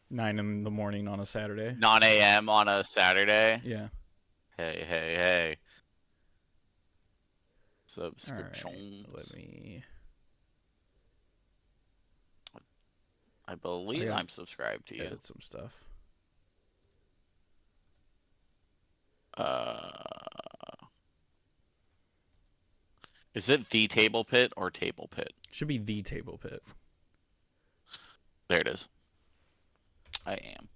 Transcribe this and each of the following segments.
9 in the morning on a Saturday. 9 a.m. on a Saturday. Yeah. Hey, hey, hey. All right. Subscriptions. Let me. I I believe gotta I'm subscribed to you. edit some stuff. Is it the table pit or table pit? Should be the table pit. There it is. I am.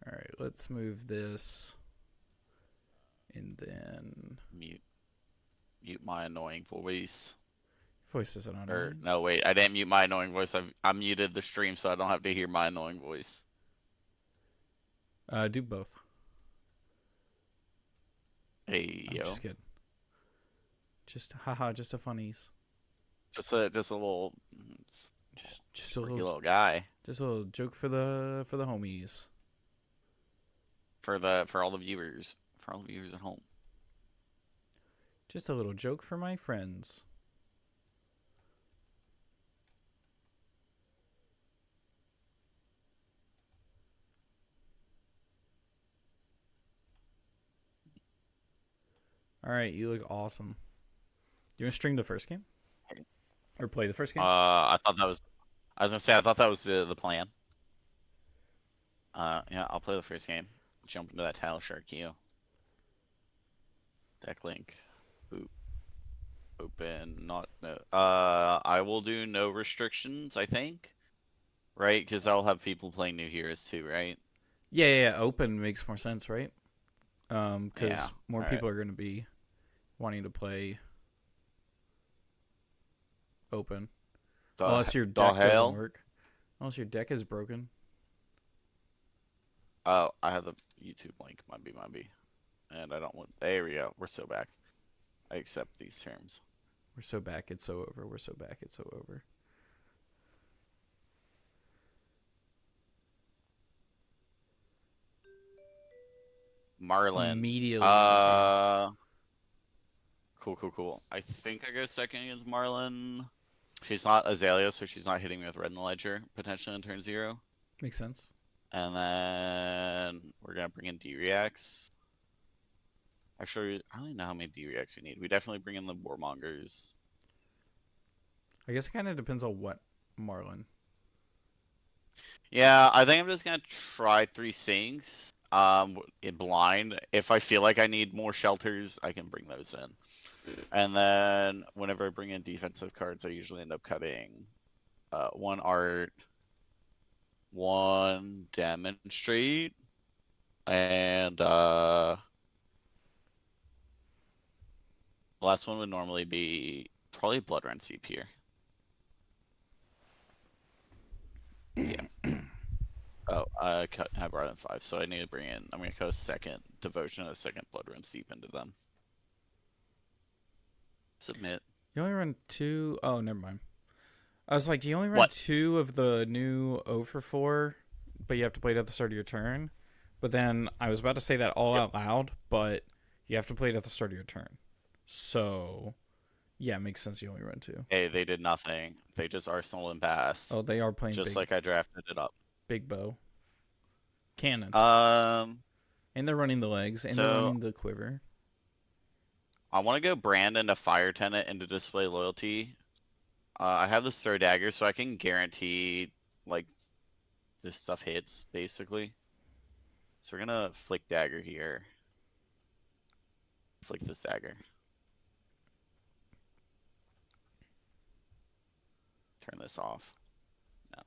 All right. Let's move this, and then Mute my annoying voice. voice isn't on. Or no, wait, I didn't mute my annoying voice. I muted the stream so I don't have to hear my annoying voice. Do both. Hey, I'm yo. just kidding. Just haha, just a funnies. Just a little, Just a little guy. Just a little joke for the homies. For all the viewers, at home. Just a little joke for my friends. All right, you look awesome. You want to stream the first game? Or play the first game? I thought that was. I was gonna say I thought that was the plan. Yeah, I'll play the first game. Jump into that tile shark queue. Deck link. Boop. Open. Not no. I will do no restrictions. I think. Right, because I'll have people playing new heroes too. Right. Yeah. Open makes more sense, right? Because Yeah. more people are going to be wanting to play open. Unless your deck doesn't work. Unless your deck is broken. Oh, I have the YouTube link. Might be. And I don't want. There we go. We're so back. I accept these terms. We're so back, it's so over. We're so back, it's so over. Marlin. Immediately. Cool. I think I go second against Marlin. She's not Azalea, so she's not hitting me with Red in the Ledger, potentially on turn 0. Makes sense. And then we're going to bring in D-Reacts. Actually, I don't even know how many D-Reacts we need. We definitely bring in the Warmongers. I guess it kind of depends on what Marlin. Yeah, I think I'm just going to try 3 Sinks in blind. If I feel like I need more shelters, I can bring those in. And then whenever I bring in defensive cards, I usually end up cutting 1 art, 1 demonstrate, and the last one would normally be probably Blood Run Seep here. Yeah. Oh, I have rather than 5, so I need to bring in. I'm gonna cut a second Devotion and a second Blood Run Seep into them. Submit. You only run 2. Oh, never mind. I was like, you only run 2 of the new 0 for 4, but you have to play it at the start of your turn. But then I was about to say that all out loud, but you have to play it at the start of your turn. So, yeah, it makes sense you only run 2. Hey, they did nothing. They just Arsenal and pass. Oh, they are playing just like I drafted it up. Big bow. Cannon. And they're running the legs, and they're running the quiver. I want to go Brand into Fire Tenant into Display Loyalty. I have the Throw Dagger, so I can guarantee, like, this stuff hits, basically. So we're gonna Flick Dagger here. Flick this dagger. Turn this off. No.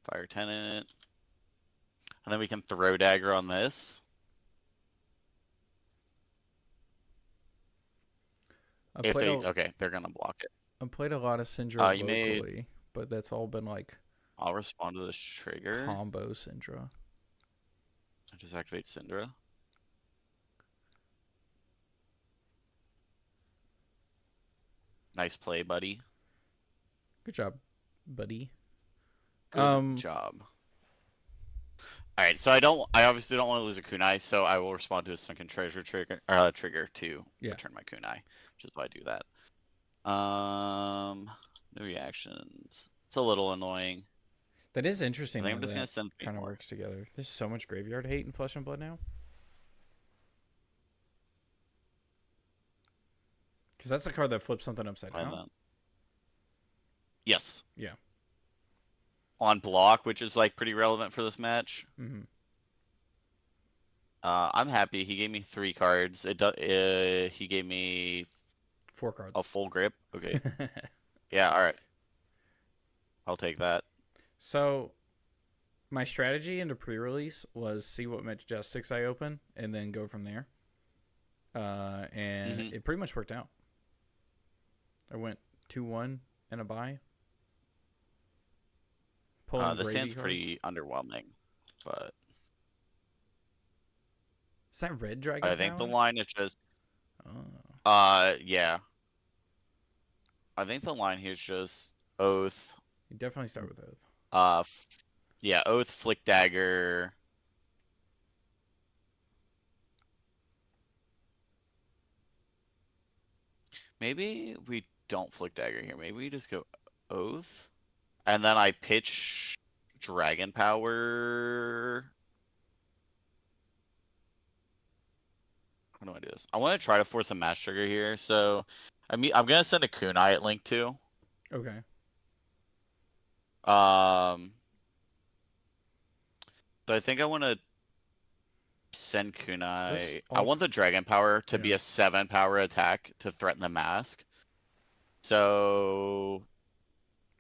Fire Tenant. And then we can throw dagger on this. Okay, they're gonna block it. I played a lot of Syndra locally, but that's all been like. I'll respond to this trigger. Combo Syndra. I just activate Syndra. Nice play, buddy. Good job, buddy. Good job. Alright, so I obviously don't want to lose a kunai, so I will respond to a sunken treasure trigger to Yeah. return my kunai, which is why I do that. No reactions. It's a little annoying. That is I interesting think how I'm just gonna that send 3 kind of more. works together. There's so much graveyard hate in Flesh and Blood now. Because that's a card that flips something upside And down. then, yes. Yeah. On block, which is like pretty relevant for this match. Mm-hmm. I'm happy. He gave me 3 cards. He gave me 4 a cards. full grip. Okay. Yeah, alright. I'll take that. So, my strategy into pre-release was see what Majestics I open and then go from there. And it pretty much worked out. I went 2-1 and a bye. This hand's pretty underwhelming, but is that red dragon I think power? the line is just yeah. I think the line here is just Oath. You definitely start with Oath. Yeah, Oath, Flick Dagger. Maybe we don't Flick Dagger here. Maybe we just go Oath. And then I pitch Dragon Power. How do I do this? I want to try to force a match trigger here. So, I'm gonna send a Kunai at Link 2. Okay. So I think I want to send Kunai. I alt- want the Dragon Power to be a 7 power attack to threaten the mask. So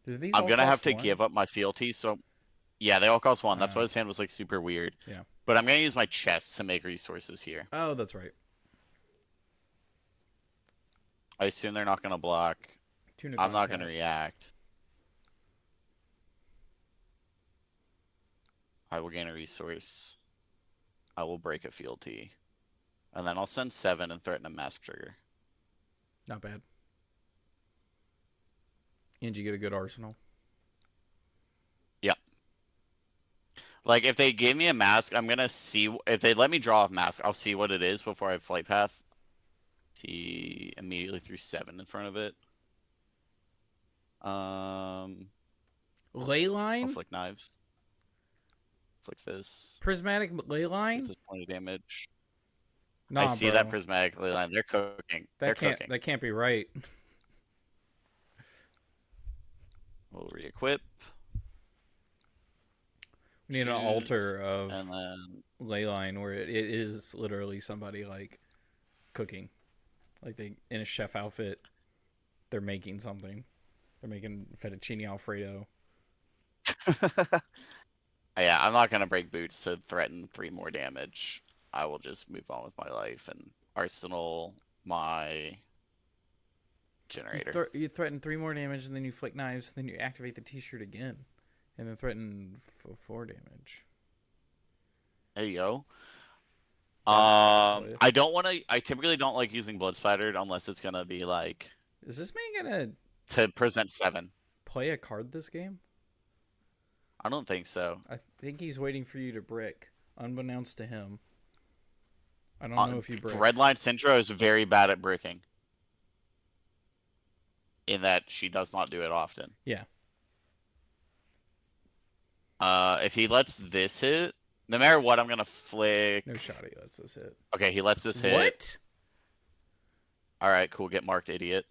Do these I'm all gonna have cost to 1? give up my fealty. So yeah, they all cost 1. That's why this hand was like super weird. Yeah. But I'm gonna use my chest to make resources here. Oh, that's right. I assume they're not gonna block. I'm not gonna react. I will gain a resource. I will break a fealty. And then I'll send 7 and threaten a mask trigger. Not bad. And you get a good arsenal. Yep. Like, if they gave me a mask, I'm gonna see... If they let me draw a mask, I'll see what it is before I have Flight Path. See immediately through 7 in front of it. Leyline? I'll flick knives. Flick this. Prismatic Leyline? This is 20 damage. Nah, I see bro. that prismatic Leyline. They're cooking. They're cooking. That can't be right. We'll re-equip. We need an altar of and then... Leyline where it is literally somebody like cooking. Like they in a chef outfit, they're making something. They're making fettuccine alfredo. Yeah, I'm not gonna break boots to threaten 3 more damage. I will just move on with my life and arsenal my generator. You threaten 3 more damage, and then you flick knives, and then you activate the T-shirt again, and then threaten 4 damage. There you go. I don't want to. I typically don't like using Blood Splattered unless it's gonna be like. Is this man gonna to present 7? Play a card this game? I don't think so. I think he's waiting for you to brick, unbeknownst to him. I don't know if you brick. Redline Syndra is very bad at bricking. In that she does not do it often. Yeah. If he lets this hit, no matter what, I'm gonna flick. No shot he lets this hit. Okay, he lets this hit. What? Alright, cool. Get marked, idiot.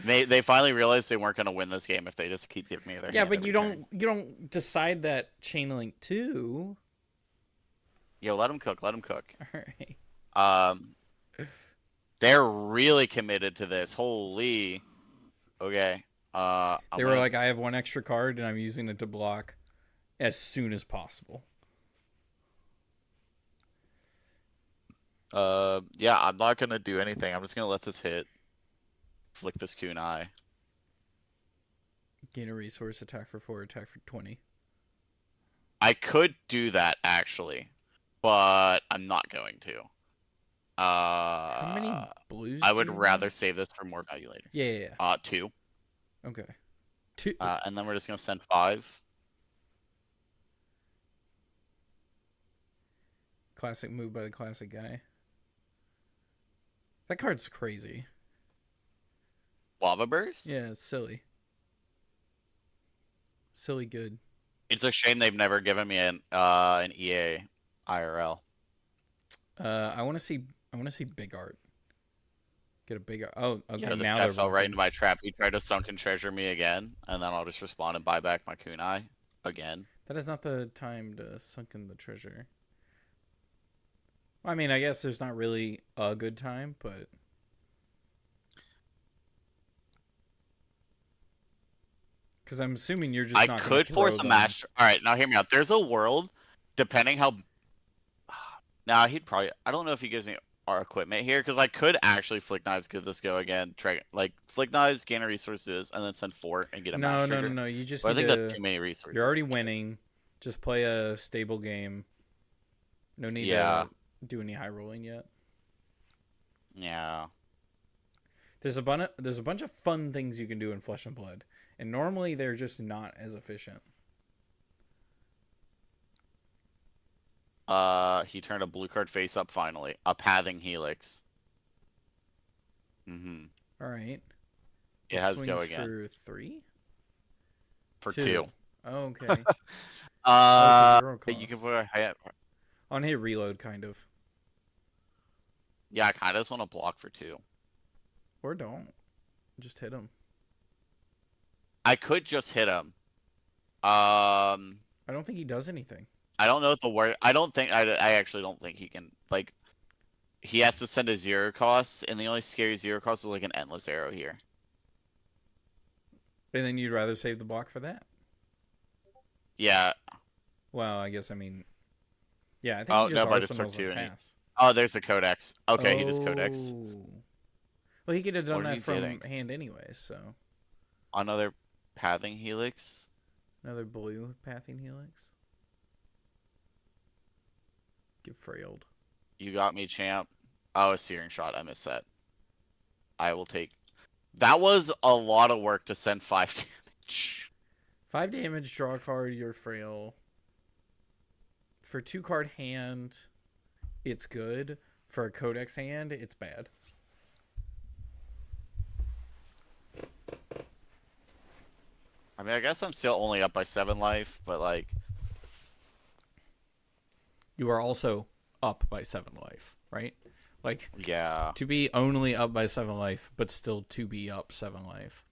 They finally realized they weren't gonna win this game if they just keep giving me their Yeah, hand but every you turn. don't decide that chain link 2. Yo, let him cook. Let him cook. All right. They're really committed to this. Holy. Okay. They were like, I have 1 extra card and I'm using it to block as soon as possible. Yeah, I'm not gonna do anything. I'm just gonna let this hit. Flick this kunai. Gain a resource, attack for 4, attack for 20. I could do that actually, but I'm not going to. How many blues? I would rather save this for more value later. Yeah. 2. Okay. Two And then we're just gonna send 5. classic move by the classic guy. That card's crazy. Lava Burst? Yeah, it's silly. Silly good. It's a shame they've never given me an EA IRL. I want to see big art. Get a big. Oh, okay. Yeah, this now guy they're fell right working. into my trap. He tried to sunken treasure me again, and then I'll just respond and buy back my kunai again. That is not the time to sunken the treasure. I mean, I guess there's not really a good time, but because I'm assuming you're just I not going could to throw force a them. match. All right, now hear me out. There's a world, depending how. Now he'd probably. I don't know if he gives me our equipment here, because I could actually flick knives, give this go again. Try like flick knives, gain a resources, and then send 4 and get a match trigger. No. You just But I need think to. that's too many resources. You're already winning. Just play a stable game. No need Yeah. to do any high rolling yet. Yeah. There's a bunch of fun things you can do in Flesh and Blood, and normally they're just not as efficient. He turned a blue card face up finally. A pathing helix. Mm-hmm. All right. It has go swings again. for 3? For 2. Oh, okay. Uh, it's a 0 cost. you can put a hit. On hit reload, kind of. Yeah, I kind of just want to block for 2. Or don't. Just hit him. I could just hit him. I don't think he does anything. I don't know what the word. I don't think. I actually don't think he can. Like, he has to send a 0 cost, and the only scary 0 cost is like an endless arrow here. And then you'd rather save the block for that? Yeah. Well, I guess, I mean... Yeah, I think Oh, he just no, but I just took arsenals 2. and pass. Oh, there's a codex. Okay, he just codex. Well, he could have done What are that you from getting? hand anyways, so... Another pathing helix. Another blue pathing helix. Get frailed. You got me, champ. Oh, a searing shot. I missed that. I will take. That was a lot of work to send 5 damage. 5 damage, draw a card, you're frail. For 2 card hand, it's good. For a codex hand, it's bad. I mean, I guess I'm still only up by 7 life, but like. You are also up by 7 life, right? Like, Yeah. to be only up by 7 life, but still to be up 7 life.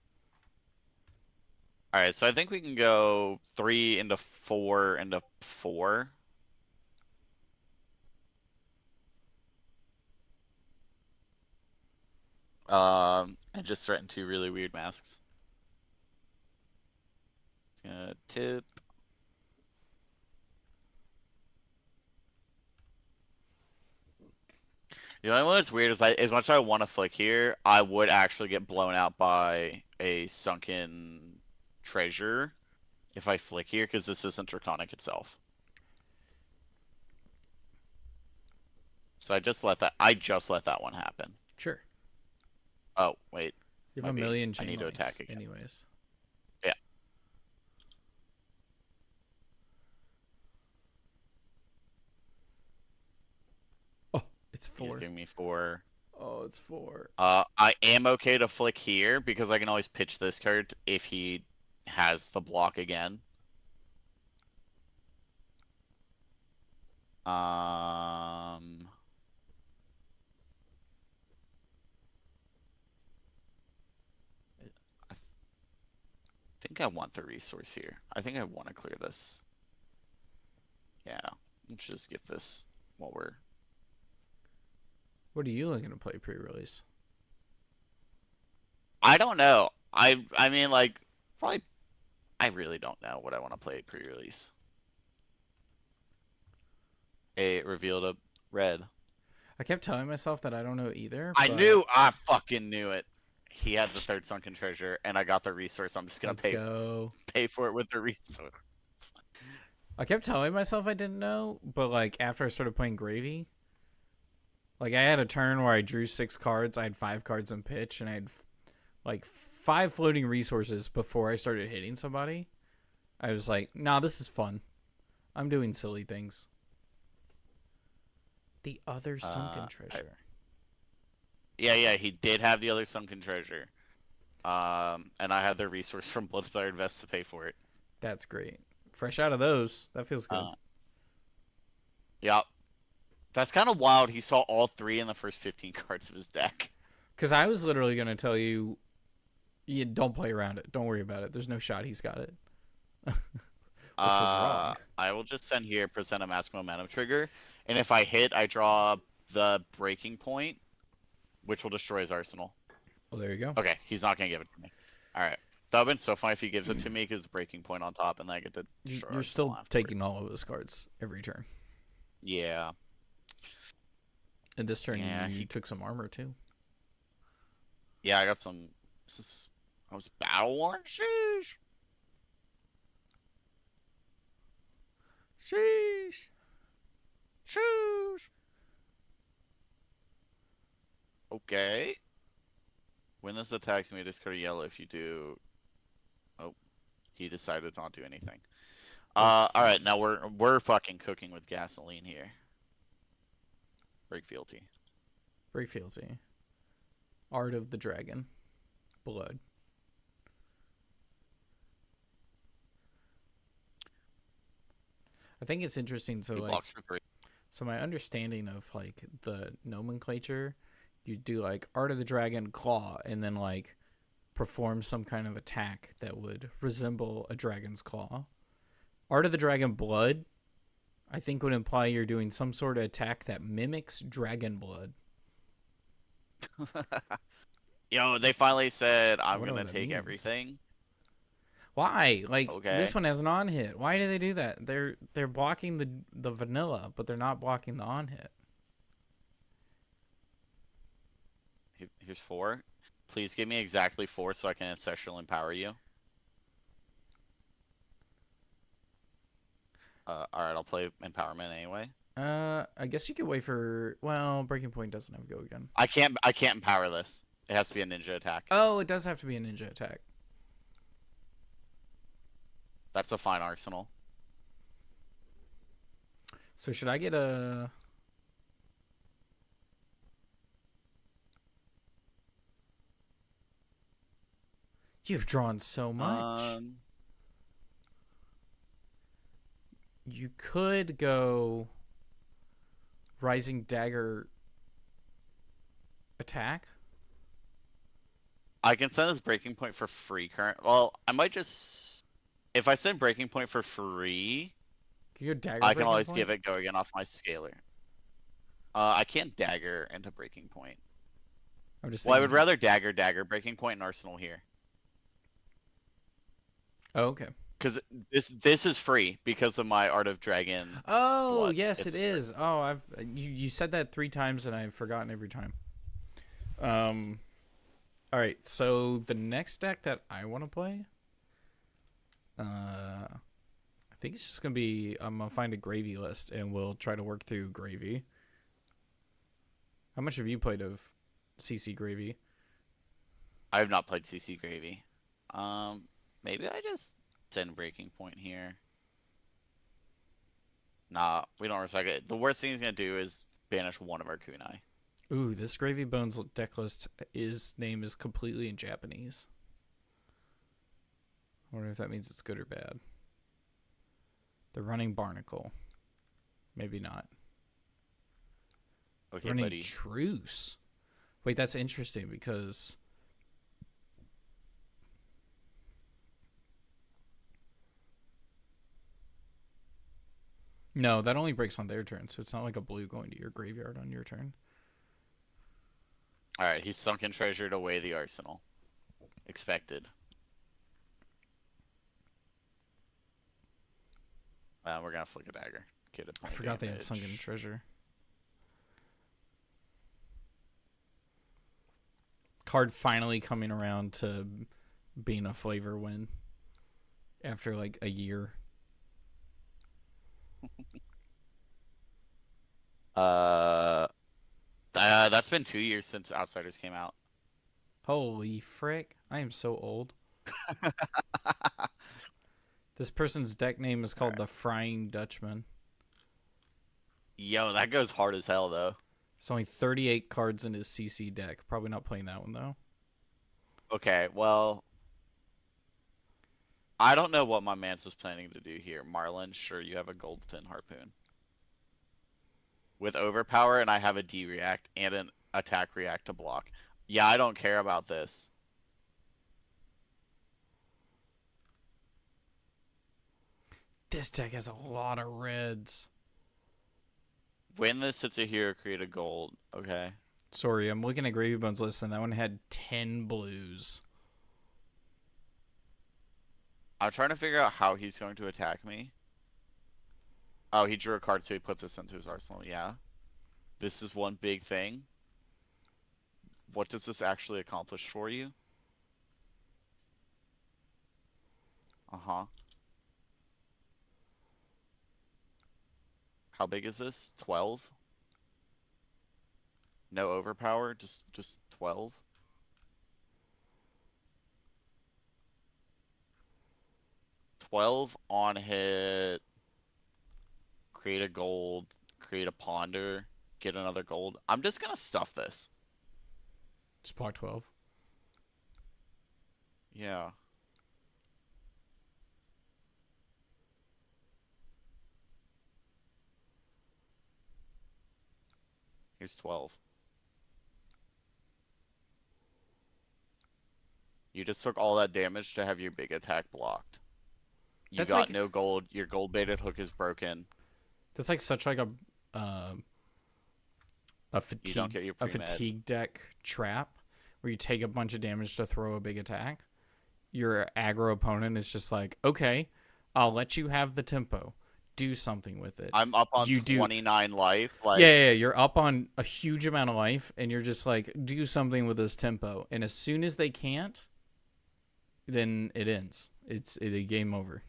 Alright, so I think we can go 3 into 4 into 4. And just threaten 2 really weird masks. It's gonna tip. The only one that's weird is as much as I want to flick here, I would actually get blown out by a sunken treasure if I flick here, because this isn't Draconic itself. So I just let that one happen. Sure. Oh, wait. You have a million chain I need to links attack again. anyways. Yeah. Oh, it's He's 4. giving me 4. Oh, it's 4. I am okay to flick here because I can always pitch this card if he has the block again. I think I want the resource here. I think I want to clear this. Yeah, let's just get this while we're. What are you looking to play pre-release? I don't know. I mean, like, probably. I really don't know what I want to play pre-release. It revealed a red. I kept telling myself that I don't know either. I knew. I fucking knew it. He had the 3rd sunken treasure, and I got the resource. I'm just gonna pay for it with the resource. I kept telling myself I didn't know, but like after I started playing Gravy, like I had a turn where I drew 6 cards. I had 5 cards in pitch, and I had like 5 floating resources before I started hitting somebody. I was like, nah, this is fun. I'm doing silly things. The other sunken treasure. Yeah, he did have the other sunken treasure. And I had the resource from Bloodspire Vest to pay for it. That's great. Fresh out of those. That feels good. Yeah. That's kind of wild. He saw all 3 in the first 15 cards of his deck. Because I was literally going to tell you, don't play around it. Don't worry about it. There's no shot he's got it. Which was wrong. I will just send here, present a mask momentum trigger. And if I hit, I draw the breaking point, which will destroy his arsenal. Oh, there you go. Okay, he's not going to give it to me. Alright. That would have been so funny if he gives it to me because breaking point on top and then I get to destroy You're still taking all of his cards every turn. Yeah. And this turn, you took some armor, too. Yeah, I got some... I was battle worn? Sheesh! Sheesh! Sheesh! Okay. When this attacks me, discard a yellow if you do... Oh. He decided not to do anything. Alright, now we're fucking cooking with gasoline here. Break fealty. Break fealty. Art of the Dragon. Blood. I think it's interesting. So so my understanding of like the nomenclature, you do like Art of the Dragon Claw, and then like perform some kind of attack that would resemble a dragon's claw. Art of the Dragon Blood, I think would imply you're doing some sort of attack that mimics dragon blood. Yo, they finally said I'm gonna take everything. Why? Like this one has an on hit. Why do they do that? They're blocking the vanilla, but they're not blocking the on hit. Here's 4. Please give me exactly 4 so I can ancestral empower you. Alright, I'll play empowerment anyway. I guess you could wait for... Well, Breaking Point doesn't have go again. I can't empower this. It has to be a ninja attack. Oh, it does have to be a ninja attack. That's a fine arsenal. So should I get a... You've drawn so much. You could go Rising Dagger attack. I can send this Breaking Point for free current. Well, I might just... If I send Breaking Point for free, I can always give it go again off my scaler. I can't dagger into Breaking Point. I would rather dagger Breaking Point and Arsenal here. Oh, okay. Because this is free because of my Art of Dragon. Oh, blood. Yes, it is. Oh, you said that 3 times and I've forgotten every time. All right, so the next deck that I want to play, I think it's just gonna be I'm gonna find a gravy list and we'll try to work through gravy. How much have you played of CC Gravy? I have not played CC Gravy. Maybe I just send Breaking Point here. Nah, we don't respect it. The worst thing he's gonna do is banish one of our kunai. Ooh, this Gravy Bones deck list name is completely in Japanese. I wonder if that means it's good or bad. They're running Barnacle. Maybe not. Okay, running buddy. Truce. Wait, that's interesting because... No, that only breaks on their turn, so it's not like a blue going to your graveyard on your turn. Alright, he's sunken treasured away the arsenal. Expected. We're gonna flick a dagger. I forgot they had sunken treasure. Card finally coming around to being a flavor win after like a year. That's been 2 years since Outsiders came out. Holy frick. I am so old. This person's deck name is called the Frying Dutchman. Yo, that goes hard as hell, though. It's only 38 cards in his CC deck. Probably not playing that one, though. Okay, well, I don't know what my man's is planning to do here. Marlin, sure, you have a gold fin harpoon. With overpower, and I have a D react and an attack react to block. Yeah, I don't care about this. This deck has a lot of reds. When this hits a hero, create a gold. Okay. Sorry, I'm looking at Gravy Bones' list, and that one had 10 blues. I'm trying to figure out how he's going to attack me. Oh, he drew a card, so he puts this into his arsenal. Yeah. This is one big thing. What does this actually accomplish for you? Uh-huh. How big is this? 12? No overpower, just 12? 12 on hit. Create a gold, create a ponder, get another gold. I'm just gonna stuff this. It's block 12. Yeah. Here's 12. You just took all that damage to have your big attack blocked. You That's got like- no gold. Your gold baited hook is broken. That's like such like a You don't get your pre-med. fatigue deck trap where you take a bunch of damage to throw a big attack. Your aggro opponent is just like, okay, I'll let you have the tempo. Do something with it. I'm up on You do- 29 life. Like, yeah, you're up on a huge amount of life, and you're just like, do something with this tempo. And as soon as they can't, then it ends. It's a game over.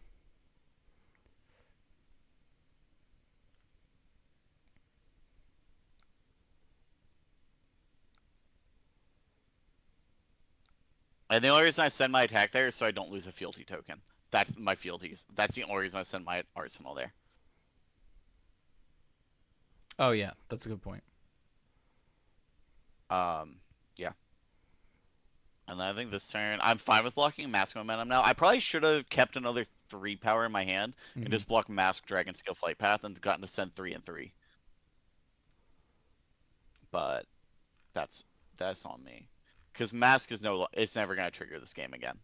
And the only reason I send my attack there is so I don't lose a fealty token. That's my fealties. That's the only reason I send my arsenal there. Oh yeah, that's a good point. Yeah. And then I think this turn, I'm fine with blocking Mask Momentum now. I probably should have kept another 3 power in my hand and just blocked Mask, Dragon, Skill, Flight Path and gotten to send 3 and 3. But that's on me. Because Mask is it's never going to trigger this game again.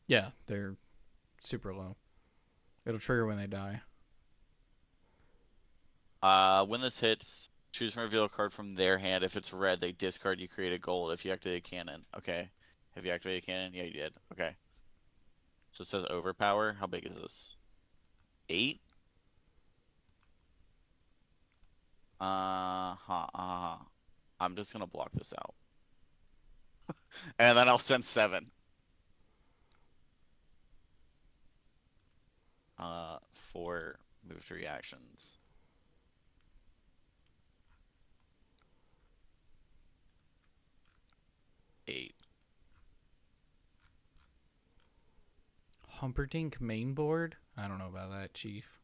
Yeah, they're super low. It'll trigger when they die. When this hits, choose and reveal a card from their hand. If it's red, they discard, you create a gold. If you activate a cannon. Okay. Have you activated a cannon? Yeah, you did. Okay. So it says overpower. How big is this? 8? I'm just gonna block this out. And then I'll send 7. 4 move to reactions. Eight. Humperdinck main board? I don't know about that, Chief.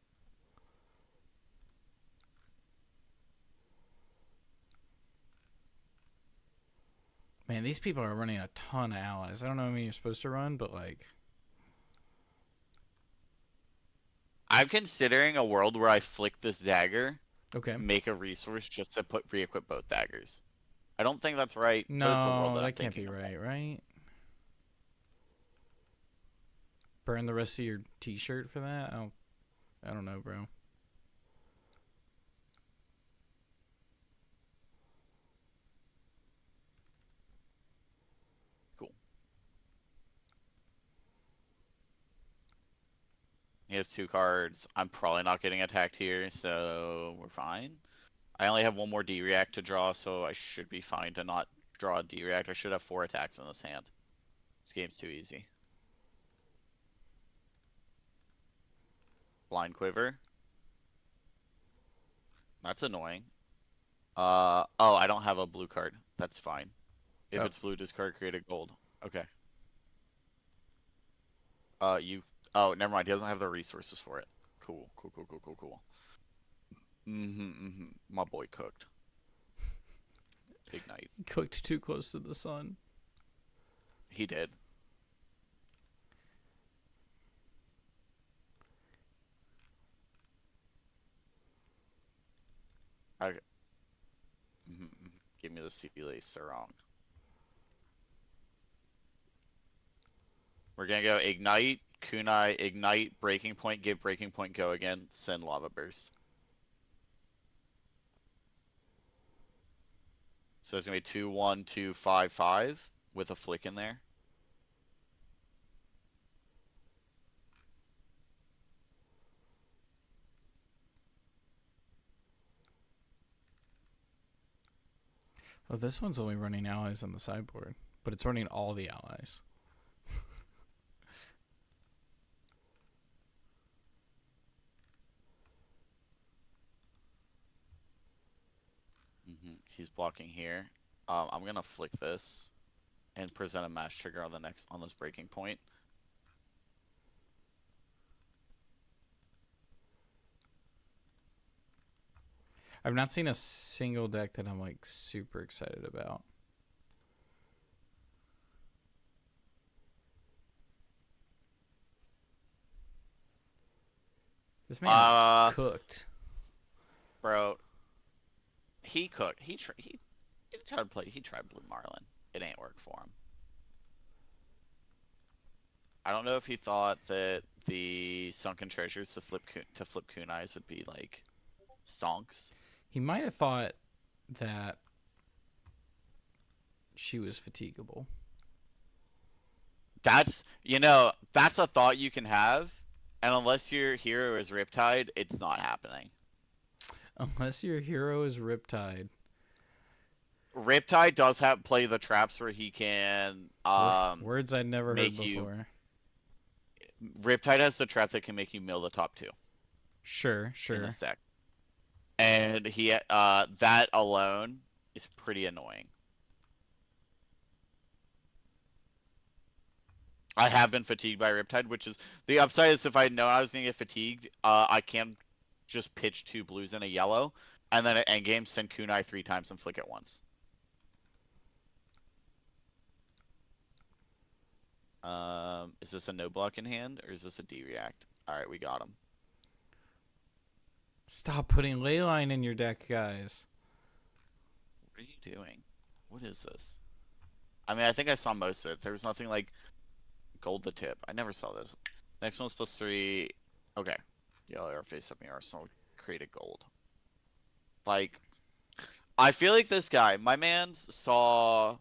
Man, these people are running a ton of allies. I don't know how many you're supposed to run, but like... I'm considering a world where I flick this dagger, Okay. make a resource just to re-equip both daggers. I don't think that's right. But it's a No, world that I'm that can't be thinking about. right? Burn the rest of your t-shirt for that? I don't know, bro. Cool. He has 2 cards. I'm probably not getting attacked here, so we're fine. I only have 1 more D-React to draw, so I should be fine to not draw a D-React. I should have 4 attacks in this hand. This game's too easy. Blind Quiver. That's annoying. Oh, I don't have a blue card. That's fine. If it's blue, discard, create a gold. Okay. You. Oh, never mind. He doesn't have the resources for it. Cool. Cool. Cool. Cool. Cool. Cool. My boy cooked. Ignite. Cooked too close to the sun. He did. Okay. Give me the Sealay Sarong. We're gonna go Ignite, Kunai, Ignite, Breaking Point, give Breaking Point, go again, send Lava Burst. So it's gonna be 2, 1, 2, 5, 5 with a flick in there. Oh, this one's only running allies on the sideboard, but it's running all the allies. He's blocking here. I'm gonna flick this and present a mash trigger on this Breaking Point. I've not seen a single deck that I'm like super excited about. This man is cooked, bro. He cooked. He tried to play. He tried Blue Marlin. It ain't work for him. I don't know if he thought that the Sunken Treasures to flip Kunais would be like stonks. He might have thought that she was fatiguable. That's a thought you can have, and unless your hero is Riptide, it's not happening. Unless your hero is Riptide. Riptide does play the traps where he can words I'd never heard before. Riptide has the trap that can make you mill the top 2. Sure. In this deck. And he that alone is pretty annoying. I have been fatigued by Riptide, which is the upside is if I had known I was gonna get fatigued, I can just pitch 2 blues and a yellow, and then at endgame send Kunai 3 times and flick it once. Is this a no block in hand or is this a D react? All right, we got him. Stop putting Leyline in your deck, guys. What are you doing? What is this? I mean, I think I saw most of it. There was nothing like gold the tip. I never saw this. Next one's +3. Okay. Yellow arrow face up in your arsenal. Create a gold. Like, I feel like this guy, my man, saw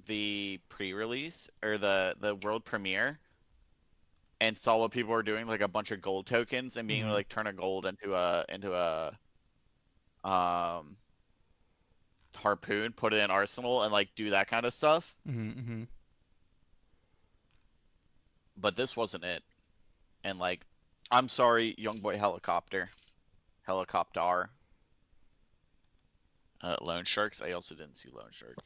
the pre-release or the world premiere and saw what people were doing, like a bunch of gold tokens and being able to like turn a gold into a harpoon, put it in arsenal, and like do that kind of stuff. But this wasn't it. And like, I'm sorry, young boy helicopter. Loan Sharks. I also didn't see Loan Shark.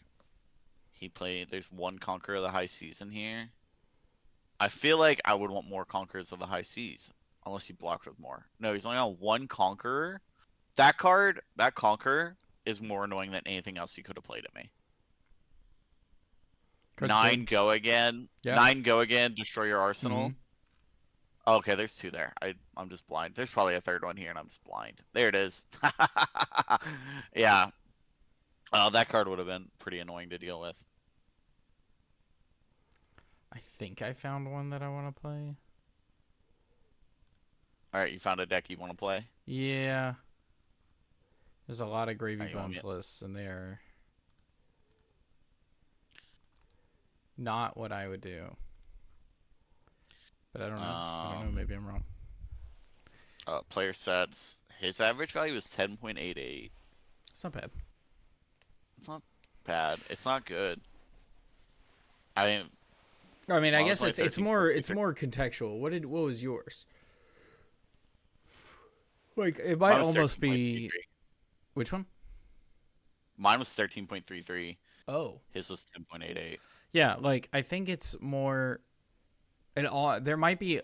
He played. There's one Conqueror of the High Seas in here. I feel like I would want more Conquerors of the High Seas, unless he blocked with more. No, he's only on one Conqueror. That Conqueror, is more annoying than anything else he could have played at me. Card's 9 good. go again. Yeah. 9 go again. Destroy your arsenal. Okay, there's 2 there. I'm just blind. There's probably a 3rd one here, and I'm just blind. There it is. Yeah. That card would have been pretty annoying to deal with. I think I found one that I want to play. Alright, you found a deck you want to play? Yeah. There's a lot of Gravy Bones lists, and they're not what I would do. But I don't know. I don't know. Maybe I'm wrong. Player sets. His average value is 10.88. It's not bad. It's not bad. It's not good. I mean, I guess it's more contextual. What was yours? Like, it might almost be. Which one? Mine was 13.33. Oh. His was 10.88. Yeah, like I think it's more there might be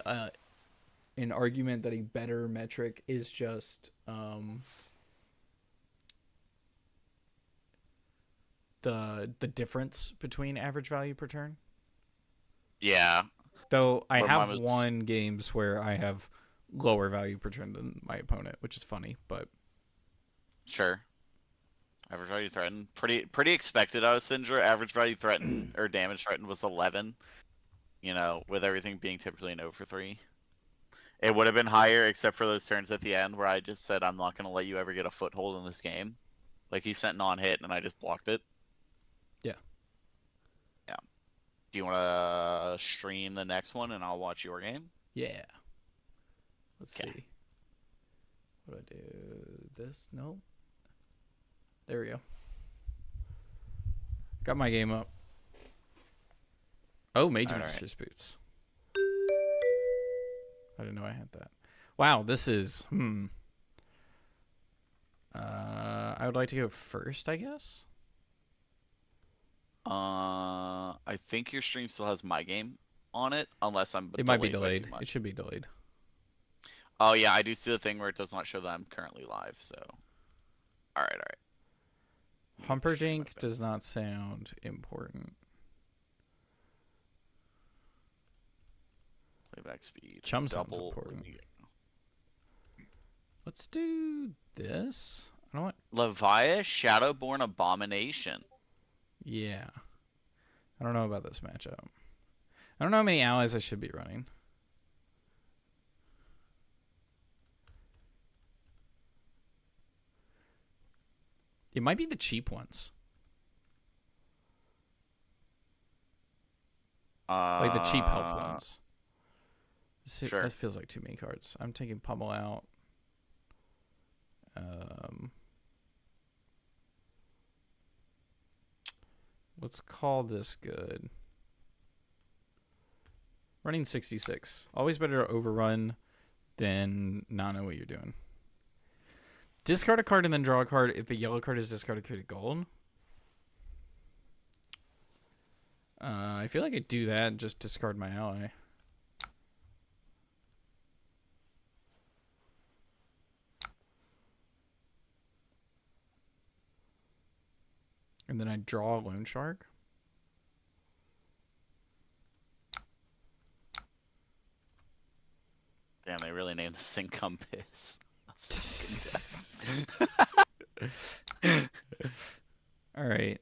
an argument that a better metric is just the difference between average value per turn. Yeah. Though I Where mine have was won games where I have lower value per turn than my opponent, which is funny, but sure. Average value threatened. Pretty expected out of Syndra. Average value threatened or damage threatened was 11. You know, with everything being typically an 0 for 3. It would have been higher except for those turns at the end where I just said I'm not going to let you ever get a foothold in this game. Like he sent non-hit and I just blocked it. yeah. Yeah. Do you want to stream the next one and I'll watch your game? Yeah. Let's Okay. see. What do I do? This? No. There we go. Got my game up. Oh, Mage Master's Boots. I didn't know I had that. Wow, this is I would like to go first, I guess. I think your stream still has my game on it, unless I'm It might be delayed. It should be delayed. Oh yeah, I do see the thing where it does not show that I'm currently live, so. Alright. Humperdinck does not sound important. Playback speed. Chum sounds important. Let's do this. I don't want Leviah Shadowborn Abomination. Yeah. I don't know about this matchup. I don't know how many allies I should be running. It might be the cheap ones. Like the cheap health ones. Sure. That feels like too many cards. I'm taking Pummel out. Let's call this good. Running 66. Always better to overrun than not know what you're doing. Discard a card and then draw a card if a yellow card is discarded, create a gold. I feel like I do that and just discard my ally. And then I draw a Loan Shark. Damn, they really named this thing Compass. All right.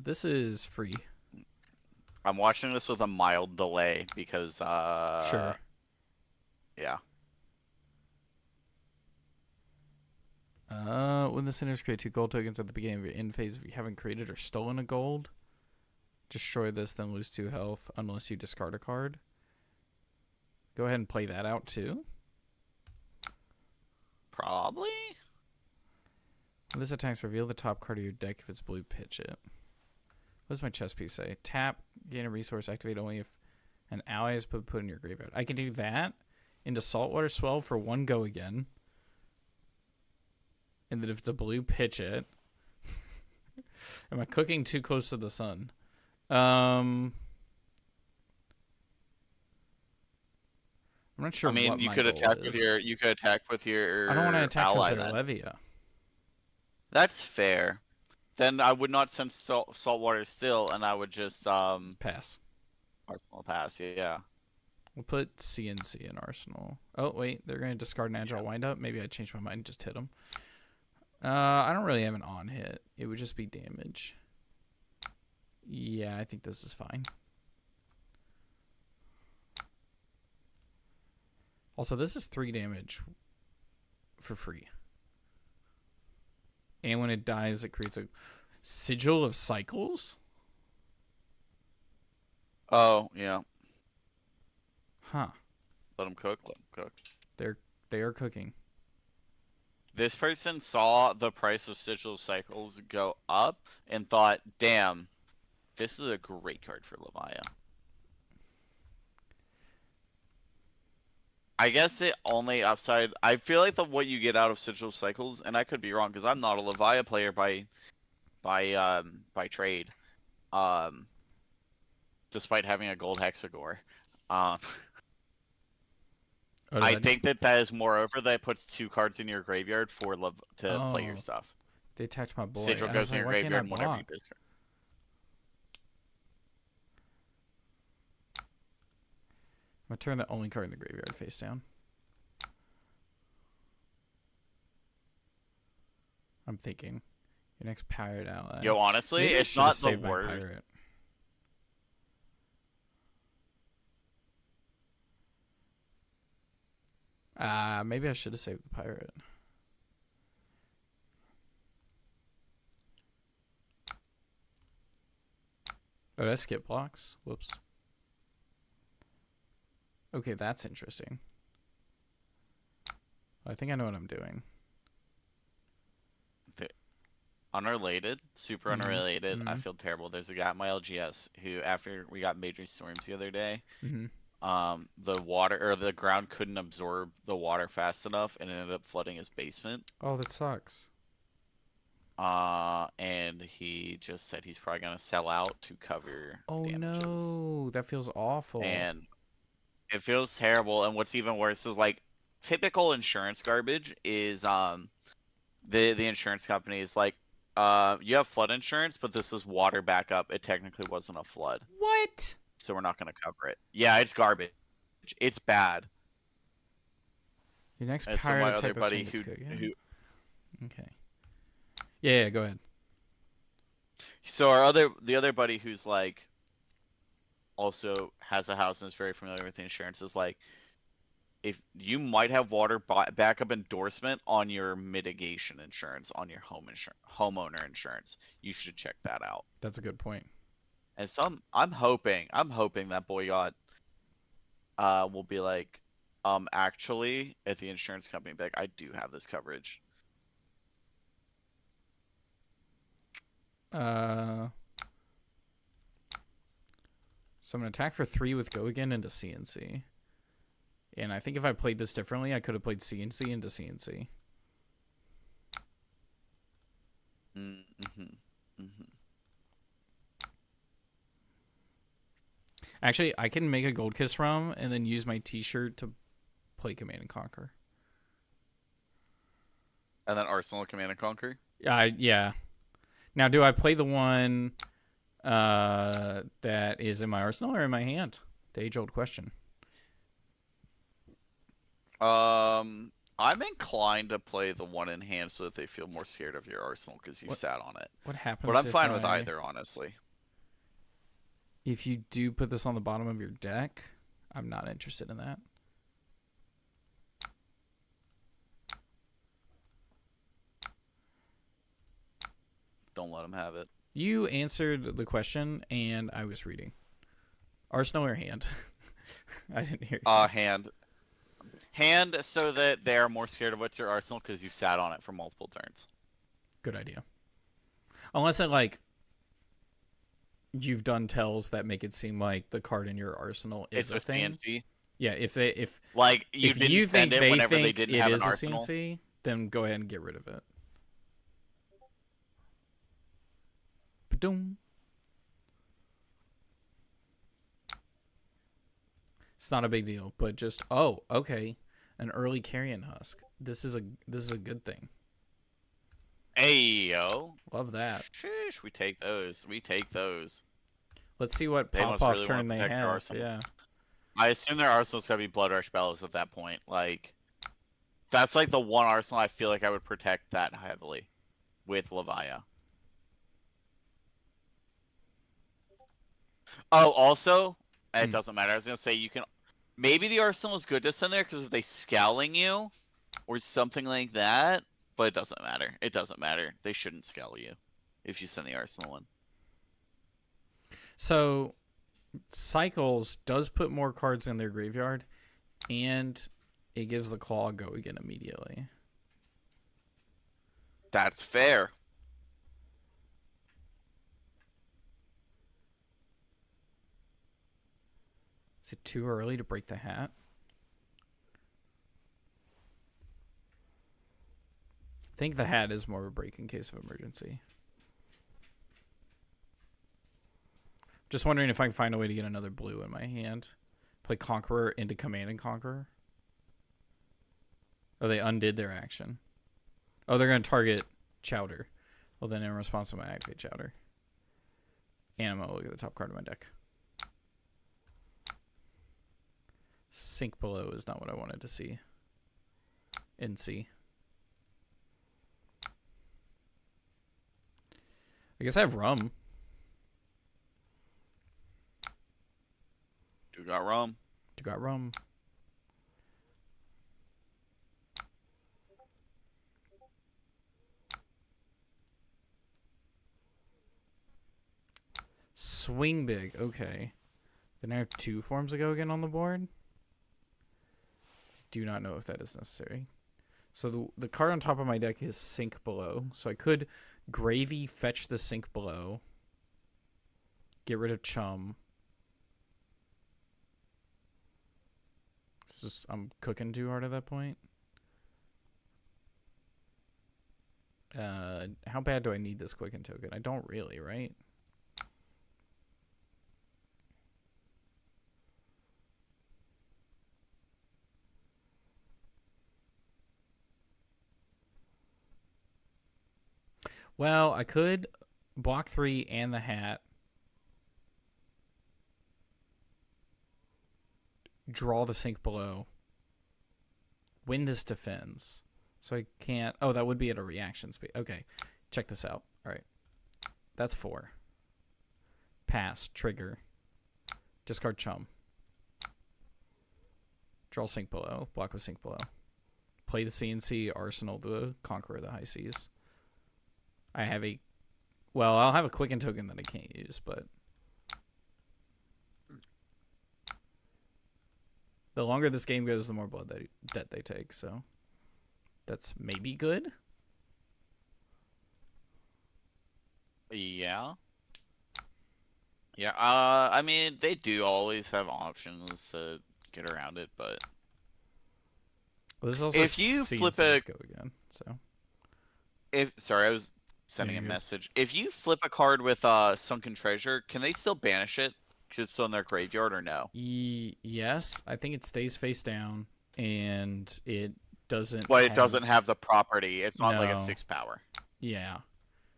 This is free. I'm watching this with a mild delay because Sure. Yeah. When the centers create 2 gold tokens at the beginning of your end phase, if you haven't created or stolen a gold, destroy this, then lose 2 health unless you discard a card. Go ahead and play that out too. Probably. When this attacks, reveal the top card of your deck if it's blue, pitch it. What does my chess piece say? Tap, gain a resource, activate only if an ally is put in your graveyard. I can do that into Saltwater Swell for 1 go again. And then if it's a blue, pitch it. Am I cooking too close to the sun? I'm not sure. I mean, what you my could goal attack is. with your. You could attack with your. I don't want to attack because ally they're then. Levia. That's fair. Then I would not send Saltwater still, and I would just Pass. Arsenal pass. Yeah. We'll put CNC in Arsenal. Oh wait, they're gonna discard an Agile Windup. Maybe I changed my mind and just hit them. I don't really have an on hit. It would just be damage. Yeah, I think this is fine. Also, this is 3 damage for free. And when it dies, it creates a Sigil of Cycles? Oh, yeah. Huh. Let them cook. Let them cook. They are cooking. This person saw the price of Sigil Cycles go up and thought, damn, this is a great card for Leviah. I guess it only upside. I feel like what you get out of Sigil Cycles, and I could be wrong because I'm not a Levia player by trade. Um, despite having a gold hexagore. Um, Oh, did I I just? think that is moreover that it puts 2 cards in your graveyard for to play your Oh, stuff. they attacked my boy. Sigil I was goes in like, your why can't I graveyard and whenever you block? discard. I'm gonna turn the only card in the graveyard face down. I'm thinking. Your next pirate ally. Yo, honestly, Maybe I it's should have not the saved my worst. pirate. Maybe I should have saved the pirate. Oh, did I skip blocks? Whoops. Okay, that's interesting. I think I know what I'm doing. Unrelated, super unrelated. I Mm-hmm. feel terrible. There's a guy at my LGS who, after we got major storms the other day, Mm-hmm. the water or the ground couldn't absorb the water fast enough and ended up flooding his basement. Oh, that sucks. And he just said he's probably gonna sell out to cover Oh damages. no, that feels awful. And it feels terrible. And what's even worse is like typical insurance garbage is the insurance company is like, you have flood insurance, but this is water backup. It technically wasn't a flood, What? so we're not gonna cover it. Yeah, it's garbage. It's bad. Your next And so pirate my attack other this buddy thing gets who Okay. Yeah, go ahead. so the other buddy who's like also has a house and is very familiar with the insurance is like, if you might have water backup endorsement on your mitigation insurance on your homeowner insurance, you should check that out. That's a good point. And so I'm hoping that Boyott will be like, actually at the insurance company, be like, I do have this coverage. So I'm gonna attack for 3 with Go Again into CNC. And I think if I played this differently, I could have played CNC into CNC. Mm-hmm. Mm-hmm. Actually, I can make a Gold Kiss ROM and then use my T-shirt to play Command and Conquer. And then Arsenal Command and Conquer. Yeah. Now, do I play the one that is in my arsenal or in my hand? The age-old question. I'm inclined to play the one in hand so that they feel more scared of your arsenal because you sat on it. What happens? But I'm fine with either, honestly. If you do put this on the bottom of your deck, I'm not interested in that. Don't let them have it. You answered the question, and I was reading. Arsenal or hand? I didn't hear you. Hand. Hand so that they are more scared of what's your arsenal because you sat on it for multiple turns. Good idea. Unless it, like, you've done tells that make it seem like the card in your arsenal is a thing. CNC. Yeah, if like you if didn't you send think it they whenever think they didn't it have is an a arsenal. CNC, then go ahead and get rid of it. Ba-doom. It's not a big deal, but just okay, an early carrion husk. This is a good thing. Hey yo, Love that. Sheesh, we take those. We take those. Let's see what They must pop-off really turn wanna they protect their have. arsenal. Yeah. I assume their arsenal's gonna be Blood Rush Bellows at that point. Like, that's like the one arsenal I feel like I would protect that heavily with Levia. Oh, also, it doesn't matter. I was gonna say you can. Maybe the arsenal is good to send there because if they scowling you, or something like that. But it doesn't matter. It doesn't matter. They shouldn't scowl you if you send the arsenal in. So, Cycles does put more cards in their graveyard, and it gives the claw a Go Again immediately. That's fair. Is it too early to break the hat? think the hat is more of a break in case of emergency. Just wondering if I can find a way to get another blue in my hand. Play Conqueror into Command and Conqueror. Oh, they undid their action. Oh, they're going to target Chowder. Well, then in response, I'm going to activate Chowder. And I'm going to look at the top card of my deck. Sink Below is not what I wanted to see. NC. I guess I have Rum. You got Rum. You got Rum. Swing Big. Okay. Then I have 2 forms to go again on the board. Do not know if that is necessary. So the card on top of my deck is Sink Below. So I could Gravy, fetch the Sink Below. Get rid of Chum. It's just, I'm cooking too hard at that point. How bad do I need this Quicken token? I don't really, right? Well, I could block 3 and the hat. Draw the Sink Below. Win this defense. So I can't... Oh, that would be at a reaction speed. Okay, check this out. All right. That's 4. Pass. Trigger. Discard Chum. Draw Sink Below. Block with Sink Below. Play the CNC Arsenal to Conqueror the High Seas. I have a... Well, I'll have a Quicken token that I can't use, but... The longer this game goes, the more blood that they take, so... That's maybe good? Yeah. Yeah, I mean, they do always have options to get around it, but... Well, this is also if you flip a... Go again, so... Sorry, I was sending a message. If you flip a card with Sunken Treasure, can they still banish it? Because it's still in their graveyard, or no? Yes, I think it stays face down, and it doesn't... But it doesn't have the property. It's not like a No. 6 power. Yeah.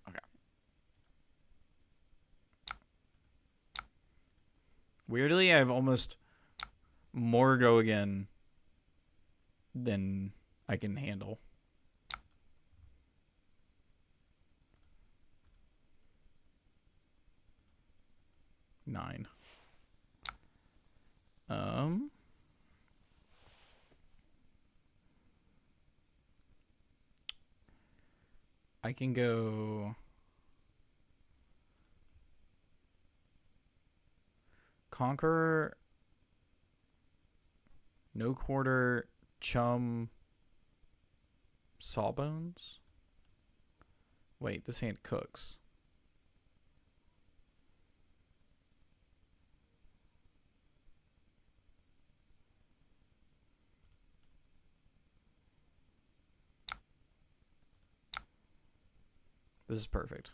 Okay. Weirdly, I have almost more go again than I can handle. Nine. I can go Conqueror, No Quarter, Chum, Sawbones. Wait, this hand cooks. This is perfect.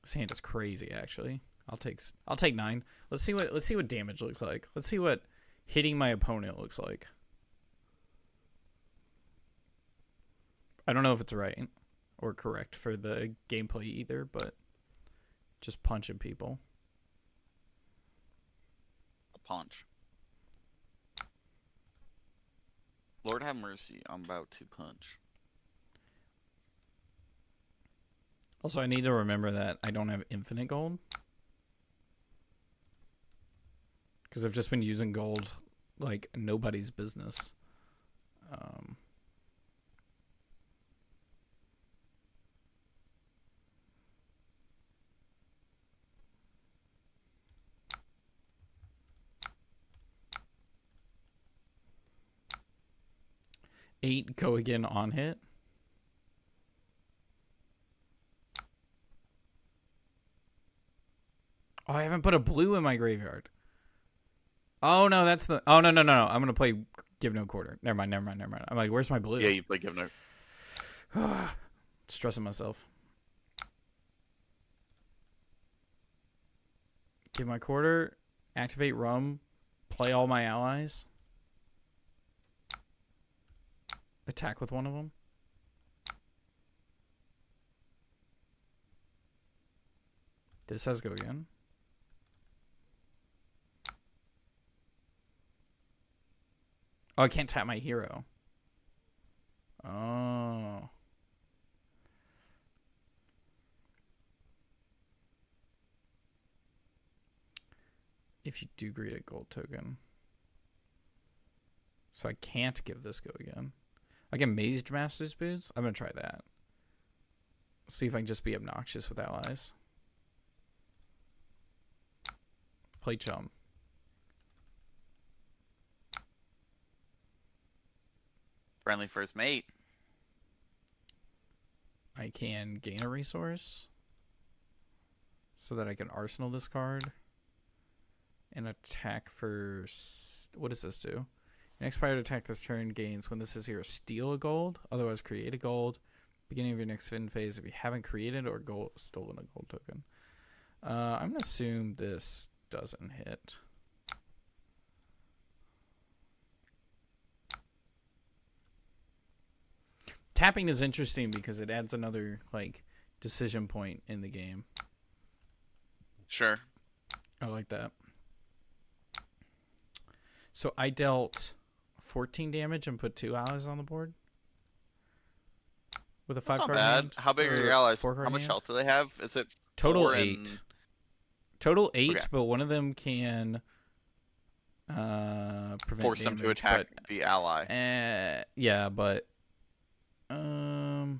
This hand is crazy, actually. I'll take 9. Let's see what damage looks like. Let's see what hitting my opponent looks like. I don't know if it's right or correct for the gameplay either, but just punching people. A punch. Lord have mercy, I'm about to punch. Also, I need to remember that I don't have infinite gold. Because I've just been using gold like nobody's business. 8 go again on hit. Oh, I haven't put a blue in my graveyard. Oh no, that's the... Oh no. I'm gonna play Give no quarter. Never mind. I'm like, where's my blue? Yeah, you play give no. Stressing myself. Give my quarter. Activate rum. Play all my allies. Attack with one of them. This has go again. Oh, I can't tap my hero. Oh. If you do create a gold token. So I can't give this go again. I get Mage Master's Boots. I'm going to try that. See if I can just be obnoxious with allies. Play chum. Friendly first mate. I can gain a resource so that I can arsenal this card and attack for... What does this do? Next player to attack this turn gains, when this is here, steal a gold. Otherwise, create a gold. Beginning of your next fin phase if you haven't created or stolen a gold token. I'm going to assume this doesn't hit. Tapping is interesting because it adds another like decision point in the game. Sure. I like that. So I dealt 14 damage and put 2 allies on the board. With a 5 That's card not bad. hand. How big are your allies? How much hand? health do they have? Is it total 4 8? And... Total 8, okay. But one of them can prevent force damage, them to attack the ally. Yeah, but kind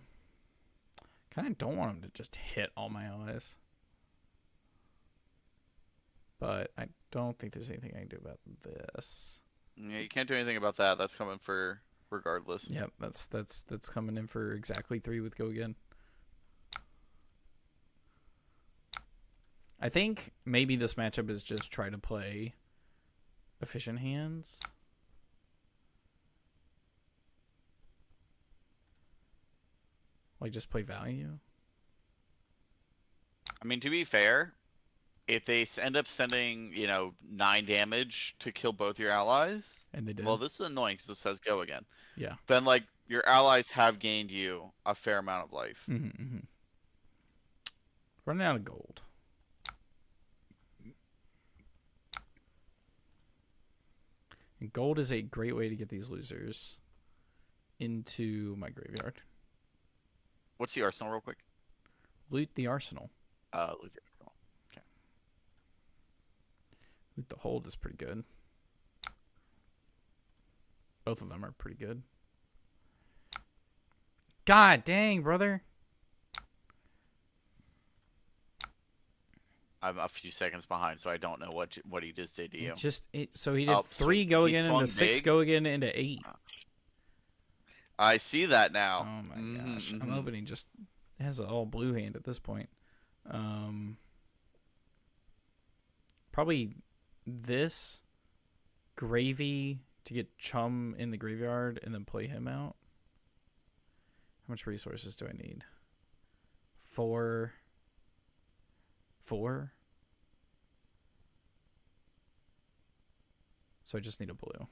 of don't want them to just hit all my allies. But I don't think there's anything I can do about this. Yeah, you can't do anything about that. That's coming for regardless. Yep, that's coming in for exactly 3 with go again. I think maybe this matchup is just try to play efficient hands. Like just play value. I mean, to be fair, if they end up sending, 9 damage to kill both your allies, And they did. well, this is annoying because it says go again. Yeah. Then, like, your allies have gained you a fair amount of life. Running out of gold. And gold is a great way to get these losers into my graveyard. What's the arsenal real quick? Loot the arsenal. Loot the arsenal. Okay. Loot the hold is pretty good. Both of them are pretty good. God dang, brother. I'm a few seconds behind, so I don't know what he just did to you. So he did 3 go again into 6 go again into 8. I see that now. Oh my gosh. I'm hoping he just has an all blue hand at this point. Probably this gravy to get Chum in the graveyard and then play him out. How much resources do I need? 4. So I just need a blue.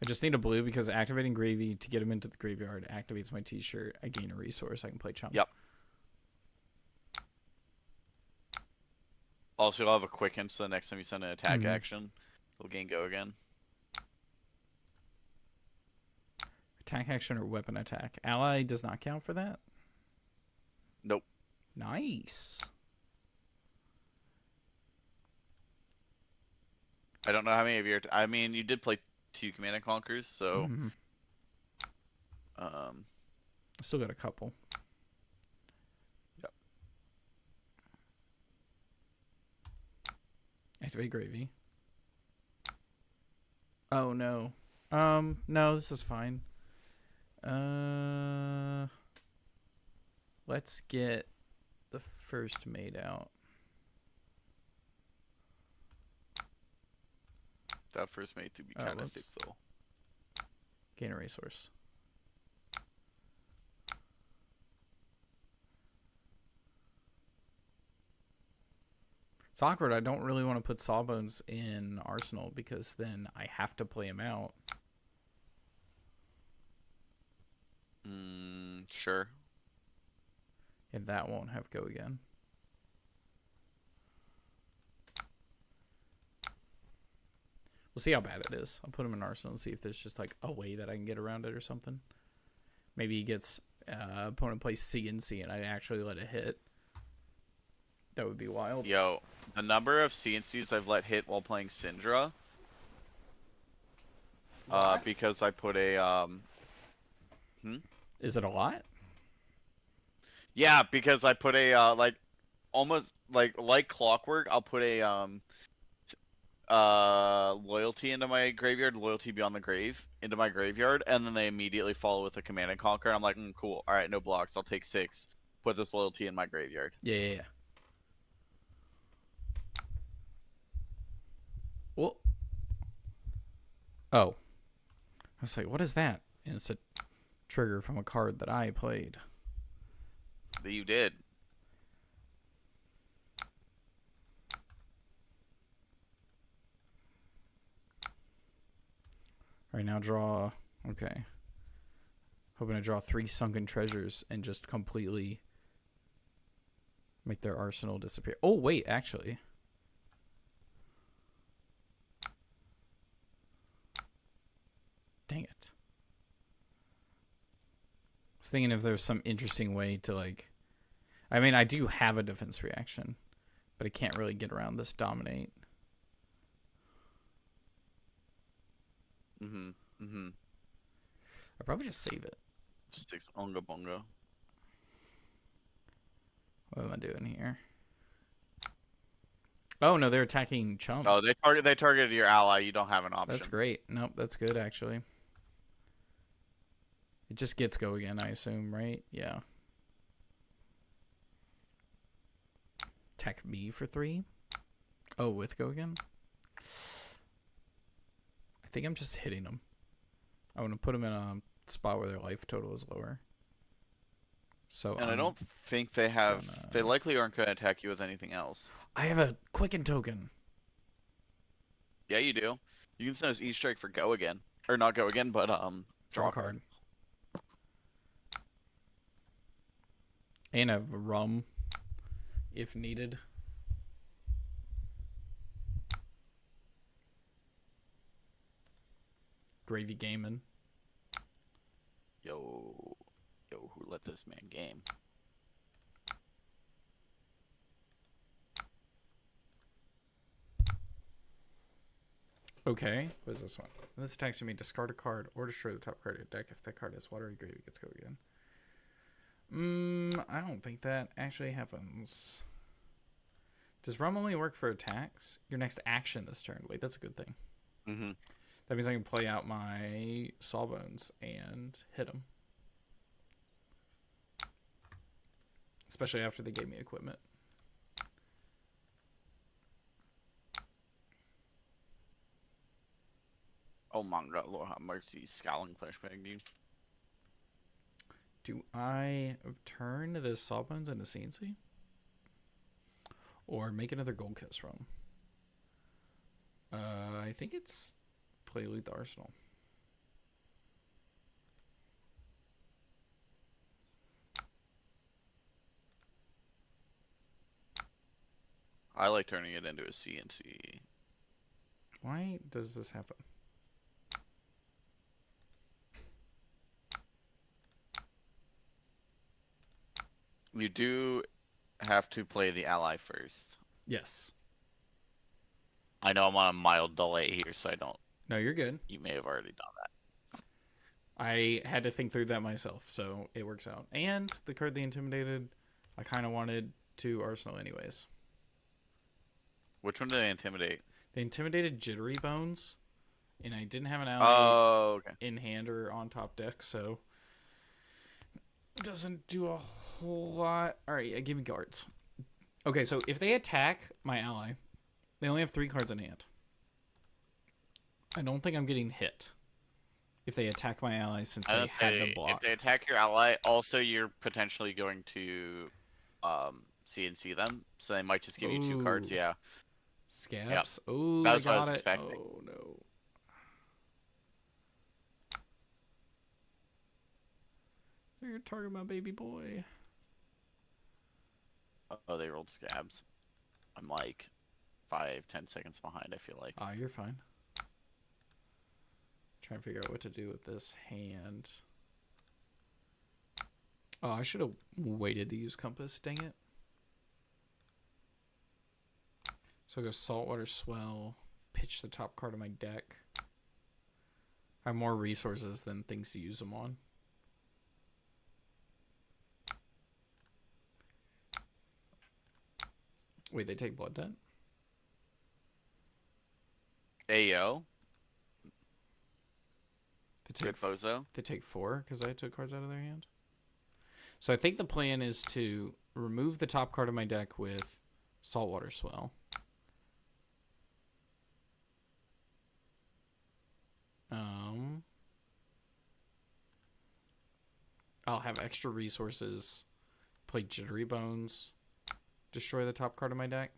I just need a blue because activating Gravy to get him into the graveyard activates my t-shirt. I gain a resource. I can play Chum. Yep. Also, you'll have a quicken, so the next time you send an attack action, you'll gain go again. Attack action or weapon attack. Ally does not count for that? Nope. Nice. I don't know how many of your... I mean, you did play 2 Command and Conquers, so... I still got a couple. Yep. Activate Gravy. Oh, no. No, this is fine. Let's get the first made out? That first made to be kind of thick though. Gain a resource. It's awkward. I don't really want to put Sawbones in Arsenal because then I have to play him out. Sure. And that won't have go again. We'll see how bad it is. I'll put him in Arsenal and see if there's just like a way that I can get around it or something. Maybe he gets opponent plays CNC and I actually let it hit. That would be wild. Yo, the number of CNCs I've let hit while playing Syndra. Because I put a Is it a lot? Yeah, because I put a like almost like clockwork. I'll put a loyalty into my graveyard, loyalty beyond the grave into my graveyard, and then they immediately follow with a command and conquer. I'm like, cool. All right, no blocks. I'll take 6. Put this loyalty in my graveyard. Yeah. Well, oh, I was like, what is that? And it's a trigger from a card that I played. That you did. All right, now draw. Okay. Hoping to draw 3 sunken treasures and just completely make their arsenal disappear. Oh, wait, actually. Dang it. I was thinking if there's some interesting way to, like... I mean, I do have a defense reaction, but I can't really get around this dominate. I'll probably just save it. Just takes Onga Bongo. What am I doing here? Oh, no, they're attacking Chump. Oh, they targeted your ally. You don't have an option. That's great. Nope, that's good, actually. It just gets go again, I assume, right? Yeah. Attack me for 3. Oh, with go again? I think I'm just hitting them. I want to put them in a spot where their life total is lower. So and I don't think they have... They likely aren't going to attack you with anything else. I have a quicken token. Yeah, you do. You can send us E-Strike for go again. Or not go again, but Draw a card. And I have rum if needed. Gravy gaming. Yo, who let this man game? Okay, what is this one? When this attacks me, discard a card or destroy the top card of your deck. If that card is watery gravy, it gets go again. I don't think that actually happens. Does rum only work for attacks? Your next action this turn. Wait, that's a good thing. That means I can play out my Sawbones and hit them. Especially after they gave me equipment. Oh my god, Lord have mercy, Scowling Flashbang, dude. Do I turn the Sawbones into CNC? Or make another Gold Kiss from? I think it's play Loot the Arsenal. I like turning it into a CNC. Why does this happen? You do have to play the ally first. Yes. I know I'm on a mild delay here, so I don't... No, you're good. You may have already done that. I had to think through that myself, so it works out. And the card they intimidated, I kind of wanted to Arsenal anyways. Which one did they intimidate? They intimidated Jittery Bones, and I didn't have an ally in hand or on top deck, so it doesn't do a whole lot. All right, give me guards. Okay, so if they attack my ally, they only have 3 cards in hand. I don't think I'm getting hit if they attack my ally since I they would had to say if block. they attack your ally, also you're potentially going to CNC them, so they might just give you 2 cards. Ooh, Yeah. Yep. scabs. Oh, they That's what I was got it. expecting. Oh, no. They're targeting my baby boy. Oh, they rolled scabs. I'm like 5-10 seconds behind, I feel like. Ah, you're fine. Trying to figure out what to do with this hand. Oh, I should have waited to use compass. Dang it. So I go saltwater swell, pitch the top card of my deck. I have more resources than things to use them on. Wait, they take blood debt? Ayo. Good bozo. They take 4 because I took cards out of their hand. So I think the plan is to remove the top card of my deck with saltwater swell. I'll have extra resources. Play Jittery Bones. Destroy the top card of my deck.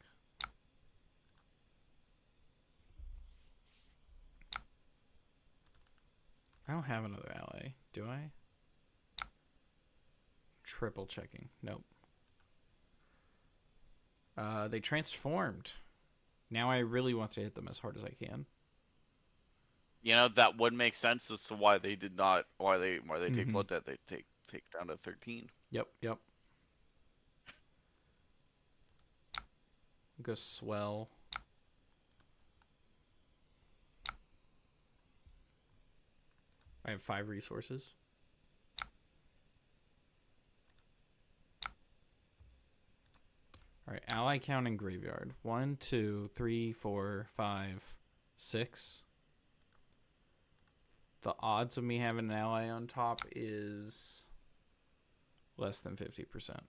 I don't have another ally, do I? Triple checking. Nope. They transformed. Now I really want to hit them as hard as I can. You know, that would make sense as to why they did not, why they take blood debt. They take down to 13. Yep. Go swell. I have 5 resources. All right, ally count in graveyard. 1, 2, 3, 4, 5, 6. The odds of me having an ally on top is less than 50%.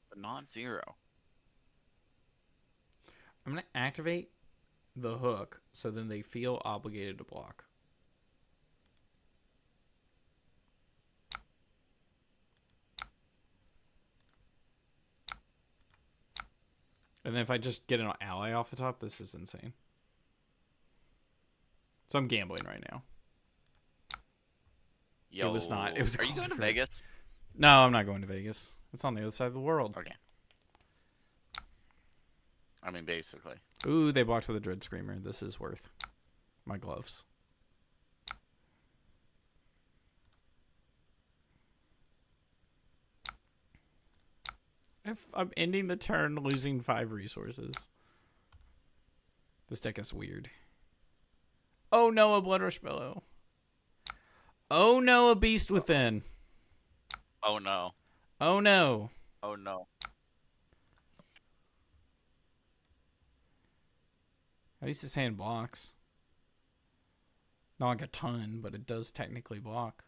But not 0. I'm going to activate the hook so then they feel obligated to block. And then if I just get an ally off the top, this is insane. So I'm gambling right now. Yo, it was not. It was. Are you going to Vegas? No, I'm not going to Vegas. It's on the other side of the world. Okay. I mean, basically. Ooh, they blocked with a Dread Screamer. This is worth my gloves. I'm ending the turn losing 5 resources. This deck is weird. Oh no, a Blood Rush Bellow. Oh no, a Beast Within. Oh no. Oh no. Oh no. At least his hand blocks. Not like a ton, but it does technically block.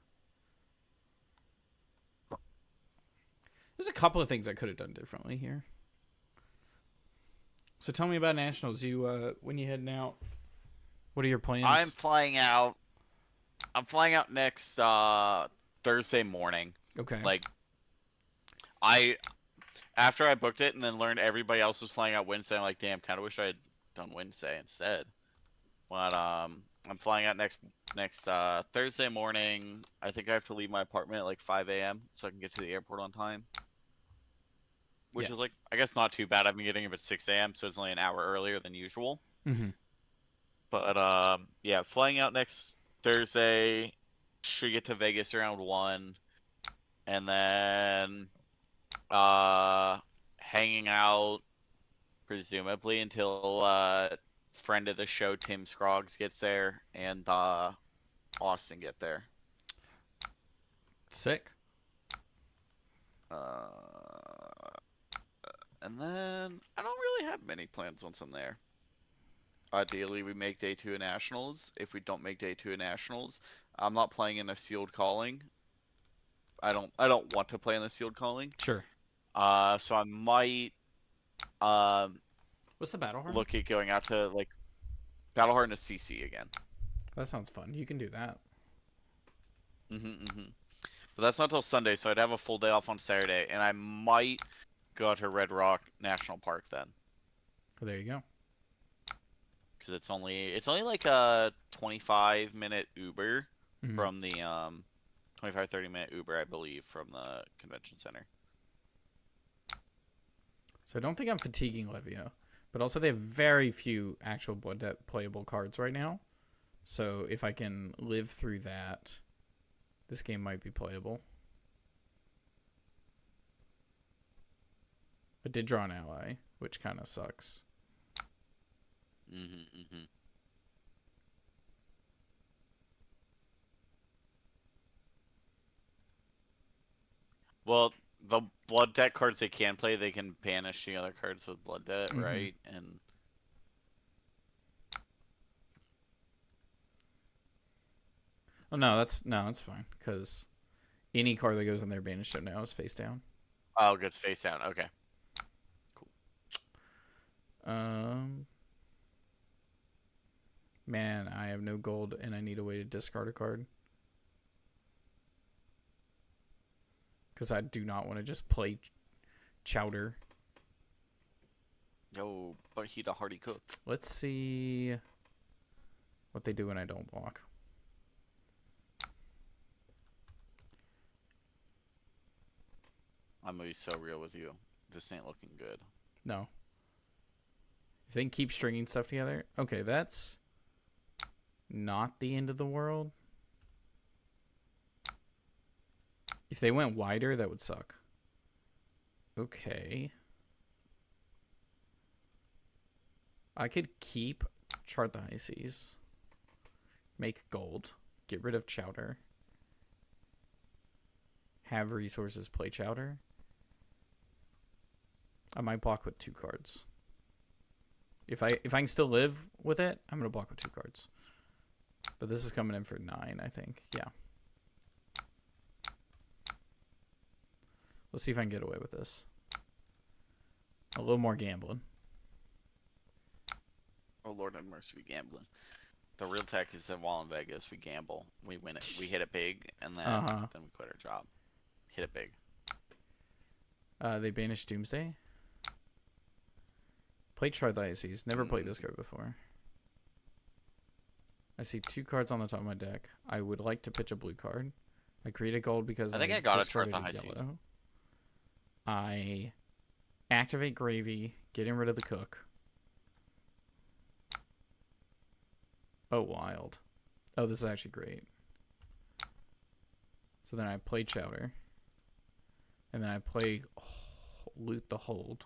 There's a couple of things I could have done differently here. So tell me about Nationals. You when you heading out? What are your plans? I'm flying out. I'm flying out next Thursday morning. Okay. Like after I booked it and then learned everybody else was flying out Wednesday, I'm like, damn, kind of wish I had done Wednesday instead. But I'm flying out next Thursday morning. I think I have to leave my apartment at like 5 a.m. so I can get to the airport on time. Which is like, I guess not too bad. I've been getting up at 6 a.m. so it's only an hour earlier than usual. Mm-hmm. But yeah, flying out next Thursday. Should get to Vegas around 1. And then hanging out presumably until friend of the show Tim Scroggs gets there and Austin get there. Sick. And then I don't really have many plans once I'm there. Ideally, we make day 2 of Nationals. If we don't make day 2 of Nationals, I'm not playing in a sealed calling. I don't want to play on the sealed calling. Sure. So I might What's the battle hardened? look at going out to like battle hardened to CC again. That sounds fun. You can do that. But that's not till Sunday, so I'd have a full day off on Saturday, and I might go out to Red Rock National Park then. There you go. Because it's only like a 25-minute Uber from the 25-30-minute Uber, I believe, from the convention center. So I don't think I'm fatiguing Levio, but also they have very few actual Blood Debt playable cards right now. So if I can live through that, this game might be playable. I did draw an ally, which kind of sucks. Well, the Blood Debt cards they can play, they can banish the other cards with Blood Debt, right? And oh no, it's fine because any card that goes in there banished out now is face down. oh, it gets face down. Okay. Man, I have no gold and I need a way to discard a card. Because I do not want to just play Chowder. Yo, but he the hearty cook. Let's see what they do when I don't block. I'm gonna be so real with you. This ain't looking good. No. If they can keep stringing stuff together. Okay, that's not the end of the world. If they went wider, that would suck. Okay. I could keep Chart the High Seas. Make gold. Get rid of Chowder. Have resources, play Chowder. I might block with 2 cards. If I can still live with it, I'm gonna block with 2 cards. But this is coming in for 9, I think. Yeah. Let's see if I can get away with this. A little more gambling. Oh Lord have mercy, we gambling. The real tech is that while in Vegas, we gamble. We win it. We hit it big, and then we quit our job. Hit it big. They banished Doomsday. Played Tridiases. Never played this card before. I see 2 cards on the top of my deck. I would like to pitch a blue card. I create a gold because I think I got a Chart the High Seas. I activate Gravy, getting rid of the cook. Oh, wild. Oh, this is actually great. So then I play Chowder. And then I play Loot the Hold.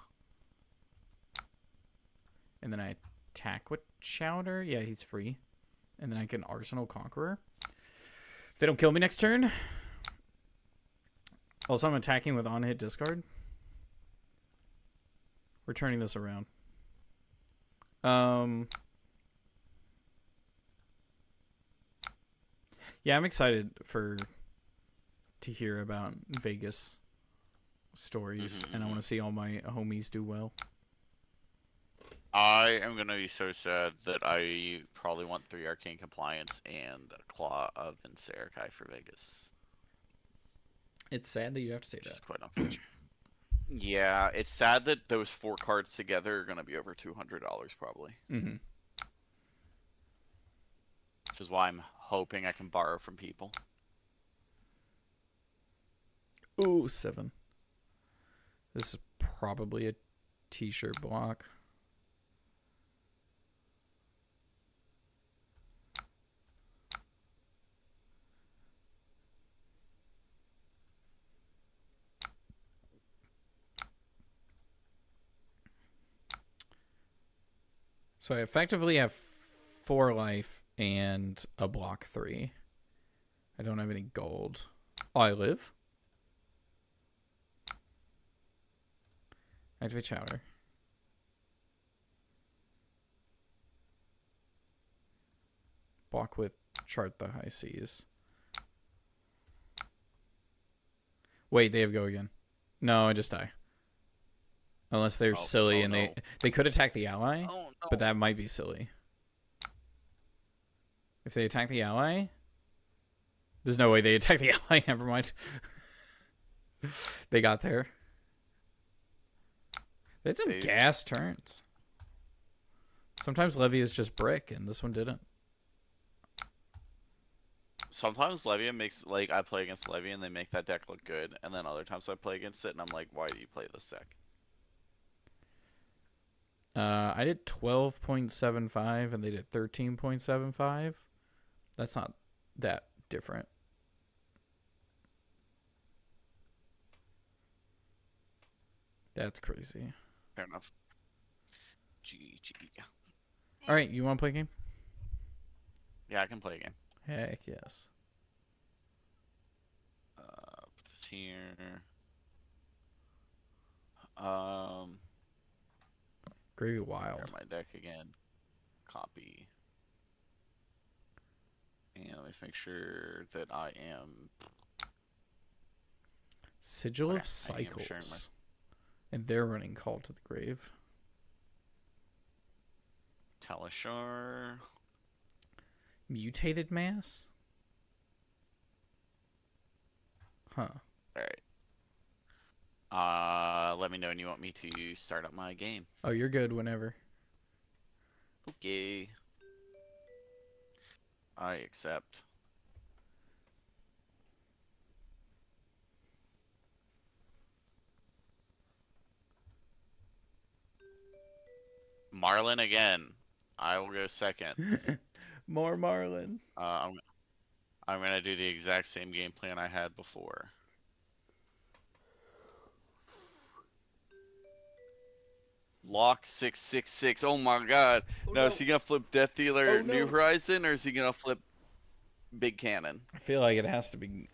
And then I attack with Chowder. Yeah, he's free. And then I can Arsenal Conqueror. If they don't kill me next turn. Also, I'm attacking with on-hit discard. We're turning this around. Yeah, I'm excited to hear about Vegas stories, and I want to see all my homies do well. I am gonna be so sad that I probably want 3 Arcane Compliance and a Claw of Vincerikai for Vegas. It's sad that you have to say that. Quite unfortunate. Yeah, it's sad that those 4 cards together are gonna be over $200 probably. Mm-hmm. Which is why I'm hoping I can borrow from people. Ooh, 7. This is probably a t-shirt block. So I effectively have 4 life and a block 3. I don't have any gold. Oh, I live? Activate Chowder. Block with Chart the High Seas. Wait, they have go again. No, I just die. Unless they're silly and no. they could attack the ally, Oh no. but that might be silly. If they attack the ally, there's no way they attack the ally. Never mind. They got there. They had some gas turns. Sometimes Levy is just brick, and this one didn't. Sometimes Levian makes, like, I play against Levian and they make that deck look good, and then other times I play against it and I'm like, why do you play this deck? I did 12.75 and they did 13.75. That's not that different. That's crazy. Fair enough. GG. All right, you want to play a game? Yeah, I can play a game. Heck yes. Put this here. Gravy Wild. Grab my deck again. Copy. And let's make sure that I am. Sigil Okay, of Cycles. And they're running Call to the Grave. Talishar. Mutated Mass? Huh. Alright. Let me know when you want me to start up my game. Oh, you're good whenever. Okay. I accept. Marlin again. I will go second. More Marlin. I'm gonna do the exact same game plan I had before. Lock 666. Oh my god. Oh, no, is he gonna flip Death Dealer New no. Horizon or is he gonna flip Big Cannon? I feel like it has to be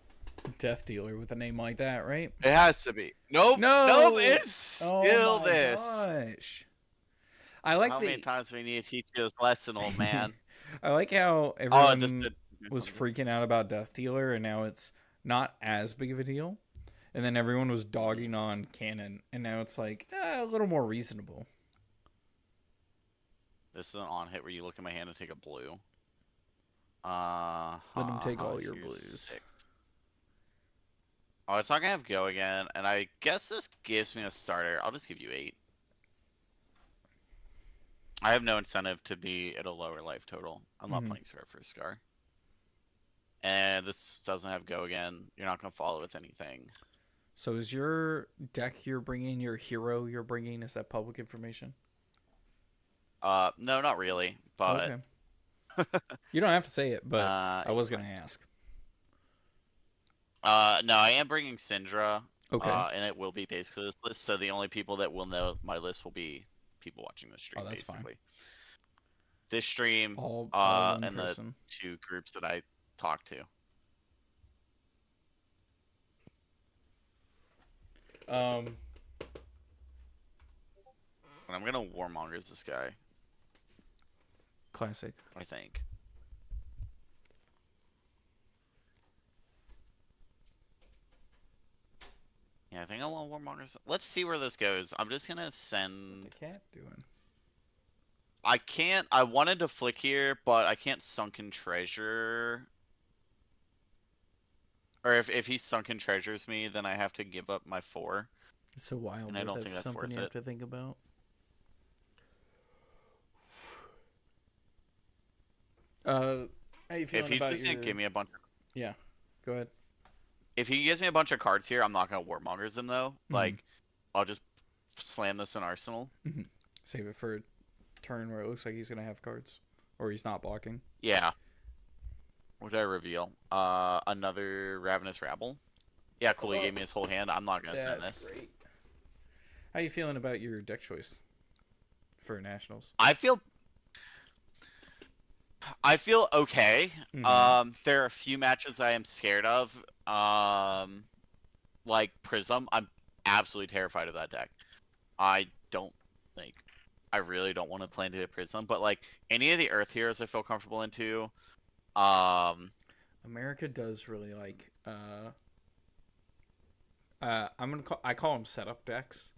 Death Dealer with a name like that, right? It has to be. Nope. No. Nope. It's still this. Gosh. I like How many times do we need to teach you this lesson, old man? I like how everyone was freaking out about Death Dealer, and now it's not as big of a deal. And then everyone was dogging on Cannon, and now it's like a little more reasonable. This is an on hit where you look at my hand and take a blue. Let him take all your here's blues. 6. Oh, it's not gonna have go again, and I guess this gives me a starter. I'll just give you 8. I have no incentive to be at a lower life total. I'm not playing Surfer Scar. And this doesn't have go again. You're not gonna follow with anything. So is your deck you're bringing, your hero you're bringing, is that public information? No, not really, but... Okay. You don't have to say it, but I was going to ask. No, I am bringing Syndra. Okay. And it will be basically this list, so the only people that will know my list will be people watching this stream, that's basically. fine. This stream, all and person. The 2 groups that I talk to. And I'm gonna Warmongers this guy. Classic. I think. Yeah, I think I want Warmongers. Let's see where this goes. I'm just gonna send. What's the cat doing? I can't. I wanted to flick here, but I can't Sunken Treasure. Or if he Sunken Treasures me, then I have to give up my 4. It's so wild. And I don't think that's that's something worth you have it. to think about. How you feeling If he's about just gonna give me a bunch of... Yeah, go ahead. If he gives me a bunch of cards here, I'm not gonna Warmongers him though. Like, I'll just slam this in Arsenal. Save it for a turn where it looks like he's gonna have cards, or he's not blocking. Yeah. Which I reveal. Another Ravenous Rabble. Yeah, cool. He gave me his whole hand. I'm not gonna send this. That's great. How you feeling about your deck choice for Nationals? I feel okay. There are a few matches I am scared of. Like Prism. I'm absolutely terrified of that deck. I really don't want to play into a Prism, but like any of the Earth heroes I feel comfortable into. America does really like I call them setup decks,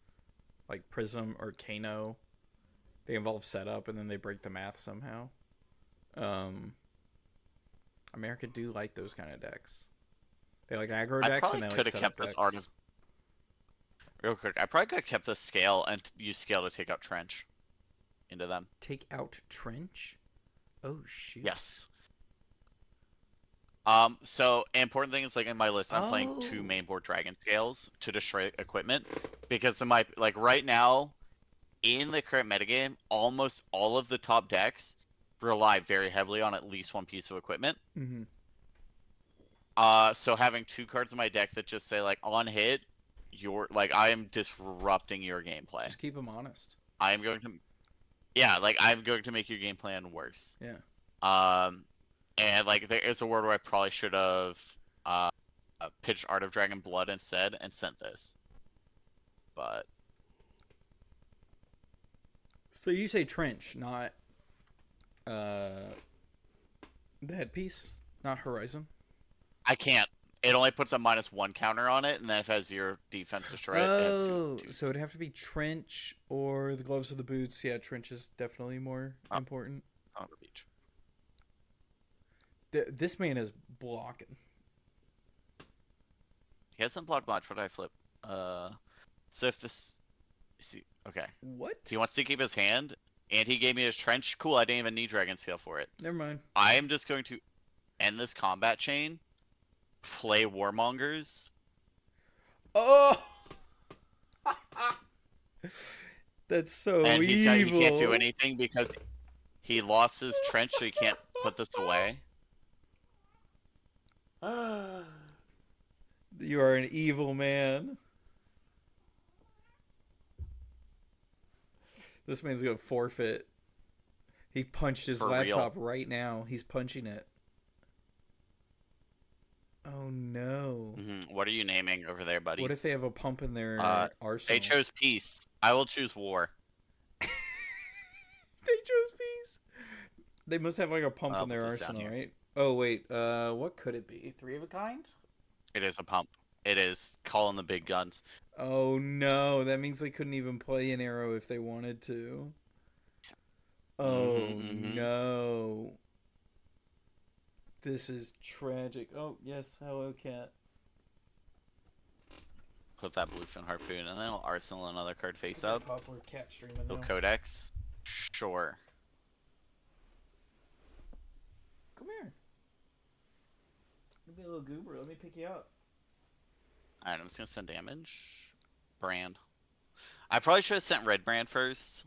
like Prism or Kano. They involve setup and then they break the math somehow. America do like those kind of decks. They like aggro decks and they like setup decks. Real quick, I probably could have kept the scale and use scale to take out trench into them. Take out trench? Oh shoot. Yes. So important thing is like in my list, I'm playing 2 mainboard dragon scales to destroy equipment because of my right now in the current metagame, almost all of the top decks rely very heavily on at least one piece of equipment. Mm-hmm. So having 2 cards in my deck that just say like on hit, I am disrupting your gameplay. Just keep them honest. I'm going to make your game plan worse. Yeah. And like there is a word where I probably should have pitched Art of Dragon Blood instead and sent this. But so you say trench, not the headpiece, not horizon? I can't. It only puts a -1 counter on it, and then if it has 0 defense destroy it, it has 2. So it'd have to be trench or the gloves of the boots. Yeah, trench is definitely more important. On the beach. This man is blocking. He hasn't blocked much. What did I flip? So if this, see, okay. What? He wants to keep his hand, and he gave me his trench. Cool. I didn't even need Dragon Scale for it. Never mind. I am just going to end this combat chain. Play Warmongers. Oh, that's so and evil. He can't do anything because he lost his trench, so he can't put this away. You are an evil man. This man's gonna forfeit. He punched his laptop right now. He's punching it. Oh no. What are you naming over there, buddy? What if they have a pump in their arsenal? They chose peace. I will choose war. They chose peace. They must have like a pump in their arsenal, right? Oh wait, what could it be? 3 of a kind? It is a pump. It is calling the big guns. Oh no, that means they couldn't even play an arrow if they wanted to. Oh no. This is tragic. Oh, yes, hello, cat. Clip that bluefin harpoon, and then I'll arsenal another card face up. Popular cat streaming. Little codex. Sure. Come here. You'll be a little goober. Let me pick you up. Alright, I'm just gonna send damage. Brand. I probably should have sent red brand first.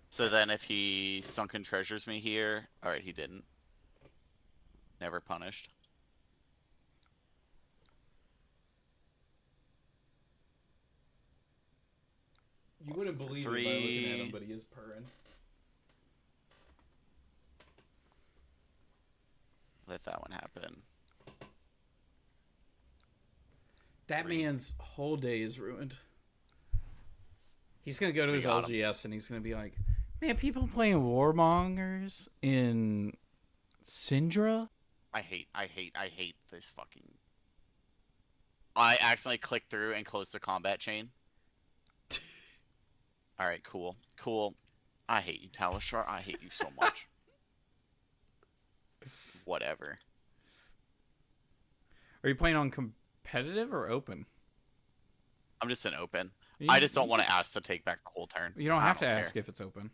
So then if he sunken treasures me here... Alright, he didn't. Never punished. You wouldn't believe it by looking at him, but he is purring. Let that one happen. That man's whole day is ruined. He's going to go to his LGS and he's going to be like, man, people playing Warmongers in Syndra? I hate this fucking... I accidentally clicked through and closed the combat chain. Alright, cool. Cool. I hate you, Talishar. I hate you so much. Whatever. Are you playing on competitive or open? I'm just in open. I just don't want to ask to take back the whole turn. You don't have to ask if it's open.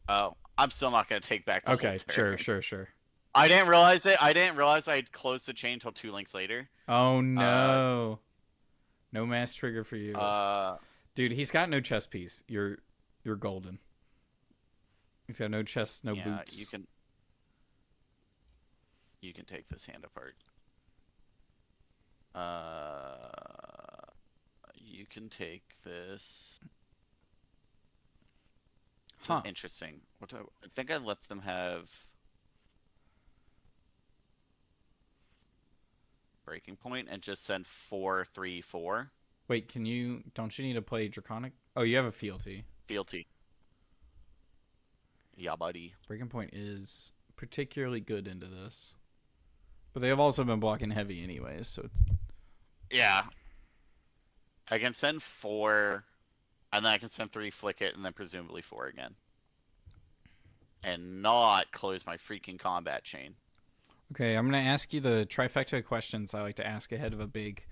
Oh, I'm still not going to take back the whole turn. Sure. I didn't realize it. I didn't realize I'd closed the chain until 2 links later. Oh, no. No mass trigger for you. Dude, he's got no chest piece. You're golden. He's got no chest, no boots. You can take this hand apart. You can take this. Huh. Interesting. I think I let them have breaking point and just send 4/3/4. Wait, don't you need to play Draconic? Oh, you have a fealty. Fealty. Yeah, buddy. Breaking point is particularly good into this. But they have also been blocking heavy anyways, so it's... Yeah. I can send 4, and then I can send 3, flick it, and then presumably 4 again. And not close my freaking combat chain. Okay, I'm going to ask you the trifecta of questions I like to ask ahead of a big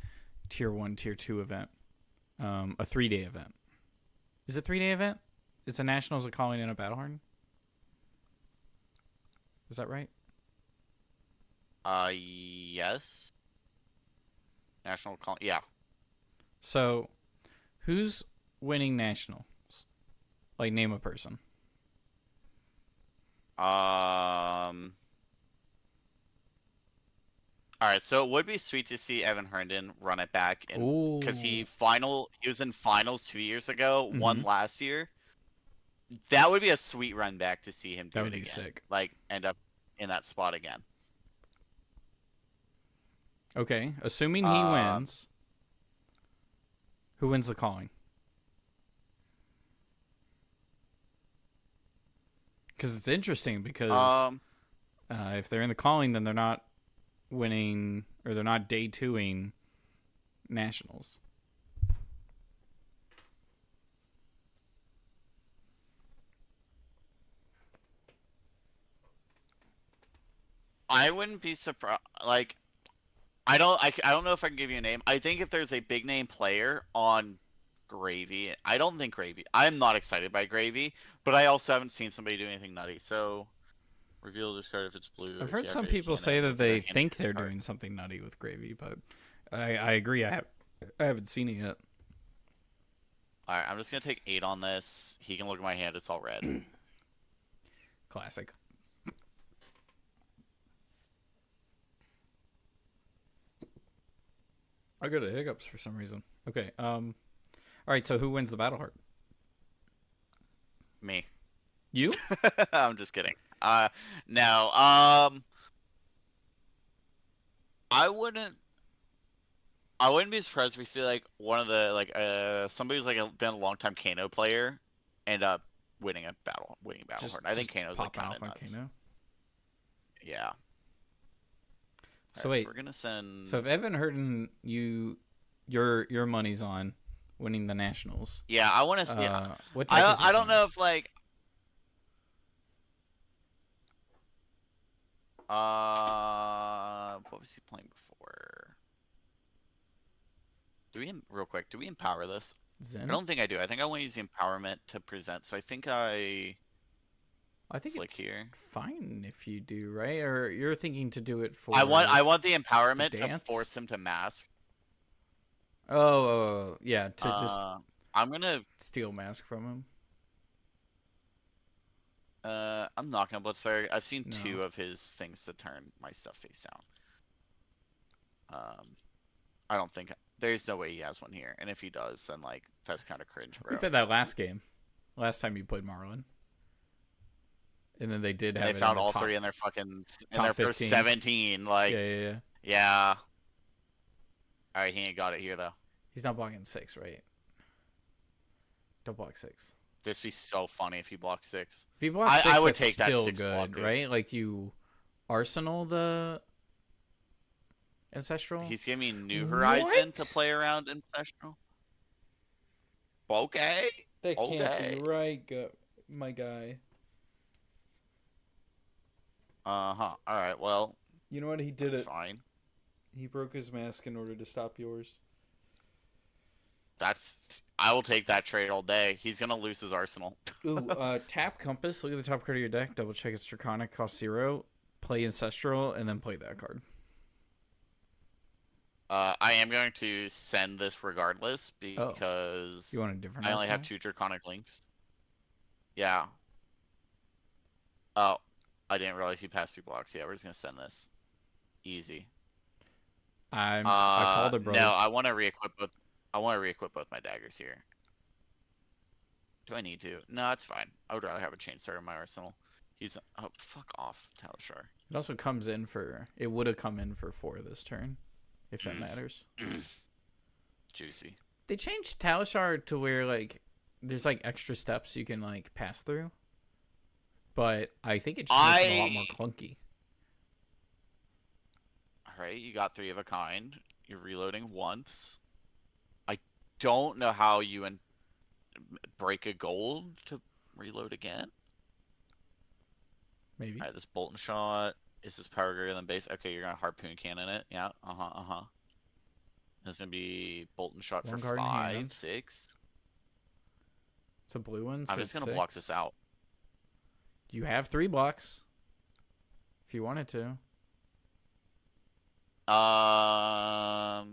Tier 1, Tier 2 event. A 3-day event. Is it a 3-day event? It's a Nationals, a calling, and a Battlehorn? Is that right? Yes. National call, yeah. So, who's winning Nationals? Like, name a person. Alright, so it would be sweet to see Evan Herndon run it back, because he was in finals 2 years ago, won last year. That would be a sweet run back to see him do it again. That would be sick. Like, end up in that spot again. Okay, assuming he wins, who wins the calling? Because it's interesting, because if they're in the calling, then they're not winning, or they're not day 2ing Nationals. I wouldn't be surprised. Like, I don't know if I can give you a name. I think if there's a big name player on Gravy, I don't think Gravy. I'm not excited by Gravy, but I also haven't seen somebody do anything nutty. So, reveal this card if it's blue. I've heard some people say that they think they're doing something nutty with Gravy, but I agree. I haven't seen it yet. All right, I'm just gonna take 8 on this. He can look at my hand; it's all red. Classic. I go to hiccups for some reason. Okay. All right. So who wins the Battle Heart? Me. You? I'm just kidding. No. I wouldn't be surprised if we see like one of the somebody who's like been a long time Kano player end up winning Battle Heart. I think Kano's like kind of nuts. Kano? Yeah. So right, wait, so we're gonna send. So if Evan Herton, your money's on winning the Nationals. Yeah, I want to see. What type is he I don't know if like. What was he playing before? Real quick? Do we empower this? Zen? I don't think I do. I think I want to use the empowerment to present. So I think I think it's fine if you do, right? Or you're thinking to do it for... I want the empowerment to force him to mask. Oh, yeah, to just... I'm gonna... steal mask from him. I'm not gonna Blitzfire. I've seen 2 of his things to turn my stuff face down. I don't think... There's no way he has one here. And if he does, then, like, that's kind of cringe, bro. We said that last game. Last time you played Marlin. And then they did have they found all 3 in their fucking in their 15. first 17. Like, yeah. All right, he ain't got it here though. He's not blocking 6, right? Don't block 6. This would be so funny if he blocked 6. If he blocks 6, I would take still that 6 good, block, right? Like you Arsenal the Ancestral. He's giving me New Horizon to play around Ancestral. Okay. That can't be right, my guy. All right. Well, you know what? He did it. Fine. He broke his mask in order to stop yours. I will take that trade all day. He's gonna lose his arsenal. Ooh, tap Compass. Look at the top card of your deck. Double check it's Draconic. Cost 0. Play Ancestral and then play that card. I am going to send this regardless because you want a different. I only have 2 Draconic links. Yeah. Oh, I didn't realize he passed 2 blocks. Yeah, we're just gonna send this. Easy. I called it, brother. No, I want to re-equip both. I want to re-equip both my daggers here. Do I need to? No, it's fine. I would rather have a chain starter in my arsenal. Oh, fuck off, Talishar. It also comes in for. It would have come in for 4 this turn, if that matters. Juicy. They changed Talishar to where like there's like extra steps you can like pass through, but I think it just makes it a lot more clunky. Alright, you got 3 of a kind. You're reloading once. I don't know how you break a gold to reload again. Maybe. Alright, this Bolton shot. Is this power greater than base? Okay, you're gonna harpoon cannon it. Yeah, There's gonna be Bolton shot One for card in 5, hand. 6. It's a blue one. I'm just gonna block this out. You have 3 blocks. If you wanted to. I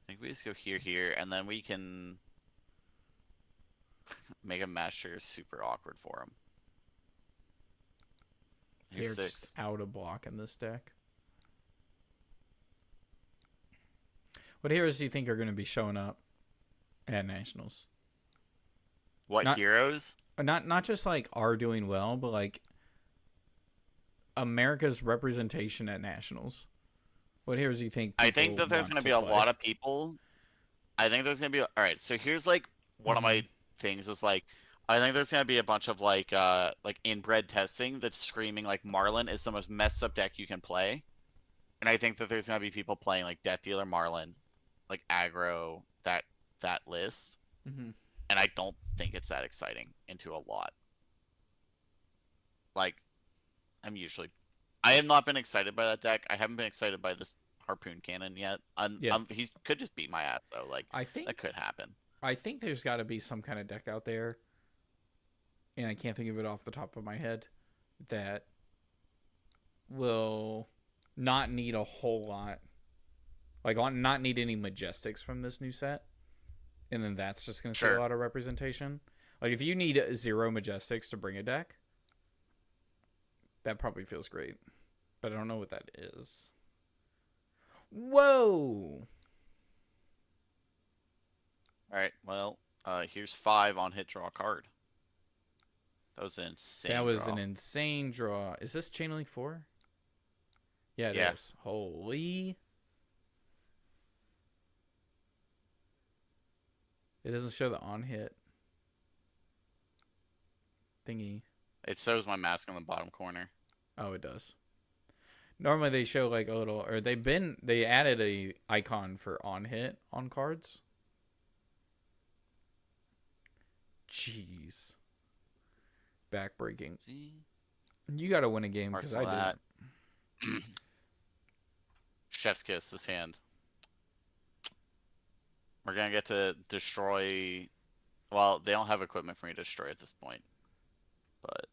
think we just go here, and then we can make a master super awkward for him. They're Here's 6. just out of block in this deck. What heroes do you think are going to be showing up at Nationals? What heroes? Not just like are doing well, but like America's representation at Nationals. What heroes do you think? I think that there's going to be a lot of people. I think there's going to be. All right, so here's like one of my things is like I think there's going to be a bunch of like inbred testing that's screaming like Marlin is the most messed up deck you can play, and I think that there's going to be people playing like Death Dealer Marlin, like aggro that list, and I don't think it's that exciting into a lot. Like, I have not been excited by that deck. I haven't been excited by this harpoon cannon yet. He could just beat my ass though. Like, I think that could happen. I think there's got to be some kind of deck out there, and I can't think of it off the top of my head, that will not need a whole lot, like not need any Majestics from this new set, and then that's just going to see a lot of representation. Like if you need 0 Majestics to bring a deck, that probably feels great, but I don't know what that is. Whoa! Alright, well, here's 5 on hit, draw a card. That was an insane draw. Is this Chain Link 4? Yeah, it is. Holy. It doesn't show the on hit thingy. It shows my mask on the bottom corner. Oh, it does. Normally they show like a little, or they added a icon for on hit on cards. Jeez. Backbreaking. You got to win a game because I didn't. Chef's kiss this hand. We're gonna get to destroy. Well, they don't have equipment for me to destroy at this point, but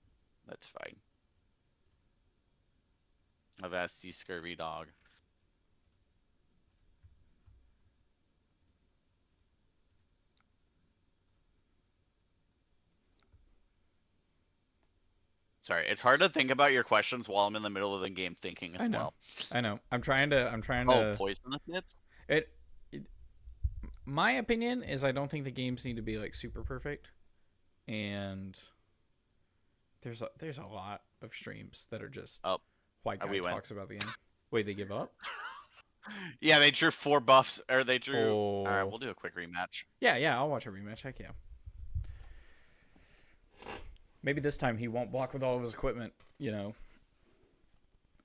that's fine. I've asked you, scurvy dog. Sorry, it's hard to think about your questions while I'm in the middle of the game thinking as well. I know. I'm trying to. Oh, poison the tips? My opinion is I don't think the games need to be like super perfect, and there's a lot of streams that are just white guy talks about the game. Wait, they give up? Yeah, they drew 4 buffs, or they drew. All right, we'll do a quick rematch. Yeah, I'll watch a rematch. Heck yeah. Maybe this time he won't block with all of his equipment,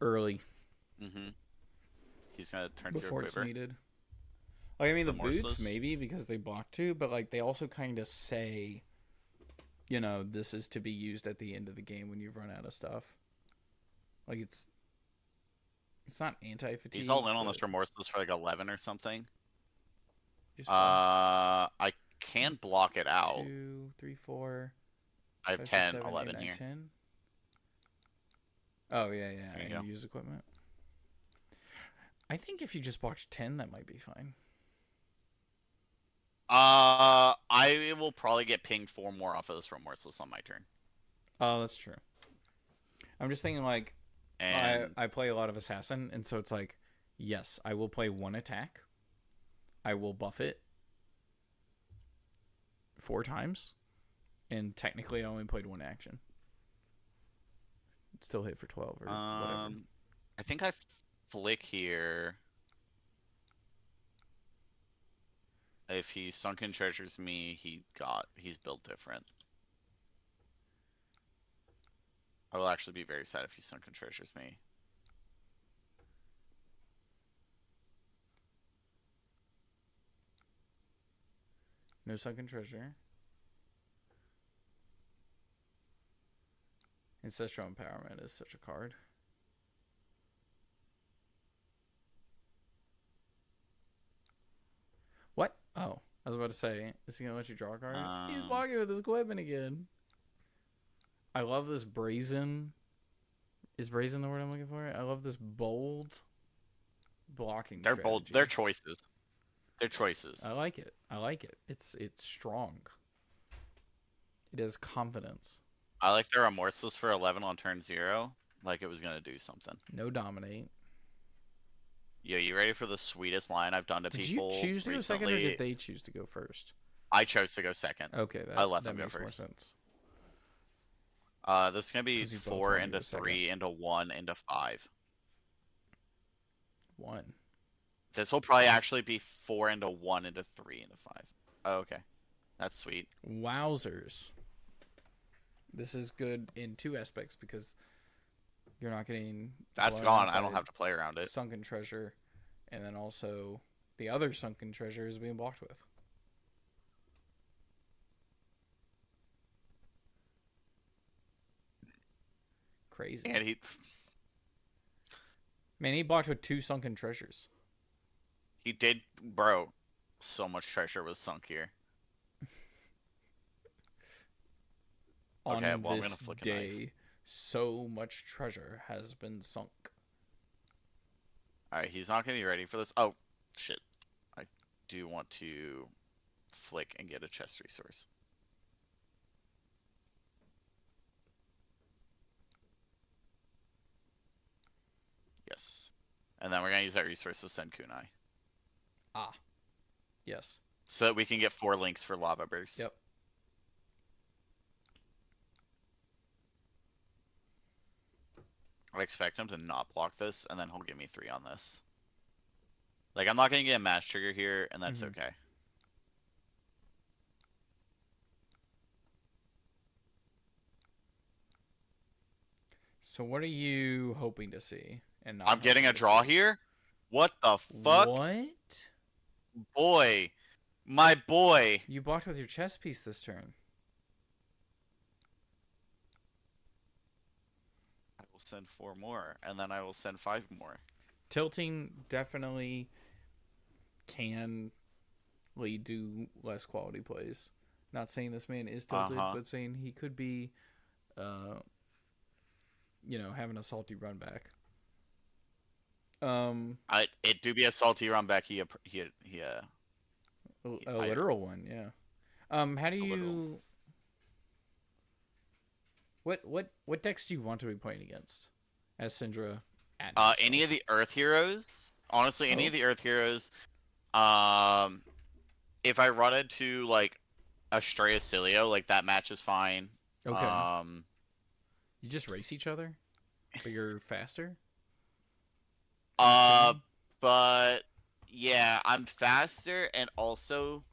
early. He's gonna turn before it's needed. Like, I mean, the boots maybe because they block too, but like they also kind of say, this is to be used at the end of the game when you've run out of stuff. Like it's not anti-fatigue. He's all in on this remorseless for like 11 or something. I can block it out. 2, 3, 4. I have 10, 7, 11 here. 10. Oh yeah, and use equipment. I think if you just blocked 10, that might be fine. I will probably get pinged 4 more off of this remorseless on my turn. Oh, that's true. I'm just thinking like, I play a lot of assassin, and so it's like, yes, I will play 1 attack. I will buff it 4 times. And technically, I only played 1 action. It still hit for 12 or whatever. I think I flick here. If he sunken treasures me, he's built different. I will actually be very sad if he sunken treasures me. No sunken treasure. Ancestral empowerment is such a card. What? Oh, I was about to say, is he gonna let you draw a card? He's blocking with his equipment again. I love this brazen. Is brazen the word I'm looking for? I love this bold blocking. They're strategy. bold. They're choices. They're choices. I like it. I like it. It's strong. It has confidence. I like the remorseless for 11 on turn 0. Like it was gonna do something. No dominate. Yo, you ready for the sweetest line I've done to people? Did you choose to recently? go second, or did they choose to go first? I chose to go second. Okay, I let them makes go more first. sense. This is gonna be 4 into 3 into 1 into 5. 1. This will probably actually be 4 into 1 into 3 into 5. Oh, okay, that's sweet. Wowzers. This is good in 2 aspects because you're not getting. That's gone. I don't have to play around it. Sunken treasure, and then also the other sunken treasure is being blocked with. Crazy. And he blocked with 2 sunken treasures. He did, bro. So much treasure was sunk here. On this day, so much treasure has been sunk. Alright, he's not going to be ready for this. Oh, shit. I do want to flick and get a chest resource. Yes. And then we're going to use that resource to send kunai. Ah. Yes. So that we can get 4 links for Lava Burst. Yep. I expect him to not block this, and then he'll give me 3 on this. Like, I'm not going to get a mass trigger here, and that's okay. So what are you hoping to see? And not I'm getting a draw here? What the fuck? What? Boy. My boy. You blocked with your chess piece this turn. I will send 4 more, and then I will send 5 more. Tilting definitely can lead to less quality plays. Not saying this man is tilted, but saying he could be, having a salty run back. It do be a salty run back. A literal one, yeah. How do you? What decks do you want to be playing against as Syndra? Any of the Earth heroes. Honestly, any of the Earth heroes. If I run into like Astrea Cilio, like that match is fine. Okay. You just race each other, but you're faster. But yeah, I'm faster, and also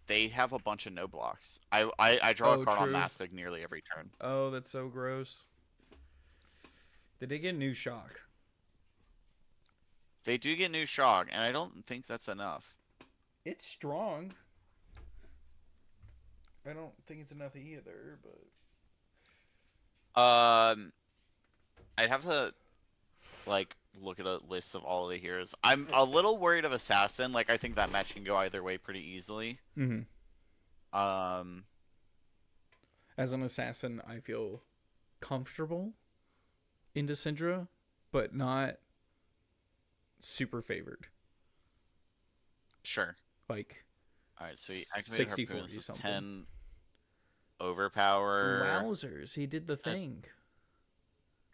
they have a bunch of no blocks. I draw a card on Mask like nearly every turn. Oh, that's so gross. Did they get new shock? They do get new shock, and I don't think that's enough. It's strong. I don't think it's enough either, but I'd have to like look at a list of all of the heroes. I'm a little worried of Assassin. Like I think that match can go either way pretty easily. As an assassin, I feel comfortable into Syndra, but not super favored. Sure. Like, alright, so he activated 60, Harpoon. 40 something. 10 overpower. Wowzers, he did the thing.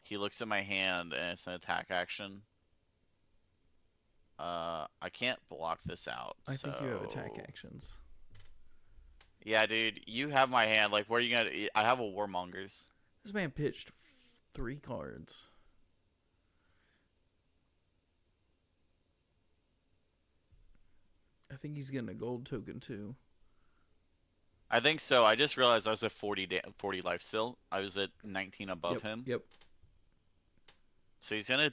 He looks at my hand and it's an attack action. I can't block this out. I think you have attack actions. Yeah, dude, you have my hand. Like, where are you gonna? I have a Warmongers. This man pitched 3 cards. I think he's getting a gold token too. I think so. I just realized I was at 40 life still. I was at 19 above him. Yep. So he's gonna.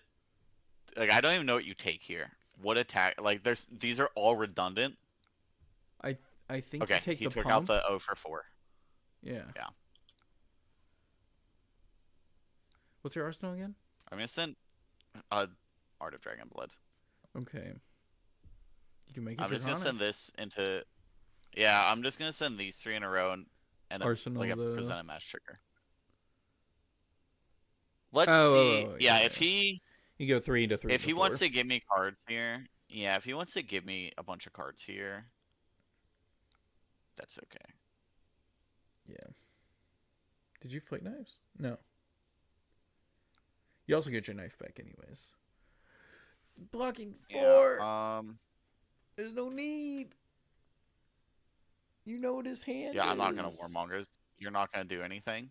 Like, I don't even know what you take here. What attack? Like, these are all redundant. I think you Okay, take he the took out pump. the 0 for 4. Yeah. Yeah. What's your arsenal again? I'm gonna send Art of Dragon Blood. Okay. You can make a I'm just gonna draconic. send this into. Yeah, I'm just gonna send these 3 in a row and Arsenal like a the. presented match trigger. Let's see. Oh, Yeah, yeah, yeah. You go 3 to 3 if to he 4. wants to give me cards here, yeah, if he wants to give me a bunch of cards here, that's okay. Yeah. Did you flake knives? No. You also get your knife back anyways. Blocking 4. Yeah. There's no need. You know what his hand Yeah, is. I'm not gonna Warmongers. You're not gonna do anything.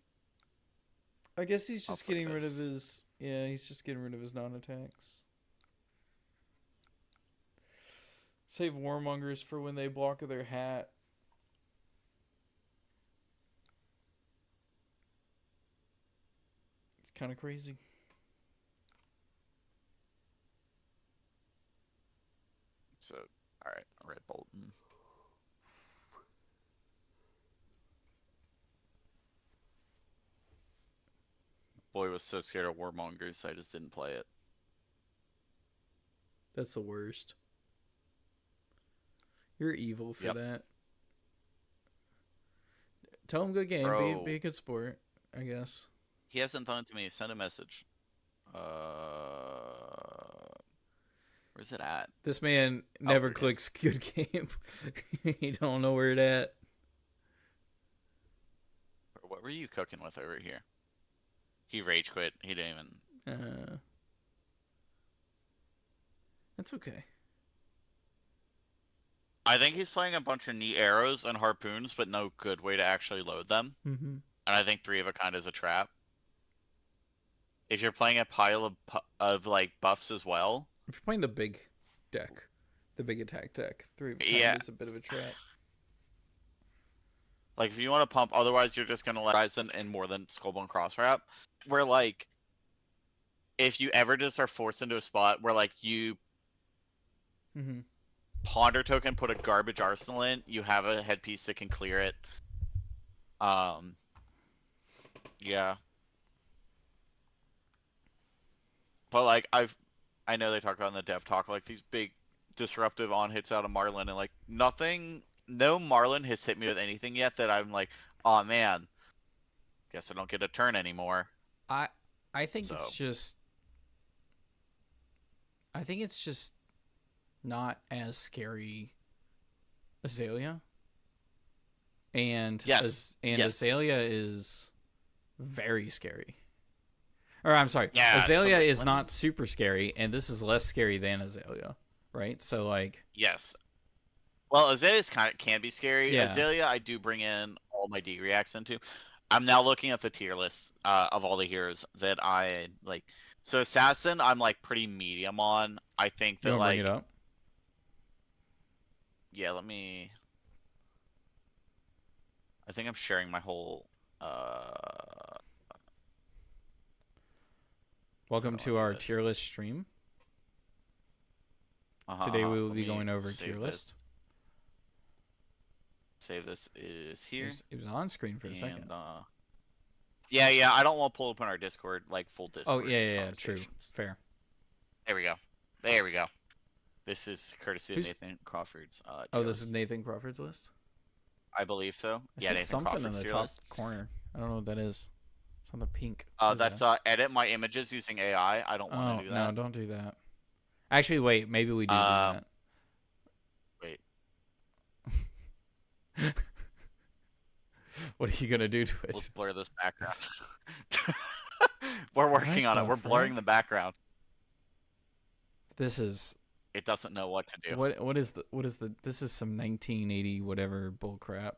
I guess he's I'll just flip getting rid of this. his. Yeah, he's just getting rid of his non-attacks. Save Warmongers for when they block their hat. It's kind of crazy. So, alright, Red Bolton. Boy was so scared of Warmongers, I just didn't play it. That's the worst. You're evil for that. Tell him good game. Bro, Be a good sport, I guess. he hasn't done it to me. Send a message. Where's it at? This man never clicks good game. He don't know where it at. What were you cooking with over here? He rage quit. He didn't even. That's okay. I think he's playing a bunch of neat arrows and harpoons, but no good way to actually load them. Mm-hmm. And I think 3 of a kind is a trap. If you're playing a pile of like buffs as well. If you're playing the big deck, the big attack deck, 3 of a kind is a bit of a trap. Like if you want to pump, otherwise you're just gonna let Ryzen in more than Skullbone Crosswrap. Where like, if you ever just are forced into a spot where like you ponder token, put a garbage arsenal in, you have a headpiece that can clear it. Yeah. But like I know they talk about in the dev talk like these big disruptive on hits out of Marlin, and like no Marlin has hit me with anything yet that I'm like, oh man, guess I don't get a turn anymore. I think it's just not as scary Azalea. And Azalea is very scary. Or I'm sorry, Azalea is not super scary, and this is less scary than Azalea, right? So like, yes. Well, Azalea's can be scary. Yeah. Azalea, I do bring in all my D reacts into. I'm now looking at the tier list of all the heroes that I like. So Assassin, I'm like pretty medium on. I think that you wanna like. Bring it up? Yeah, let me. I think I'm sharing my whole. Welcome to our tier list stream. Today we will be going over tier list. Save this is here. It was on screen for a second. Yeah. I don't want to pull up on our Discord like full Discord. Oh yeah. True. Fair. There we go. This is courtesy of Nathan Crawford's. This is Nathan Crawford's list. I believe so. Nathan something Crawford's in the top corner. I don't know what that is. It's on the pink. That's edit my images using AI. I don't want to do that. No, don't do that. Actually, wait. Maybe we do that. Wait. What are you gonna do to it? Let's blur this background. We're working on it. We're blurring the background. This is. It doesn't know what to do. What is the? This is some 1980 whatever bull crap.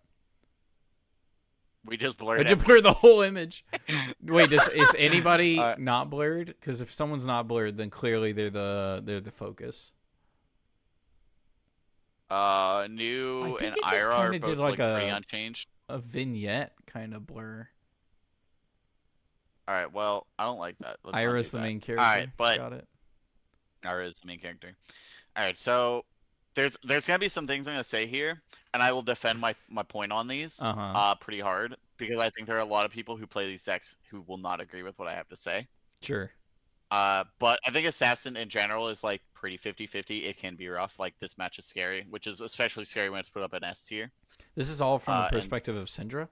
We just blurred. I just blurred the whole image. Wait, is anybody not blurred? Because if someone's not blurred, then clearly they're the focus. New and Ira are both like pretty unchanged. A vignette kind of blur. All right, well, I don't like that. Ira's the main character. All right, but got it. Ira is the main character. All right, so there's gonna be some things I'm gonna say here, and I will defend my point on these Uh-huh. pretty hard because I think there are a lot of people who play these decks who will not agree with what I have to say. Sure. But I think Assassin in general is like pretty 50-50. It can be rough. Like this match is scary, which is especially scary when it's put up in S tier. This is all from the And perspective of Syndra?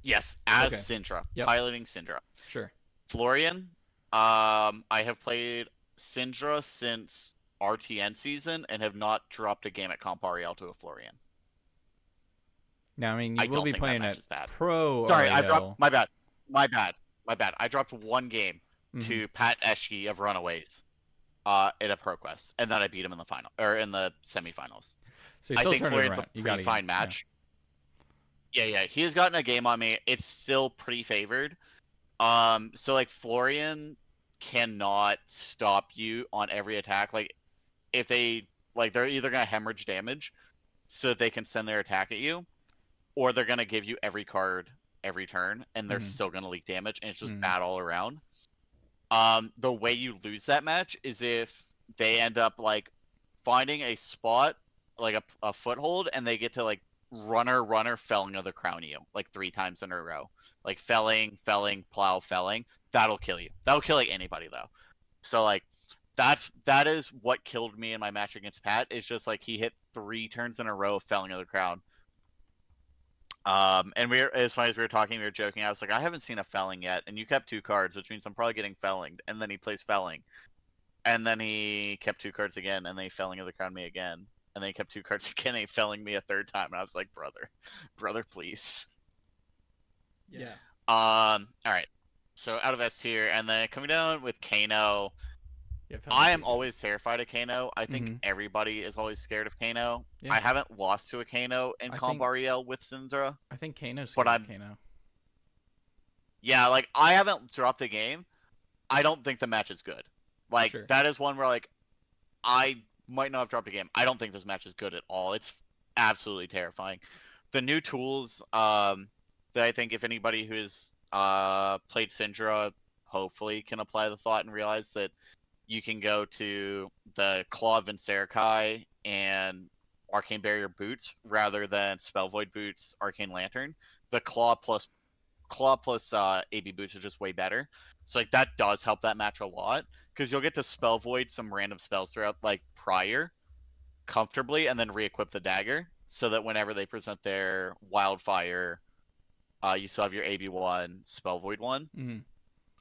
yes, as Okay. Syndra, Yep. piloting Syndra. Sure. Florian, I have played Syndra since RTN season and have not dropped a game at Comp REL to a Florian. Now, I mean, I you will don't be think that playing match at is bad. Pro Sorry, I dropped. RAL. My bad. My bad. My bad. I dropped one game Mm-hmm. to Pat Eschke of Runaways, in a pro quest, and then I beat him in the final or in the semifinals. So you're I still think turning Florian's around. a You got pretty a game. fine match. Yeah, he has gotten a game on me. It's still pretty favored. So like Florian cannot stop you on every attack. Like if they like they're either gonna hemorrhage damage so that they can send their attack at you, or they're gonna give you every card every turn and they're Mm-hmm. still gonna leak damage and it's just Mm-hmm. bad all around. The way you lose that match is if they end up like finding a spot, like a foothold, and they get to like runner, felling of the crown you like 3 times in a row. Like felling, plow, felling. That'll kill you. That'll kill like anybody though. So like that is what killed me in my match against Pat. It's just like he hit 3 turns in a row of felling of the crown. And as funny as we were talking, we were joking. I was like, I haven't seen a felling yet, and you kept 2 cards, which means I'm probably getting fellinged. And then he plays felling, and then he kept 2 cards again, and then he felling of the crown me again, and then he kept 2 cards again, and he felling me a 3rd time, and I was like, brother, please. Yeah. All right. So out of S tier, and then coming down with Kano. Yeah, I am always terrified of Kano. I think Mm-hmm. everybody is always scared of Kano. Yeah. I haven't lost to a Kano in I Comp think- REL with Syndra. I think Kano's But scared of Kano. Yeah, like I haven't dropped a game. I don't think the match is good. Like Sure. that is one where like I might not have dropped a game. I don't think this match is good at all. It's absolutely terrifying. The new tools, that I think if anybody who's played Syndra hopefully can apply the thought and realize that you can go to the Claw of Vincerakai and Arcane Barrier boots rather than Spell Void boots, Arcane Lantern. The Claw plus AB boots are just way better. So like that does help that match a lot because you'll get to Spell Void some random spells throughout like prior comfortably and then re-equip the dagger so that whenever they present their Wildfire, you still have your AB1 Spell Void one, Mm-hmm.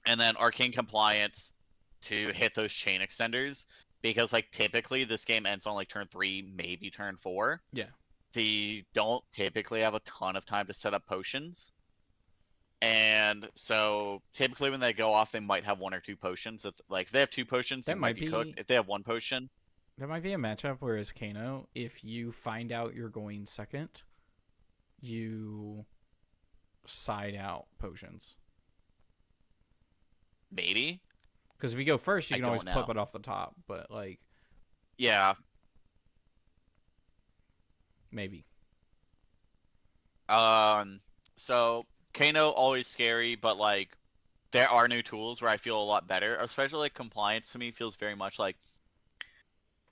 and then Arcane Compliance to hit those chain extenders because like typically this game ends on like turn 3, maybe turn 4. Yeah. They don't typically have a ton of time to set up potions. And so typically when they go off, they might have 1 or 2 potions. Like if they have 2 potions, That you might might be be- cooked. If they have 1 potion, There might be a matchup where as Kano, if you find out you're going second, you side out potions. maybe. Because if you go first, you I can always don't pop know. it off the top. But like Yeah. maybe. So Kano always scary, but like there are new tools where I feel a lot better. Especially like compliance to me feels very much like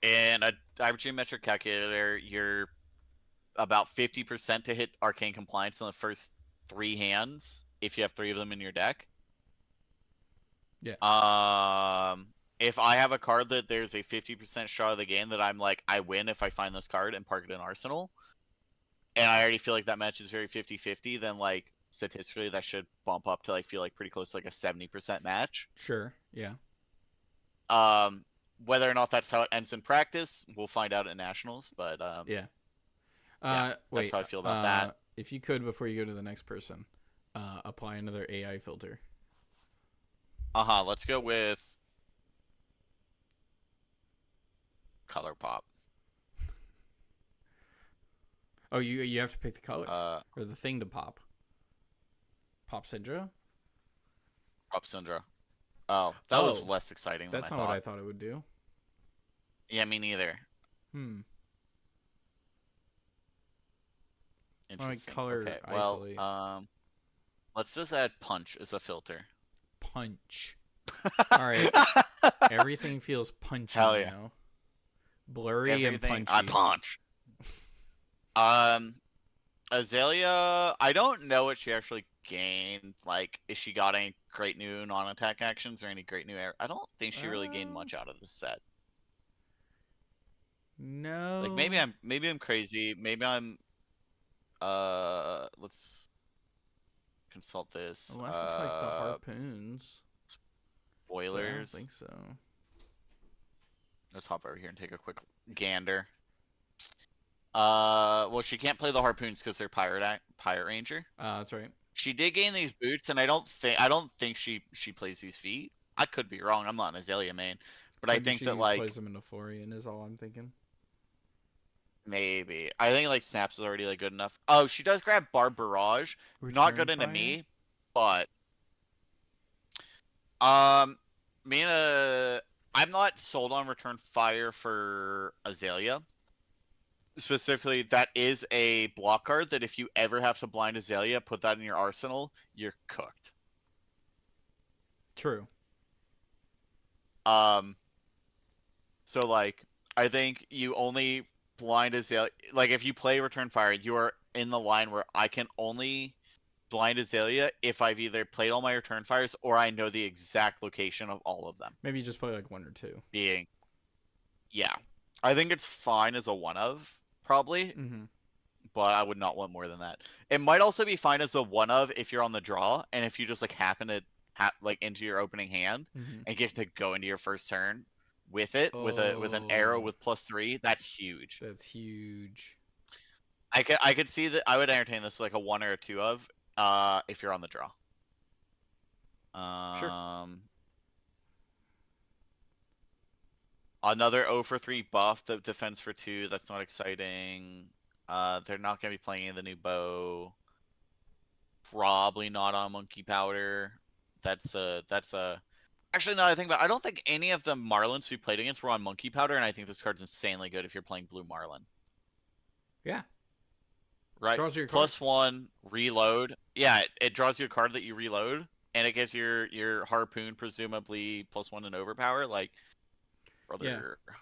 in a average geometric calculator, you're about 50% to hit arcane compliance in the first 3 hands if you have 3 of them in your deck. Yeah. If I have a card that there's a 50% shot of the game that I'm like, I win if I find this card and park it in Arsenal, and I already feel like that match is very 50-50, then like statistically that should bump up to like feel like pretty close to like a 70% match. Sure. Yeah. Whether or not that's how it ends in practice, we'll find out at nationals. But Yeah. that's Wait. how I feel about that. If you could, before you go to the next person, apply another AI filter. Let's go with color pop. Oh, you have to pick the color Uh, or the thing to pop. Pop Syndra? Pop Syndra. Oh, that was Oh, less exciting than That's I not thought. what I thought it would do. Yeah, me neither. Interesting. color Okay, isolate. well, let's just add punch as a filter. Punch. All right. Everything feels punchy Hell yeah. now. Blurry and everything. I punchy. punch. Um, Azalea, I don't know what she actually gained. Like, is she got any great new non-attack actions or any great new air? I don't think she really gained much out of the set. Like, No. maybe I'm crazy. Maybe I'm let's consult this. Unless it's like the harpoons. But I don't Spoilers. think so. Let's hop over here and take a quick gander. Well, she can't play the harpoons because they're pirate ranger. That's right. She did gain these boots, and I don't think she plays these feet. I could be wrong. I'm not an Azalea main, but Maybe I think she that like plays them in Euphorian is all I'm thinking. maybe I think like Snaps is already like good enough. Oh, she does grab Barb Barrage. Not good into me, but me and I'm not sold on Return Fire for Azalea. Specifically, that is a block card that if you ever have to blind Azalea, put that in your arsenal, you're cooked. True. So like, I think you only blind Azalea. Like, if you play Return Fire, you are in the line where I can only blind Azalea if I've either played all my Return Fires or I know the exact location of all of them. Maybe you just play like one or two. Yeah. I think it's fine as a one of, probably. Mm-hmm. But I would not want more than that. It might also be fine as a one of if you're on the draw, and if you just like happen to like into your opening hand and get to go into your first turn with it with an arrow with +3. That's huge. That's huge. I could see that. I would entertain this like a one or a two of if you're on the draw. Sure. Another 0 for 3 buff, the defense for 2. That's not exciting. They're not gonna be playing the new bow. Probably not on Monkey Powder. That's a. Actually, no. I think about. I don't think any of the Marlins we played against were on Monkey Powder, and I think this card's insanely good if you're playing Blue Marlin. Yeah. Right. Draws you a card. +1 reload. Yeah, it draws you a card that you reload, and it gives your harpoon presumably +1 in overpower. Like, brother. Yeah.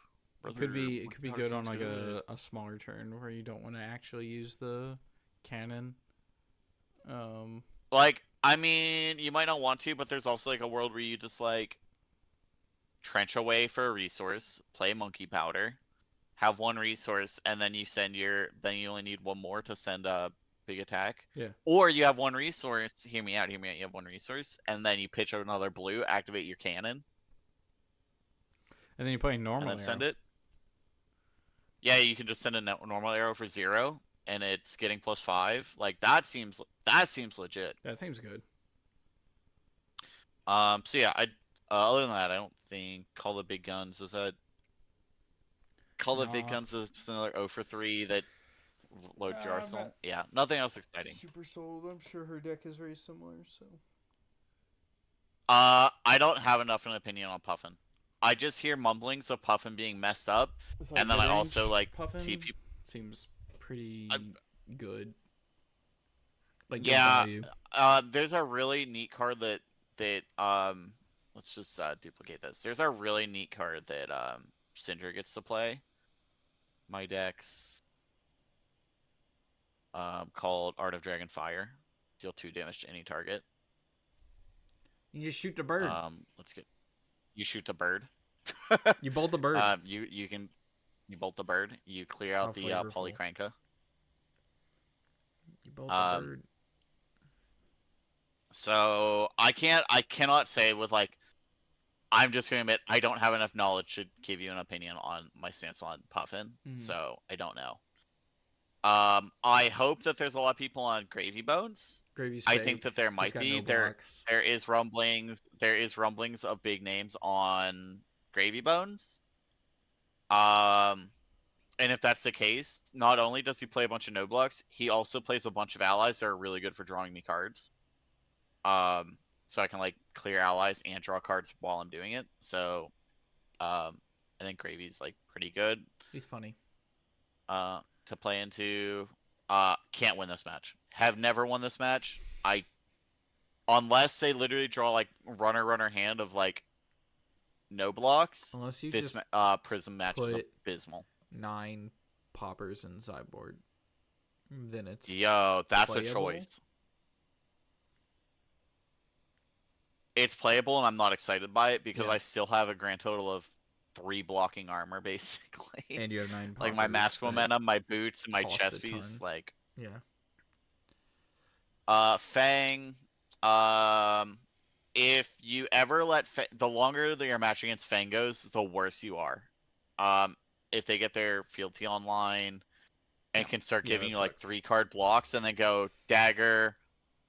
It could be good on like a smaller turn where you don't want to actually use the cannon. Like, I mean, you might not want to, but there's also like a world where you just like trench away for a resource, play Monkey Powder, have one resource, and then you then you only need one more to send a big attack. Yeah. Or you have one resource. Hear me out. You have one resource, and then you pitch out another blue, activate your cannon, and then you play normal and then arrow. send it. Yeah, you can just send a normal arrow for 0, and it's getting +5. Like, that seems legit. That seems good. So yeah, other than that, I don't think Call the Big Guns is the Big Guns is just another 0 for 3 that loads your arsenal. Yeah, nothing else exciting. Super sold. I'm sure her deck is very similar. So. I don't have enough of an opinion on Puffin. I just hear mumblings of Puffin being messed up, and then I also like Puffin see people. Seems pretty good. Like, yeah, good there's a really neat card that let's just duplicate this. There's a really neat card that Cinder gets to play. My deck's called Art of Dragon Fire. Deal 2 damage to any target. You just shoot the bird. You shoot the bird. You bolt the bird. You bolt the bird. You clear out the Polycranka. You bolt the bird. So I cannot say with like, I'm just going to admit I don't have enough knowledge to give you an opinion on my stance on Puffin. So I don't know. I hope that there's a lot of people on Gravy Bones. I think that there might be. There is rumblings of big names on Gravy Bones. And if that's the case, not only does he play a bunch of no blocks, he also plays a bunch of allies that are really good for drawing me cards. So I can like clear allies and draw cards while I'm doing it. So, I think Gravy's like pretty good. He's funny. To play into. Can't win this match. Have never won this match. Unless they literally draw like runner hand of like no blocks. Unless you This just Prism match is put abysmal. 9 poppers in sideboard, then it's Yo, that's playable. a choice. It's playable, and I'm not excited by it because I still have a grand total of 3 blocking armor, basically. And you have 9 poppers. Like my mask momentum, my boots, and my chest piece. Like, yeah. Fang. If you ever let the longer that your match against Fang goes, the worse you are. If they get their fealty online and can start giving you like 3-card blocks and then go dagger,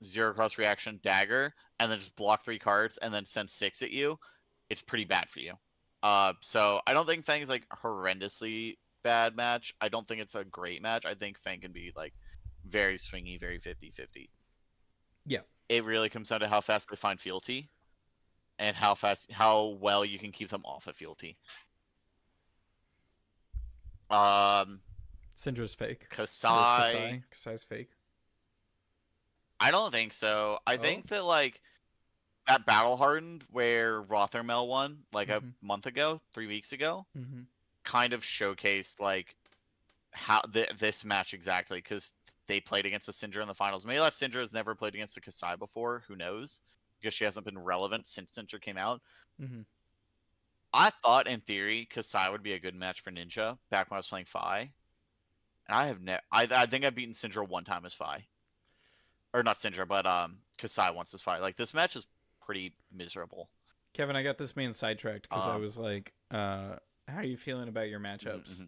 0-cost reaction, dagger, and then just block 3 cards and then send 6 at you, it's pretty bad for you. So I don't think Fang's like horrendously bad match. I don't think it's a great match. I think Fang can be like very swingy, very 50-50. Yeah. It really comes down to how fast they find fealty and how well you can keep them off of fealty. Syndra's fake. Kasai's fake. I don't think so. I think that like that battle hardened where Rothermel won like a month ago, 3 weeks ago, kind of showcased like how this match exactly, because they played against a Syndra in the finals. Maybe that Syndra has never played against a Kasai before. Who knows? Because she hasn't been relevant since Syndra came out. I thought, in theory, Kasai would be a good match for Ninja back when I was playing Fi. And I have I think I've beaten Syndra 1 time as Fi. Or not Syndra, but Kasai once as Fi. Like, this match is pretty miserable. Kevin, I got this man sidetracked because I was like, how are you feeling about your matchups?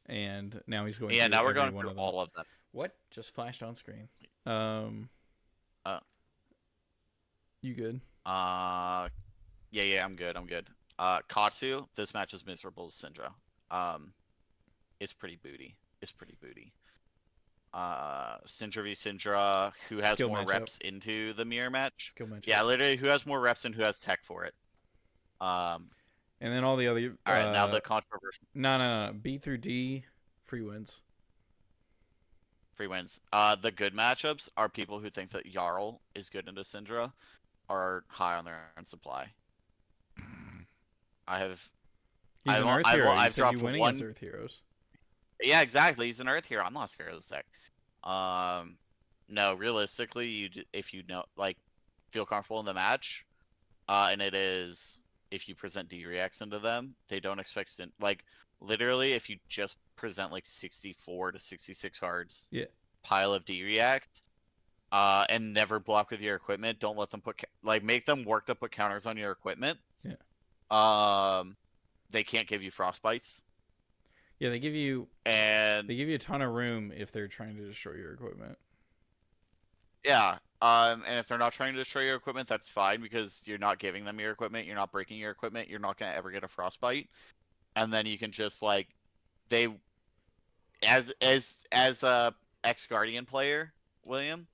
And now he's going. Yeah, now we're going through all of them. What just flashed on screen? You good? Yeah, I'm good. Katsu, this match is miserable as Syndra. It's pretty booty. Syndra v Syndra, who has Skill more matchup. reps into the mirror match? Skill matchup. Yeah, literally, who has more reps and who has tech for it? And then all the other. All right, now the controversy. No. B through D, free wins. The good matchups are people who think that Jarl is good into Syndra are high on their own supply. He's an Earth hero. You said you win against Earth heroes. Yeah, exactly. He's an Earth hero. I'm not scared of this deck. No, realistically, if you know, like, feel comfortable in the match, and it is if you present D-Reacts into them, they don't expect like literally if you just present like 64 to 66 cards, pile of D-Reacts, and never block with your equipment. Don't let them make them work to put counters on your equipment. They can't give you frostbites. Yeah, they give you a ton of room if they're trying to destroy your equipment. Yeah, and if they're not trying to destroy your equipment, that's fine because you're not giving them your equipment, you're not breaking your equipment, you're not gonna ever get a frostbite, and then you can just like as a ex-Guardian player, William,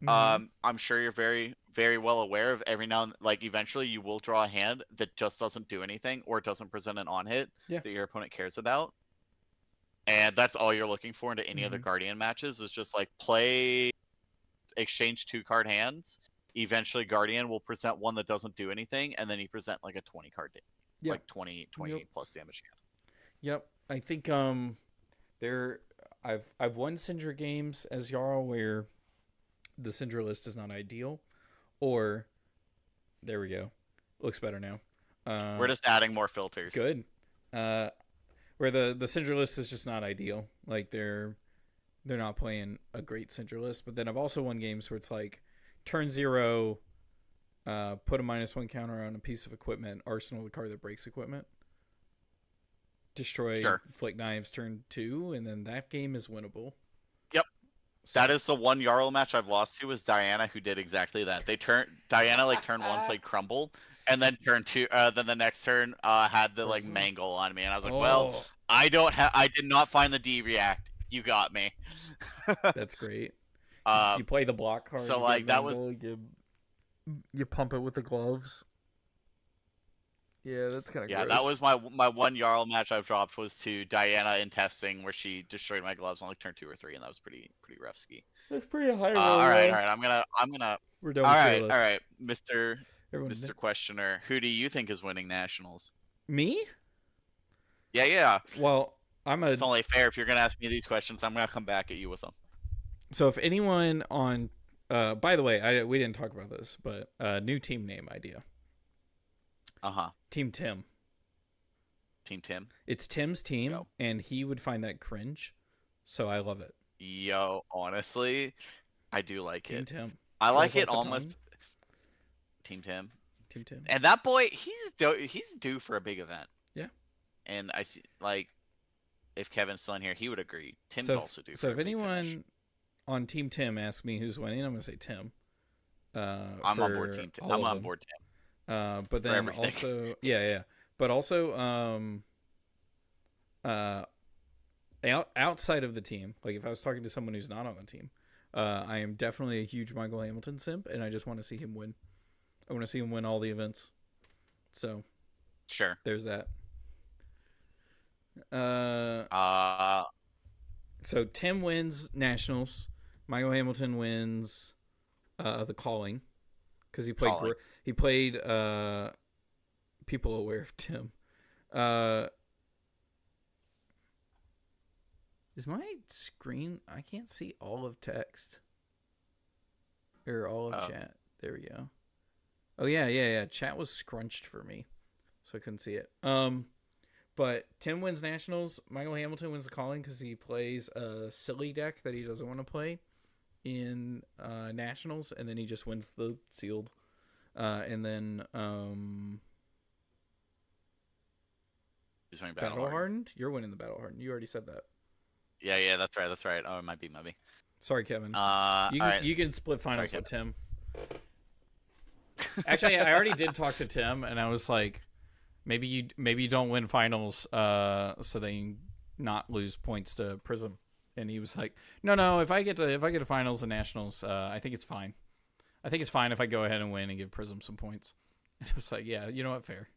I'm sure you're very, very well aware of every now and like eventually you will draw a hand that just doesn't do anything or doesn't present an on-hit that your opponent cares about. And that's all you're looking for into any other Guardian matches is just like exchange 2-card hands. Eventually Guardian will present one that doesn't do anything, and then you present like a 20-card like 20 plus damage hand. Yep. I think I've won Syndra games as Jarl where the Syndra list is not ideal, or there we go. Looks better now. We're just adding more filters. Good. Where the Syndra list is just not ideal. Like they're not playing a great Syndra list. But then I've also won games where it's like turn 0, put a -1 counter on a piece of equipment, arsenal the card that breaks equipment, destroy Flick Knives turn 2, and then that game is winnable. Yep. So, that is the one Jarl match I've lost to was Diana, who did exactly that. Diana like turn 1 played Crumble, and then turn 2, then the next turn had the like Mangle on me, and I was like, well, I did not find the D react. You got me. That's great. You play the block card. So like that was you pump it with the gloves. Yeah, that's kind of gross. That was my one Jarl match I've dropped was to Diana in testing where she destroyed my gloves on like turn 2 or 3, and that was pretty rough ski. That's pretty high. All right. I'm gonna. We're done. All right, Mr. Questioner. Who do you think is winning nationals? Me? Yeah, yeah. Well, It's only fair if you're gonna ask me these questions. I'm gonna come back at you with them. so if anyone on by the way, we didn't talk about this, but new team name idea. Uh-huh. Team Tim. Team Tim. It's Tim's team, Go. and he would find that cringe. So I love it. Yo, honestly, I do like Team it. Tim. I like Rolls it off the tongue. almost. Team Tim. Team Tim. And that boy, he's due for a big event. Yeah. And I see, like, if Kevin's still in here, he would agree. Tim's So also due so for if a big anyone finish. on Team Tim asks me who's winning, I'm gonna say Tim. I'm on board Team Tim. I'm on board Tim. But then also, yeah. But also, outside of the team, like if I was talking to someone who's not on the team, I am definitely a huge Michael Hamilton simp, and I just want to see him win. I want to see him win all the events. So, sure. There's that. So Tim wins nationals. Michael Hamilton wins the calling because he played people aware of Tim. Is my screen? I can't see all of text or all of chat. There we go. Oh yeah. Chat was scrunched for me, so I couldn't see it. But Tim wins nationals. Michael Hamilton wins the calling because he plays a silly deck that he doesn't want to play in nationals, and then he just wins the sealed. And then Battle Hardened. You're winning the Battle Hardened. You already said that. Yeah, that's right. Oh, it might be. Sorry, Kevin. Right. You can split finals with Tim. Actually, I already did talk to Tim, and I was like, maybe you don't win finals, so they can not lose points to Prism. And he was like, no, if I get to finals and nationals, I think it's fine. I think it's fine if I go ahead and win and give Prism some points. And it was like, yeah, you know what, fair.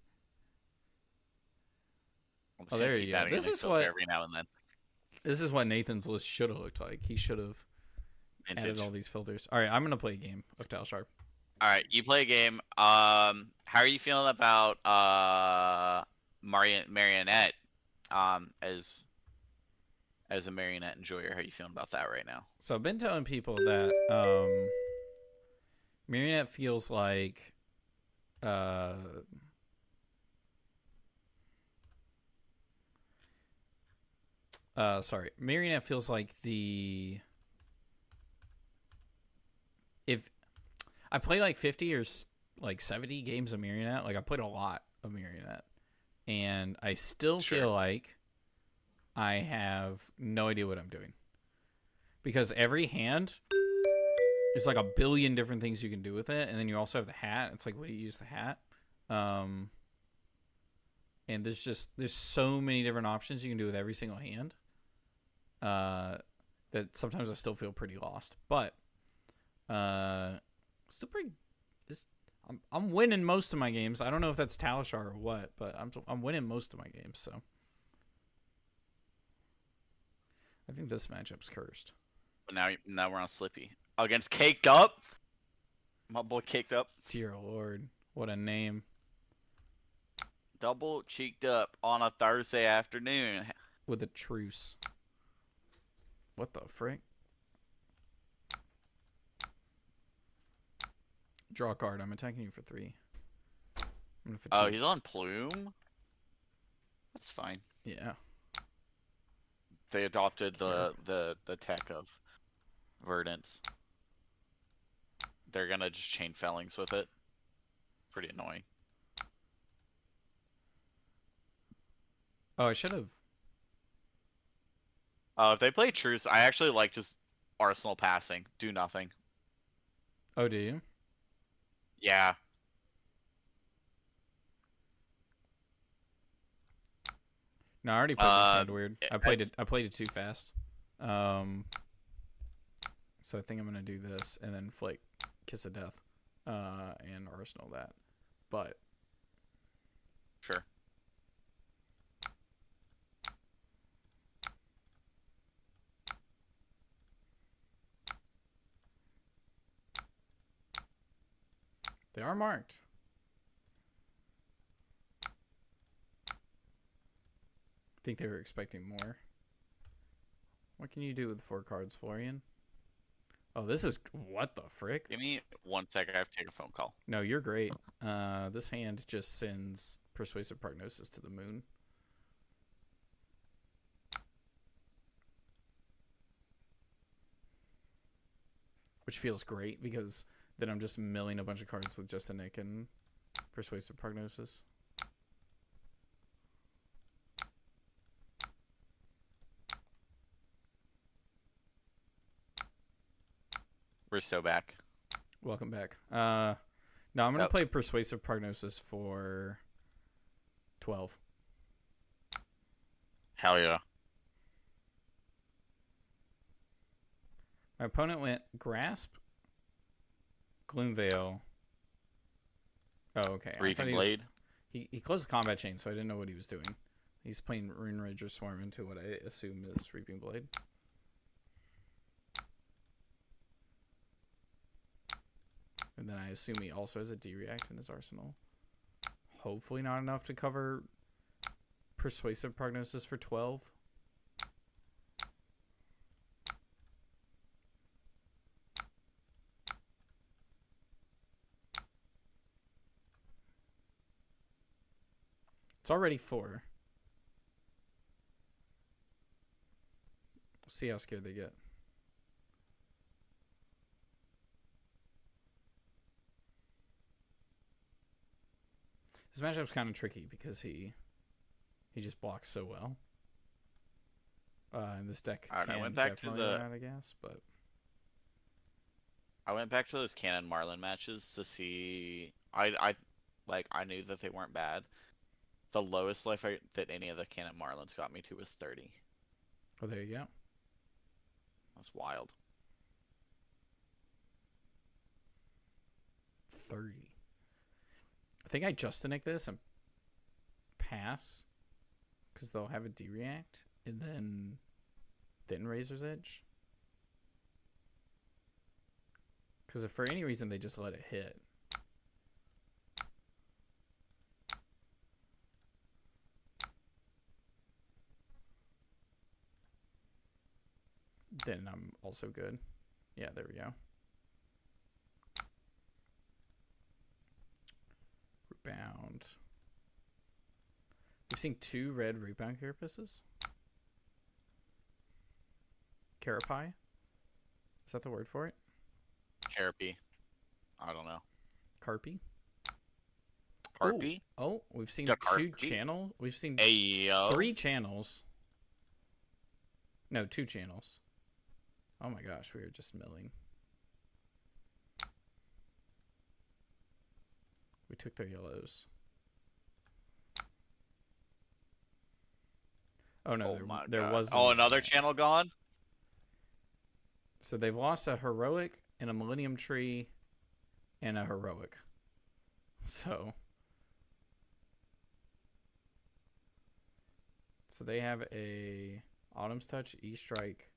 Oh, there you go. This is what every now and then. This is what Nathan's list should have looked like. He should have added all these filters. All right, I'm gonna play a game of Tile Sharp. All right, you play a game. How are you feeling about Marionette as a Marionette enjoyer? How are you feeling about that right now? So I've been telling people that Marionette feels like Marionette feels like if I play like 50 or like 70 games of Marionette, like I played a lot of Marionette, and I still feel like I have no idea what I'm doing. Because every hand is like a billion different things you can do with it, and then you also have the hat. It's like, what do you use the hat? And there's so many different options you can do with every single hand. That sometimes I still feel pretty lost, but still pretty. I'm winning most of my games. I don't know if that's Talishar or what, but I'm winning most of my games. So I think this matchup's cursed. But now we're on Slippy against Caked Up. My boy Caked Up. Dear Lord, what a name! Double cheeked up on a Thursday afternoon with a truce. What the frick? Draw a card. I'm attacking you for 3. Oh, he's on Plume? That's fine. Yeah. They adopted the tech of Verdance. They're gonna just chain Fellings with it. Pretty annoying. Oh, I should have. If they play Truce, I actually like just Arsenal passing. Do nothing. Oh, do you? Yeah. No, I already played this hand weird. I played it too fast. So I think I'm gonna do this and then flick Kiss of Death, and Arsenal that. But sure. They are marked. think they were expecting more. What can you do with 4 cards, Florian? Oh, this is... What the frick? Give me 1 second. I have to take a phone call. No, you're great. This hand just sends Persuasive Prognosis to the moon. Which feels great because then I'm just milling a bunch of cards with just a Nick and Persuasive Prognosis. We're so back. Welcome back. No, I'm going to play Persuasive Prognosis for 12. Hell yeah. My opponent went Grasp, Gloomveil. Oh, okay. Reaping Blade. He closed Combat Chain, so I didn't know what he was doing. He's playing Rune Rager Swarm into what I assume is Reaping Blade. And then I assume he also has a D-React in his arsenal. Hopefully not enough to cover Persuasive Prognosis for 12. It's already 4. We'll see how scared they get. This matchup's kind of tricky because he just blocks so well. And this deck Alright, can I went back to definitely run out of gas, but I went back to those Cannon Marlin matches to see. I knew that they weren't bad. The lowest life that any of the Cannon Marlins got me to was 30. Oh, there you go. That's wild. 30. I think I just nick this and pass because they'll have a D-React and then Razor's Edge. Because if for any reason they just let it hit, then I'm also good. Yeah, there we go. Bound. We've seen 2 red Rootbound Carapaces. Carapai? Is that the word for it? Carapy. I don't know. Carpy? Carpy? Oh, we've seen The 2 Carpy? channel. We've seen Ayo. 3 channels. No, 2 channels. Oh my gosh, we were just milling. We took their yellows. Oh no, there was Oh, another channel gone? So they've lost a heroic and a Millennium Tree and a heroic. So they have a Autumn's Touch, E-Strike,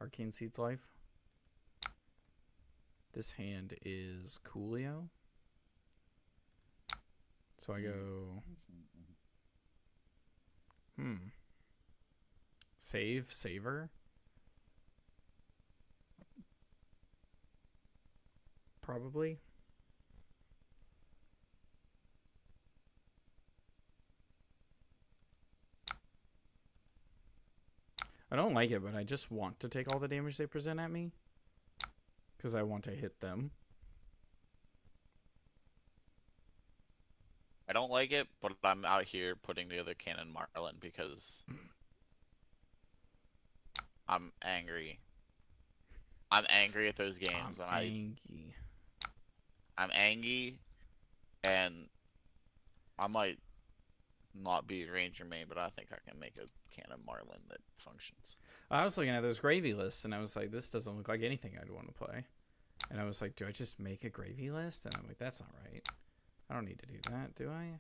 Arcane Seed's Life. This hand is Coolio. So I go... Saver? Probably. I don't like it, but I just want to take all the damage they present at me. Because I want to hit them. I don't like it, but I'm out here putting together Cannon Marlin because I'm angry. I'm angry at those games, I'm angry, and I might not be Ranger main, but I think I can make a Cannon Marlin that functions. I was looking at those gravy lists, and I was like, this doesn't look like anything I'd want to play. And I was like, do I just make a gravy list? And I'm like, that's not right. I don't need to do that, do I?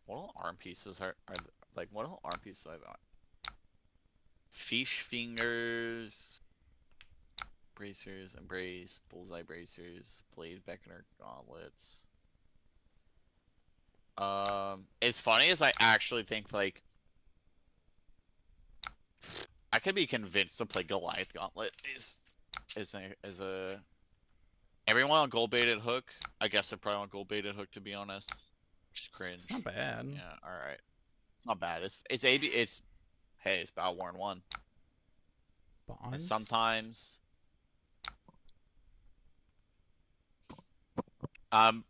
What all arm pieces are like? What all arm pieces I've got? Fish fingers, Bracers, Embrace, Bullseye Bracers, Blade Beckoner Gauntlets. As funny as I actually think, like, I could be convinced to play Goliath Gauntlet is a everyone on gold baited hook. I guess they're probably on gold baited hook, to be honest. Just cringe. It's not bad. Yeah, all right. It's not bad. It's AB. It's hey, it's Battle Worn 1. Bonds? And sometimes,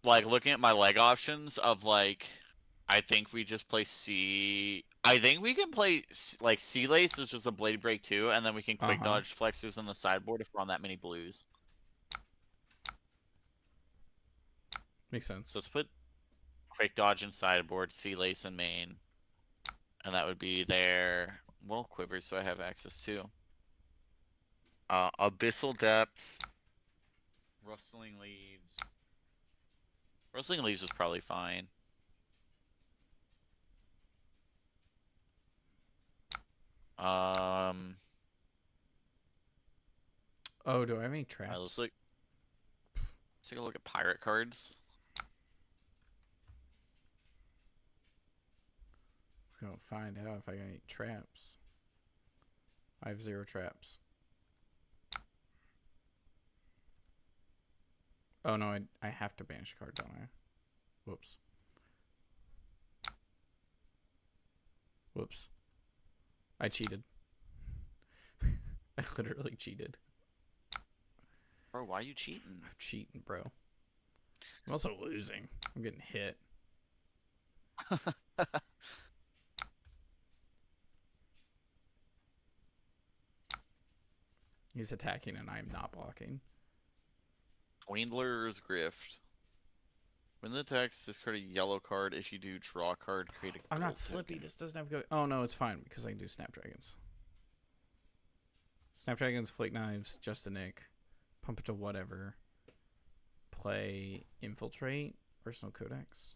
like looking at my leg options of like, I think we just play C. I think we can play like Sea Lace, which is a Blade Break 2, and then we can quick dodge flexors on the sideboard if we're on that many blues. Makes sense. So let's put quick dodge in sideboard, Sea Lace in main, and that would be their Quivers, so I have access to. Abyssal Depths, Rustling Leaves. Rustling Leaves is probably fine. Oh, do I have any traps? Let's take a look at pirate cards. We're gonna find out if I got any traps. I have 0 traps. Oh no, I have to banish a card, don't I? Whoops. Whoops. I cheated. I literally cheated. Bro, why are you cheating? I'm cheating, bro. I'm also losing. I'm getting hit. He's attacking and I'm not blocking. Swindler's Grift. When the text, discard a yellow card. If you do, draw a card, create a I'm gold not slippy. token. This doesn't have go. Oh no, it's fine because I can do Snapdragons. Snapdragons, Flake Knives, Just a Nick, Pump it to whatever. Play Infiltrate, Personal Codex.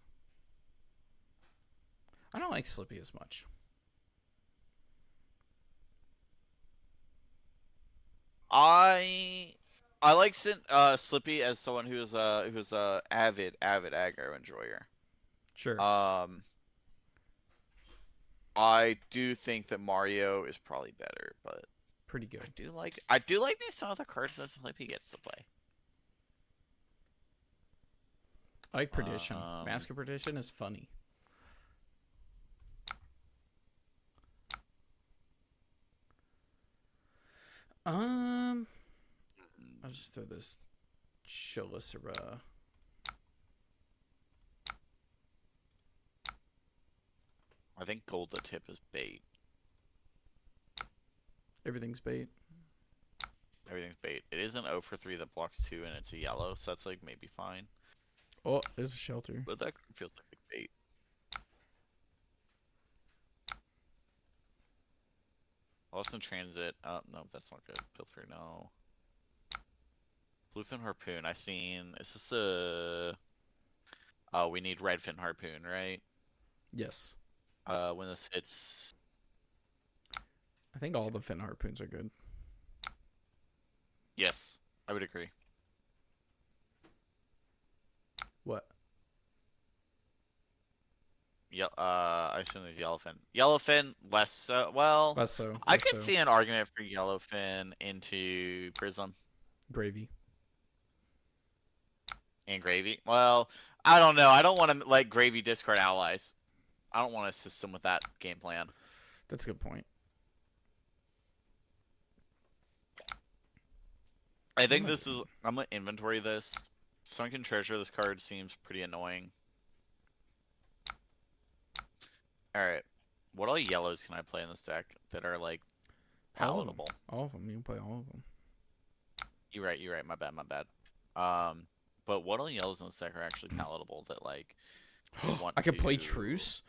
I don't like Slippy as much. I like Slippy as someone who's a avid aggro enjoyer. Sure. I do think that Mario is probably better, but pretty good. I do like me some of the cards that Slippy gets to play. I like Perdition. Mask of Perdition is funny. I'll just throw this Chelicera. I think gold the tip is bait. Everything's bait. Everything's bait. It is an 0 for 3 that blocks 2 and it's a yellow, so that's like maybe fine. Oh, there's a shelter. But that feels like a bait. Lost in Transit. Oh, no, that's not good. Pilfer, no. Bluefin Harpoon. I've seen. Is this a... Oh, we need Redfin Harpoon, right? Yes. When this hits... I think all the fin harpoons are good. Yes, I would agree. What? Yeah, I assume there's Yellowfin. Yellowfin, less so. Well, Less so. I could see an argument for Yellowfin into Prism. Gravy. And Gravy. Well, I don't know. I don't want to let Gravy discard allies. I don't want to assist him with that game plan. That's a good point. I think this is... I'm going to inventory this. Sunken Treasure, this card seems pretty annoying. Alright. What all yellows can I play in this deck that are, like, palatable? All of them. You can play all of them. You're right. My bad. But what all yellows in this deck are actually palatable that, like... I could play Truce?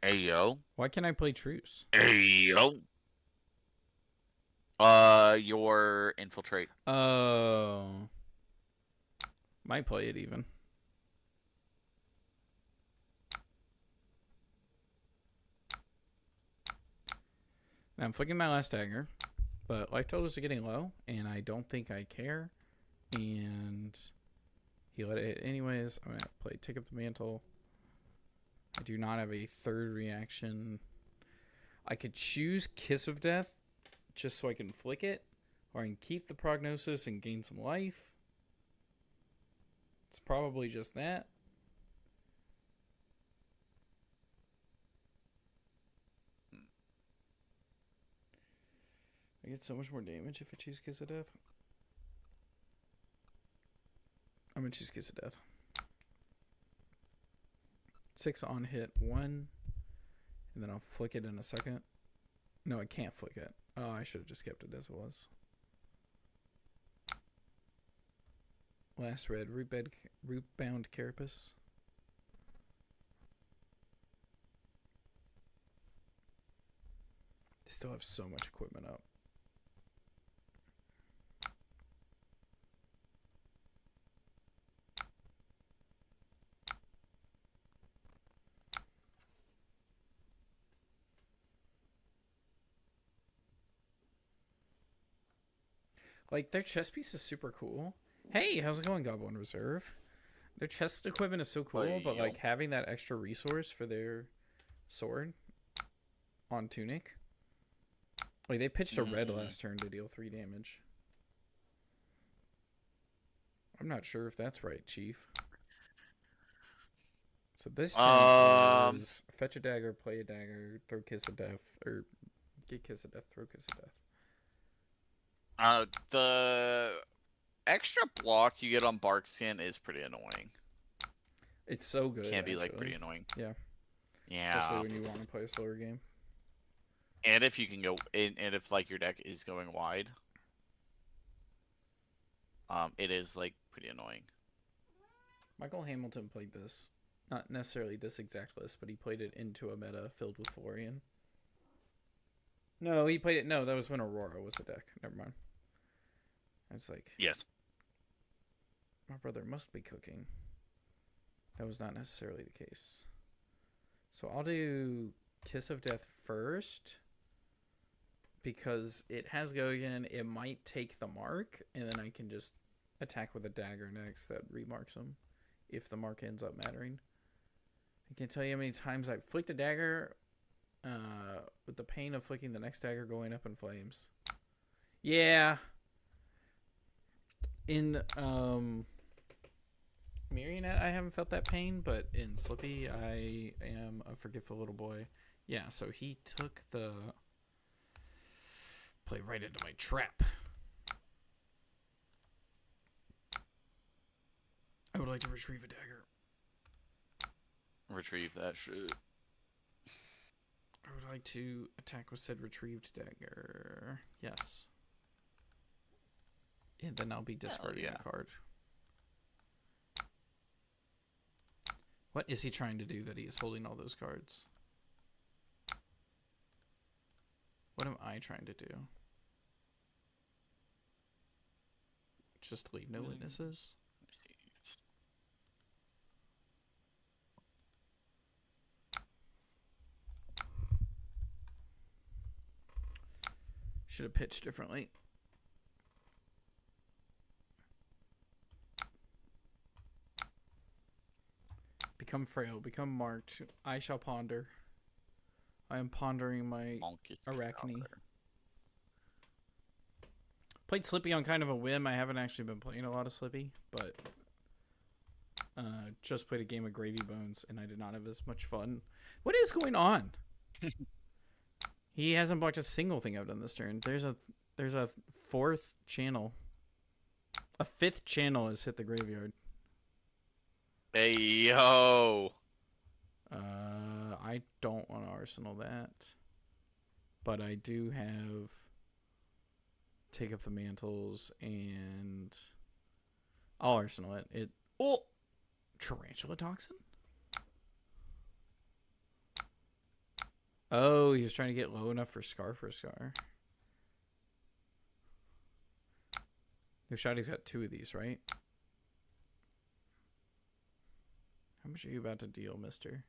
Hey, yo. Why can't I play Truce? Hey, yo. Your Infiltrate. Oh. Might play it even. Now I'm flicking my last dagger. But life totals are getting low, and I don't think I care. And he let it hit anyways. I'm going to play Take Up the Mantle. I do not have a third reaction. I could choose Kiss of Death just so I can flick it, or I can keep the Prognosis and gain some life. It's probably just that. I get so much more damage if I choose Kiss of Death. I'm going to choose Kiss of Death. 6 on hit, 1. And then I'll flick it in a second. No, I can't flick it. Oh, I should have just kept it as it was. Last red, Rootbound Carapace. They still have so much equipment up. Like, their chest piece is super cool. Hey, how's it going, Goblin Reserve? Their chest equipment is so cool, but, like, having that extra resource for their sword on Tunic. Like, they pitched a red last turn to deal 3 damage. I'm not sure if that's right, Chief. So this turn is fetch a dagger, play a dagger, throw Kiss of Death, or get Kiss of Death, throw Kiss of Death. The extra block you get on Bark Skin is pretty annoying. It's so good. Can be like pretty annoying. Yeah. Yeah. Especially when you want to play a slower game. And if you can go, and if like your deck is going wide, it is like pretty annoying. Michael Hamilton played this, not necessarily this exact list, but he played it into a meta filled with Florian. No, he played it. No, that was when Aurora was the deck. Never mind. I was like, yes, my brother must be cooking. That was not necessarily the case. So I'll do Kiss of Death first, because it has go again. It might take the mark, and then I can just attack with a dagger next that remarks him, if the mark ends up mattering. I can't tell you how many times I've flicked a dagger with the pain of flicking the next dagger going up in flames. Yeah. In Marionette, I haven't felt that pain, but in Slippy, I am a forgetful little boy. Yeah, so he took the play right into my trap. I would like to retrieve a dagger. Retrieve that shit. I would like to attack with said retrieved dagger. Yes. And then I'll be discarding a card. What is he trying to do that he is holding all those cards? What am I trying to do? Just leave no witnesses? Should have pitched differently. Become frail, become marked. I shall ponder. I am pondering my Arachne. Played Slippy on kind of a whim. I haven't actually been playing a lot of Slippy, but just played a game of Gravy Bones, and I did not have as much fun. What is going on? He hasn't blocked a single thing I've done this turn. There's a 4th channel. A 5th channel has hit the graveyard. Hey, yo. I don't want to arsenal that. But I do have Take Up the Mantles, and I'll arsenal it. Oh! Tarantula Toxin? Oh, he was trying to get low enough for Scar for Scar. Nushadi's got 2 of these, right? How much are you about to deal, mister?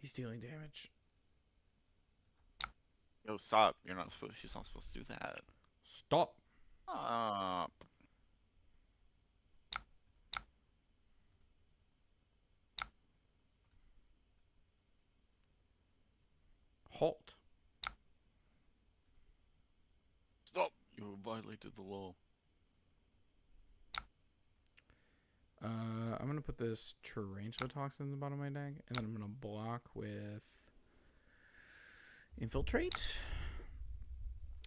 He's dealing damage. Yo, stop. You're not supposed. She's not supposed to do that. Stop. Stop. Halt. Stop. You violated the law. I'm gonna put this Tarantula Toxin in the bottom of my deck, and then I'm gonna block with Infiltrate.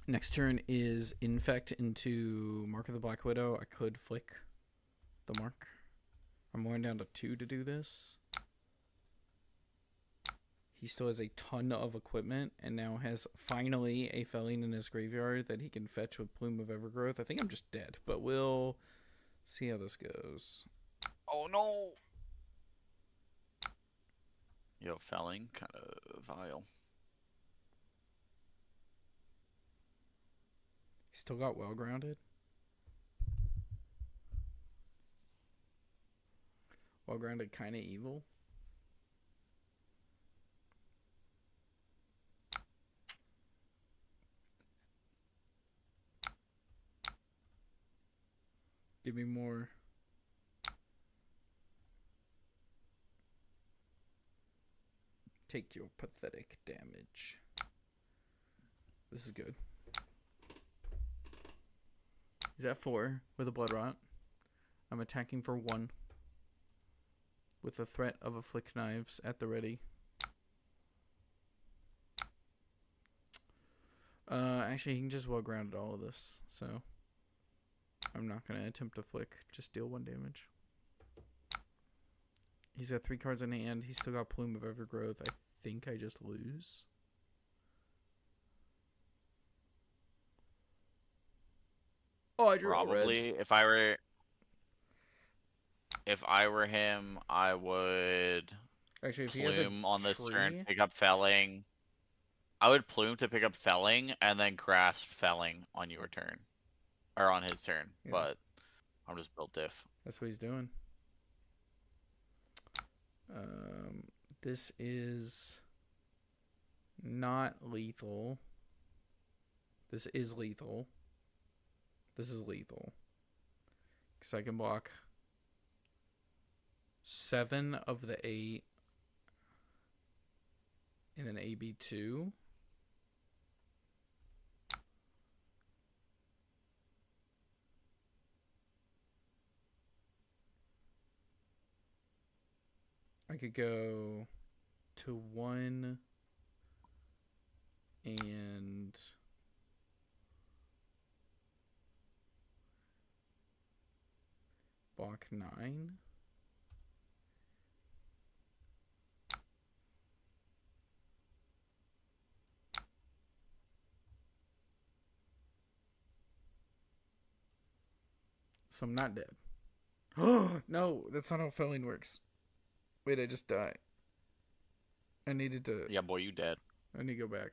Next turn is Infect into Mark of the Black Widow. I could flick the mark. I'm going down to 2 to do this. He still has a ton of equipment and now has finally a Felling in his graveyard that he can fetch with Plume of Evergrowth. I think I'm just dead, but we'll see how this goes. Oh no! Yo, Felling, kind of vile. He's still got Well Grounded. Well Grounded, kind of evil. Give me more. Take your pathetic damage. This is good. He's at 4 with a Blood Rot. I'm attacking for 1 with the threat of Afflict Knives at the ready. Actually, he can just Well Grounded all of this, so I'm not going to attempt to flick. Just deal 1 damage. He's got 3 cards in hand. He's still got Plume of Evergrowth. I think I just lose. Oh, I drew Probably. reds. If I were him, I would Actually, if he has a Plume on this tree, turn, pick up Felling. I would Plume to pick up Felling and then Grasp Felling on your turn. Or on his turn. Yeah. But I'm just built diff. That's what he's doing. This is not lethal. This is lethal. This is lethal. Because I can block 7 of the 8 in an AB2. I could go to 1 and block 9. So I'm not dead. Oh, no, that's not how Felling works. Wait, I just died. I needed to... Yeah, boy, you dead. I need to go back.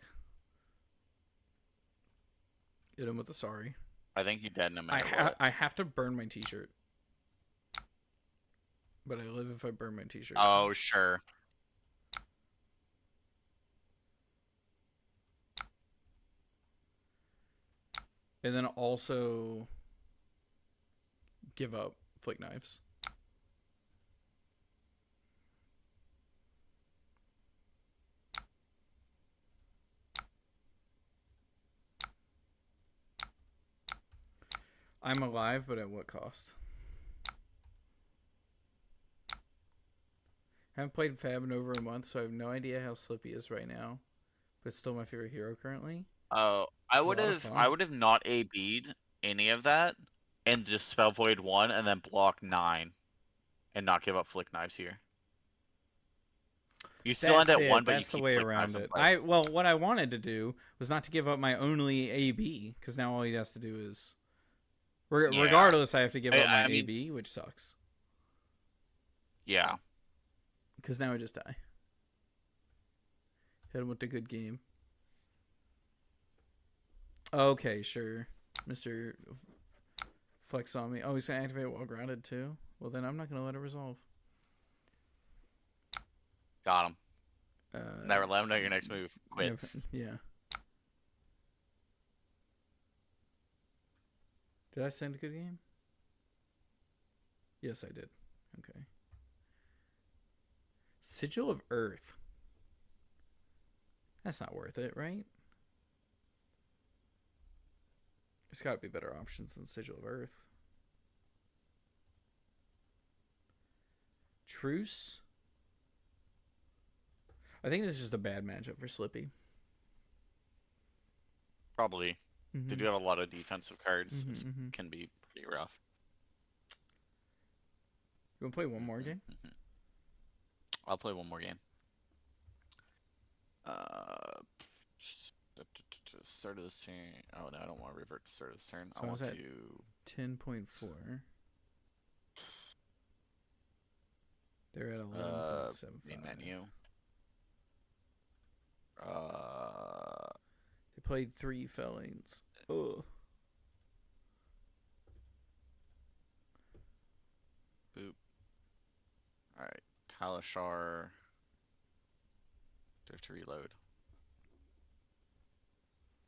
Hit him with the sorry. I think you dead no matter what. I have to burn my t-shirt. But I live if I burn my t-shirt. Oh, sure. And then also give up Flick Knives. I'm alive, but at what cost? Haven't played Fab in over a month, so I have no idea how Slippy is right now. But it's still my favorite hero currently. Oh, I would have not AB'd any of that and just spell void 1 and then block 9 and not give up Flick Knives here. You still end at 1, but that's you keep the way Flick around Knives in it. play. What I wanted to do was not to give up my only AB, because now all he has to do is, regardless, I have to give up my AB, which sucks. Yeah. Because now I just die. Hit him with the good game. Okay, sure. Mr. Flex on me. Oh, he's going to activate Well Grounded too? Well, then I'm not going to let it resolve. Got him. Never let him know your next move. Quit. Yeah. Did I send a good game? Yes, I did. Okay. Sigil of Earth. That's not worth it, right? There's got to be better options than Sigil of Earth. Truce. I think this is just a bad matchup for Slippy. Probably. They do have a lot of defensive cards. It can be pretty rough. You want to play one more game? I'll play one more game. Start of this turn. Oh no, I don't want to revert to start of this turn. So I want to 10.4. They're at 11.75. Main menu. They played 3 felons. Oh. Boop. Alright. Talishar. Do have to reload.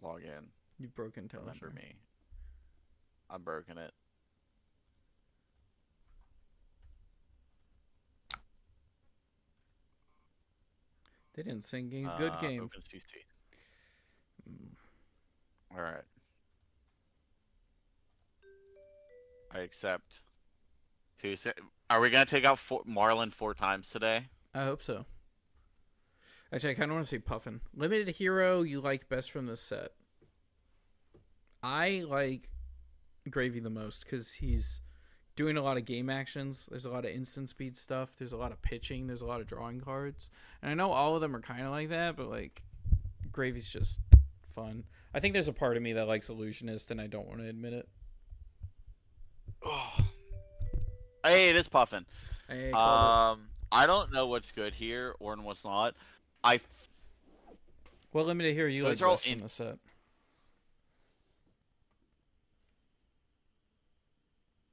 Log in. You've broken Talishar. Remember me. I've broken it. They didn't sing game. Good game. Open CC. Alright. I accept. Are we going to take out Marlin 4 times today? I hope so. Actually, I kind of want to say Puffin. Limited hero you like best from this set? I like Gravy the most because he's doing a lot of game actions. There's a lot of instant speed stuff. There's a lot of pitching. There's a lot of drawing cards. And I know all of them are kind of like that, but like Gravy's just fun. I think there's a part of me that likes Illusionist, and I don't want to admit it. Hey, it is Puffin. Hey, I don't know what's good here or what's not. What limited hero you like best from the set?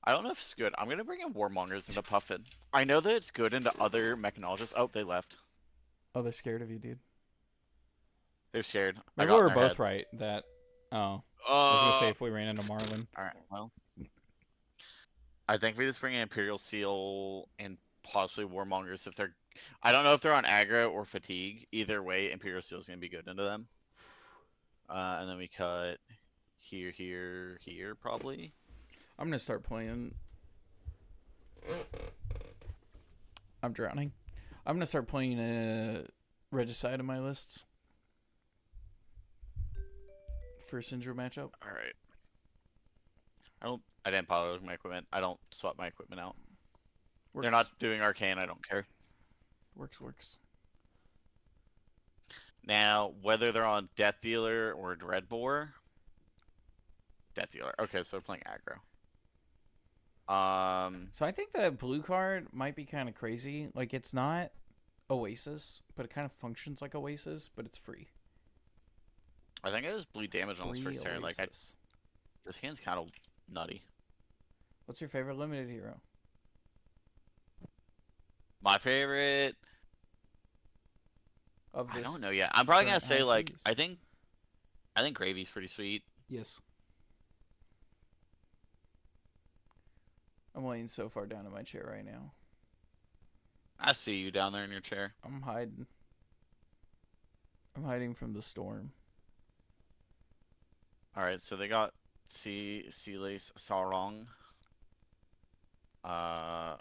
I don't know if it's good. I'm gonna bring in Warmongers into Puffin. I know that it's good into other mechanologists. Oh, they left. Oh, they're scared of you, dude. They're scared. Maybe we were both right that. Oh. I was gonna say if we ran into Marlin. Alright, well. I think we just bring in Imperial Seal and possibly Warmongers if they're. I don't know if they're on aggro or fatigue. Either way, Imperial Seal is gonna be good into them. And then we cut here, here, here, probably. I'm gonna start playing. I'm drowning. I'm gonna start playing Regicide in my lists. First intro matchup. All right. I didn't bother with my equipment. I don't swap my equipment out. Works. They're not doing arcane. I don't care. Works. Now, whether they're on Death Dealer or Dreadbore. Death Dealer. Okay, so we're playing aggro. So I think the blue card might be kind of crazy. Like, it's not Oasis, but it kind of functions like Oasis, but it's free. I think it is bleed damage on this first turn. Like, this hand's kind of nutty. What's your favorite limited hero? My favorite of this, I don't know yet. I'm probably gonna say like I think Gravy's pretty sweet. Yes. I'm laying so far down in my chair right now. I see you down there in your chair. I'm hiding. I'm hiding from the storm. Alright, so they got Sea-Lace Sarong. Yeah.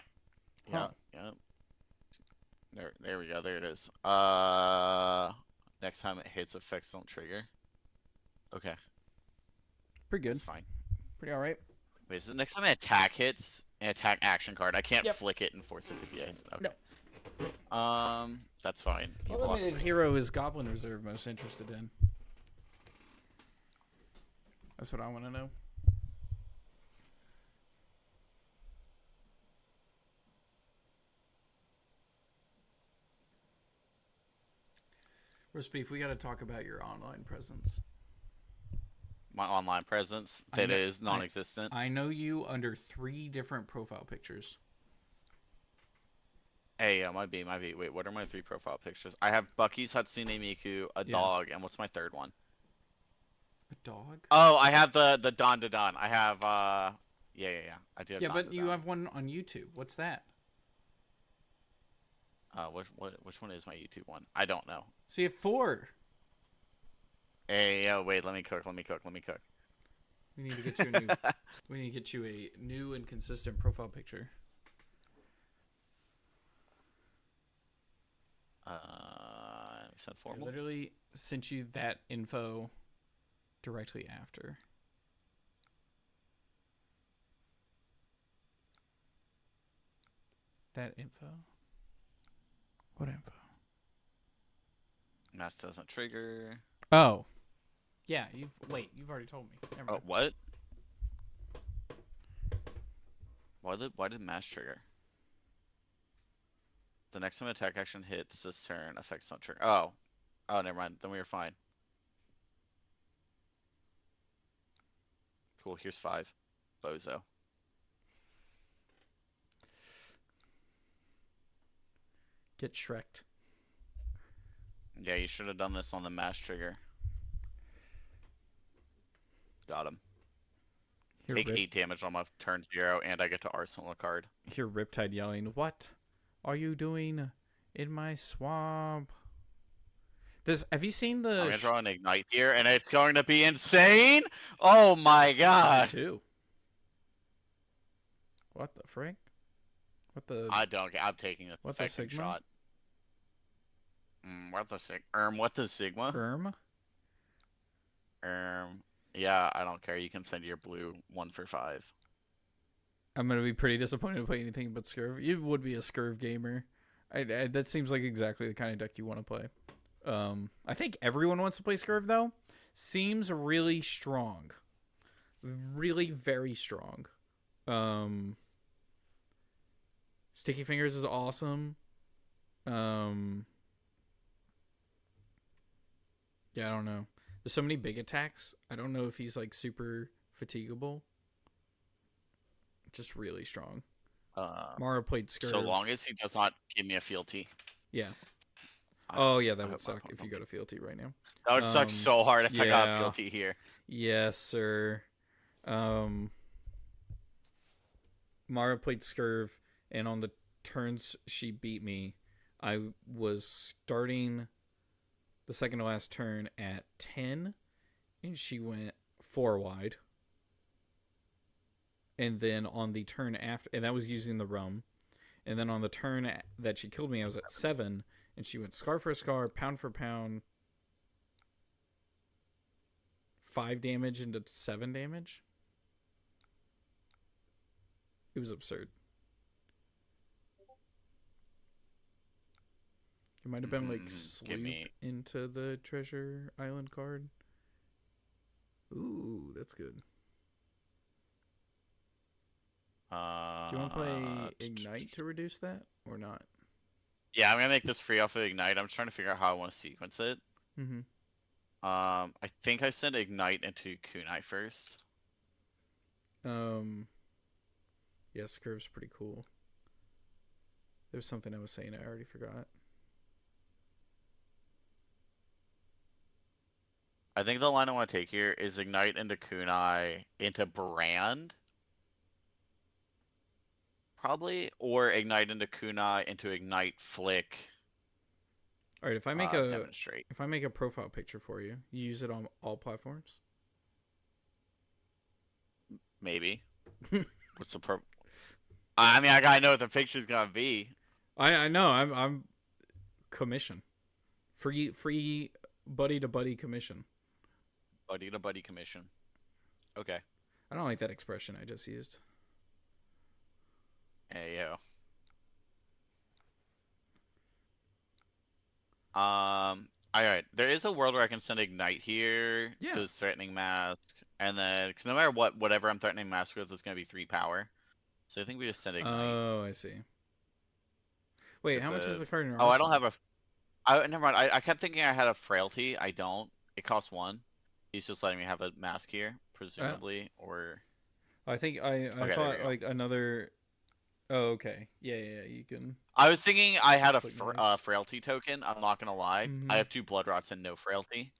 There we go, there it is. Next time it hits, effects don't trigger. Okay. Pretty good. That's fine. Pretty alright. Wait, so next time an attack hits, an attack action card, I can't flick it and force it to be a... Okay. No. That's fine. What limited hero is Goblin Reserve most interested in? That's what I want to know. Roast Beef, we got to talk about your online presence. My online presence that is non-existent. I know you under 3 different profile pictures. Hey, might be. Wait, what are my 3 profile pictures? I have Bucky's Hatsune Miku, a Yeah. dog, and what's my 3rd one? A dog? Oh, I have the Don to Don. I have yeah. I do have Yeah, Don but to you Don. have one on YouTube. What's that? Which one is my YouTube one? I don't know. So you have 4. Hey, wait, let me cook. We need to get you a new. We need to get you a new and consistent profile picture. We said I formal. literally sent you that info directly after. That info? What info? Match doesn't trigger. Oh. Yeah, you've already told me. Never Oh, mind. what? Why did match trigger? The next time an attack action hits this turn affects not trigger. Oh. Oh, never mind. Then we were fine. Cool, here's 5. Bozo. Get Shrek'd. Yeah, you should have done this on the mash trigger. Got him. Here, Take 8 damage on my turn 0, and I get to arsenal a card. Hear Riptide yelling, "What are you doing in my swamp?" Have you seen the? I'm gonna draw an ignite here, and it's going to be insane. Oh my god! 2. What the frick? What the? I don't. I'm taking a What the affecting Sigma? shot. What the what the Sigma? Yeah, I don't care. You can send your blue 1 for 5. I'm gonna be pretty disappointed to play anything but Scurv. You would be a Scurv gamer. That seems like exactly the kind of deck you want to play. I think everyone wants to play Scurv though. Seems really strong, really very strong. Sticky Fingers is awesome. Yeah, I don't know. There's so many big attacks. I don't know if he's like super fatigable. Just really strong. Mara played Scurv. So long as he does not give me a fealty. Yeah. Oh yeah, that would suck if you got a fealty right now. That would suck so hard if I got a fealty here. Yes, sir. Mara played Scurv, and on the turns she beat me, I was starting the second to last turn at 10, and she went 4 wide. And then on the turn after, and that was using the rum. And then on the turn that she killed me, I was at 7, and she went scar for scar, pound for pound, 5 damage into 7 damage. It was absurd. It might have been like sloop into the treasure island card. Ooh, that's good. Do you want to play Ignite to reduce that or not? Yeah, I'm gonna make this free off of Ignite. I'm just trying to figure out how I want to sequence it. Mm-hmm. I think I send Ignite into Kunai first. Yes, Curve's pretty cool. There's something I was saying I already forgot. I think the line I want to take here is Ignite into Kunai into Brand. Probably, or Ignite into Kunai into Ignite Flick. All right, if I make a profile picture for you, you use it on all platforms? Maybe. What's the I mean, I gotta know what the picture's gonna be. I know. I'm commission. Free buddy to buddy commission. Buddy to buddy commission. Okay. I don't like that expression I just used. Hey yo. Alright. There is a world where I can send Ignite here. Yeah. Because Threatening Mask. And then, because no matter whatever I'm Threatening Mask with is going to be 3 power. So I think we just send Ignite. Oh, I see. Wait, how much is the card in your arsenal? I don't have a... never mind. I kept thinking I had a Frailty. I don't. It costs 1. He's just letting me have a mask here, presumably, or... I think I thought like another Oh, okay. Yeah. You can I was thinking I had a flick knives. frailty token. I'm not gonna lie. I Mm-hmm. have 2 blood rots and no frailty,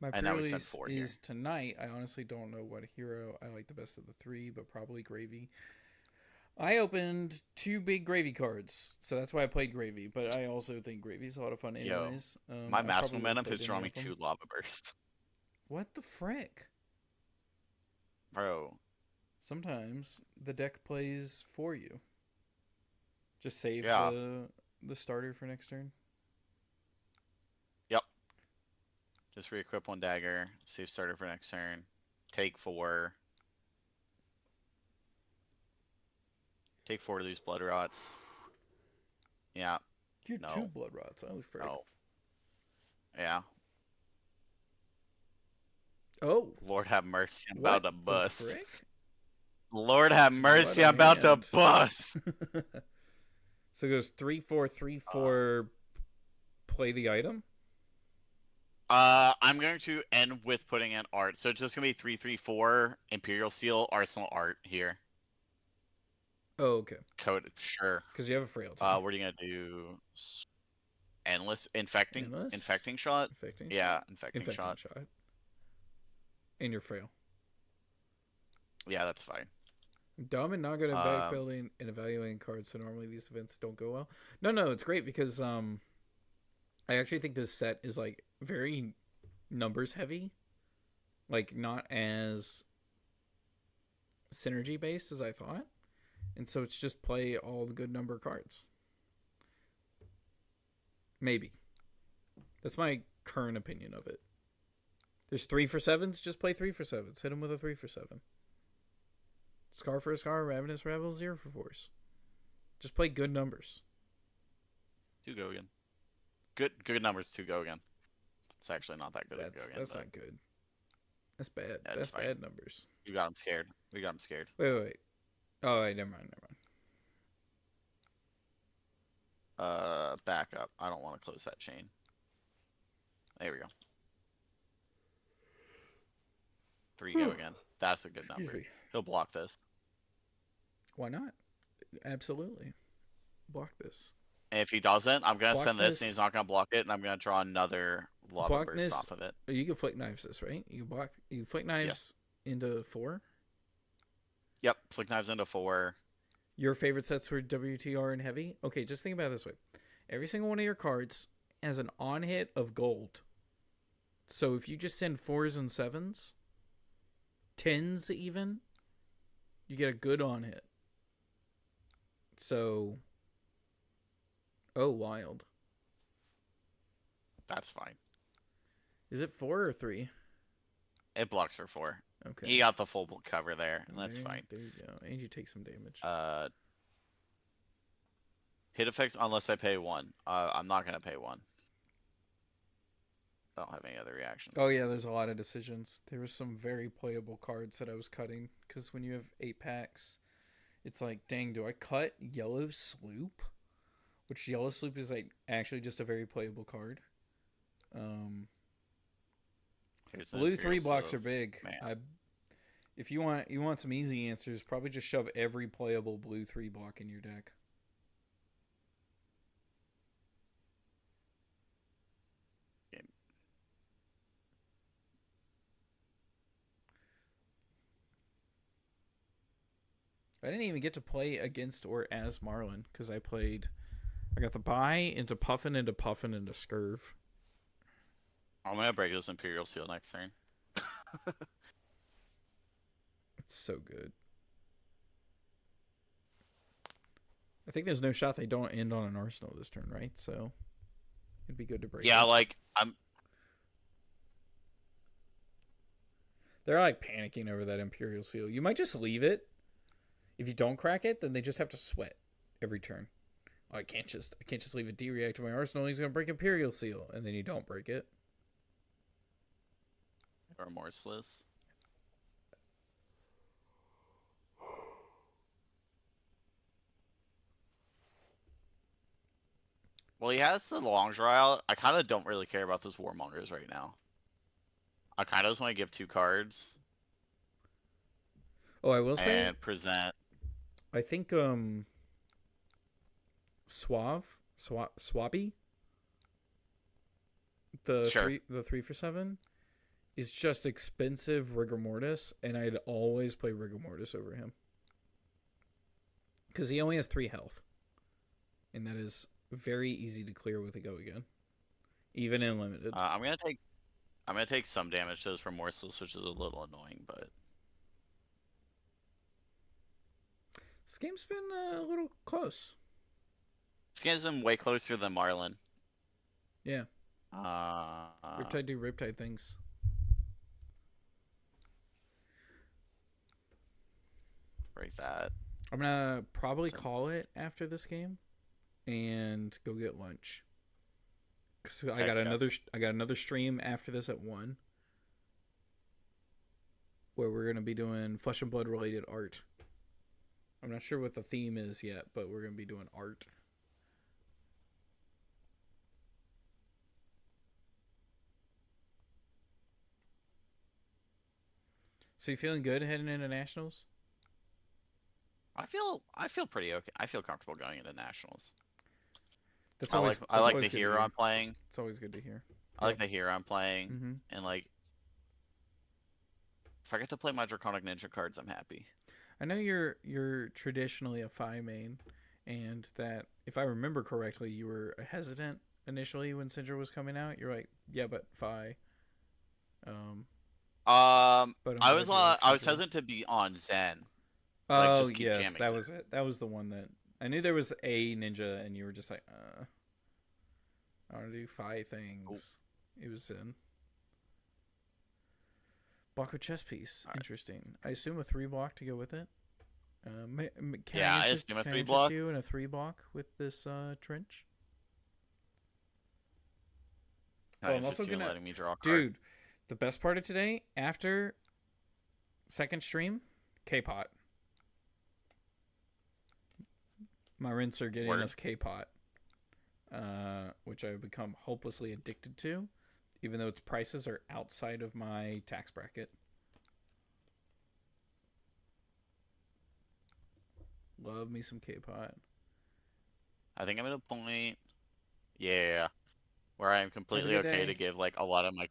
My and now we sent pre-release 4 is here. tonight. I honestly don't know what hero I like the best of the three, but probably Gravy. I opened 2 big Gravy cards, so that's why I played Gravy. But I also think Gravy's a lot of fun, Yo, anyways. my I mass probably would have momentum played has any drawn me of them. 2 lava bursts, What the frick? bro. Sometimes the deck plays for you. Just save Yeah. the starter for next turn. Yep. Just re-equip 1 dagger. Save starter for next turn. Take 4. Take 4 of these blood rots. Yeah. You're two No. blood rots. Oh frick. No. Yeah. Oh, Lord have mercy, I'm about what to the bust. frick? Lord have What mercy, a I'm about to hand. bust. So it goes 3-4, Uh, 3-4. Play the item. I'm going to end with putting in art. So it's just gonna be 3-3-4 Imperial Seal Arsenal art here. Oh, okay. Code sure. Because you have a frailty. What are you gonna do? Endless Endless. infecting shot? Infecting shot. Yeah, infecting Infecting shot. shot. And you're frail. Yeah, that's fine. Dumb and not good at Um, backbuilding and evaluating cards, so normally these events don't go well. No, it's great because I actually think this set is like very numbers heavy. Like not as synergy based as I thought. And so it's just play all the good number cards. Maybe. That's my current opinion of it. There's 3-for-7s, just play 3-for-7s. Hit them with a 3-for-7. Scar for a Scar, Ravenous Rabble, 0-for-4s. Just play good numbers. 2 go again. Good numbers, 2 go again. It's actually not that good of go again, That's but not good. That's bad. yeah, it's That's fine. bad numbers. We got him scared. We got him scared. Wait. Oh, wait, never mind. Back up. I don't want to close that chain. There we go. 3 go again. That's a good Excuse number. me. He'll block this. Why not? Absolutely. Block this. And if he doesn't, I'm gonna Block send this, and he's this. not gonna block it, and I'm gonna draw another lava Block burst this. off of it. You can flick knives this, right? You can block. You flick Yeah. knives into 4. Yep. Flick knives into 4. Your favorite sets were WTR and heavy. Okay, just think about it this way. Every single one of your cards has an on hit of gold. So if you just send 4s and 7s, 10s even, you get a good on hit. So, oh, wild. That's fine. Is it 4 or 3? It blocks for 4. Okay. He got the full cover there, and that's there, fine. There you go. And you take some damage. Hit effects unless I pay 1. I'm not gonna pay 1. I don't have any other reactions. Oh yeah, there's a lot of decisions. There were some very playable cards that I was cutting because when you have 8 packs, it's like, dang, do I cut Yellow Sloop? Which Yellow Sloop is like actually just a very playable card. Blue 3 blocks are big. If you want some easy answers, probably just shove every playable blue 3 block in your deck. I didn't even get to play against or as Marlin because I got the buy into Puffin into Scurv. I'm gonna break this Imperial Seal next turn. It's so good. I think there's no shot they don't end on an Arsenal this turn, right? So it'd be good to break. Yeah, it. like They're like panicking over that Imperial Seal. You might just leave it. If you don't crack it, then they just have to sweat every turn. Oh, I can't just leave a D-react to my Arsenal. He's gonna break Imperial Seal, and then you don't break it. remorseless. Well, he has the long draw out. I kind of don't really care about those Warmongers right now. I kind of just want to give 2 cards. Oh, I will say. And present. I think Swabby, Sure. the 3 for 7 is just expensive rigor mortis, and I'd always play rigor mortis over him because he only has 3 health, and that is very easy to clear with a go again, even in limited. I'm gonna take some damage to this remorseless, which is a little annoying, but This game's been a little close. this game's been way closer than Marlin. Yeah. Uh, Riptide do Riptide things. break that. I'm gonna probably call it after this game, and go get lunch. Cause I got another stream after this at 1, where we're gonna be doing Flesh and Blood related art. I'm not sure what the theme is yet, but we're gonna be doing art. So you feeling good heading into nationals? I feel pretty okay. I feel comfortable going into nationals. That's I like always the hero I'm playing. It's always good to hear. I like the hero I'm playing, Mm-hmm. and like if I get to play my Draconic Ninja cards, I'm happy. I know you're traditionally a Fi main, and that if I remember correctly, you were hesitant initially when Syndra was coming out. You're like, yeah, but Fi. But I glad was you like Syndra. hesitant to be on Zen. Like Oh just keep yes, jamming that Zen. was it. That was the one that I knew there was a ninja, and you were just like, I want to do 5 things. It was in block with chess piece. Right. Interesting. I assume a 3 block to go with it. Can Yeah, I I interest, assume a can I 3 interest block. you in a 3 block with this trench? Can Oh, I I'm also interest you in gonna, letting me draw a card? dude. The best part of today, after second stream, K-pot. My rints are getting us K-pot, which I've become hopelessly addicted to, even though its prices are outside of my tax bracket. Love me some K-pot. I think I'm at a point, yeah, where I am completely okay to give like a lot of my.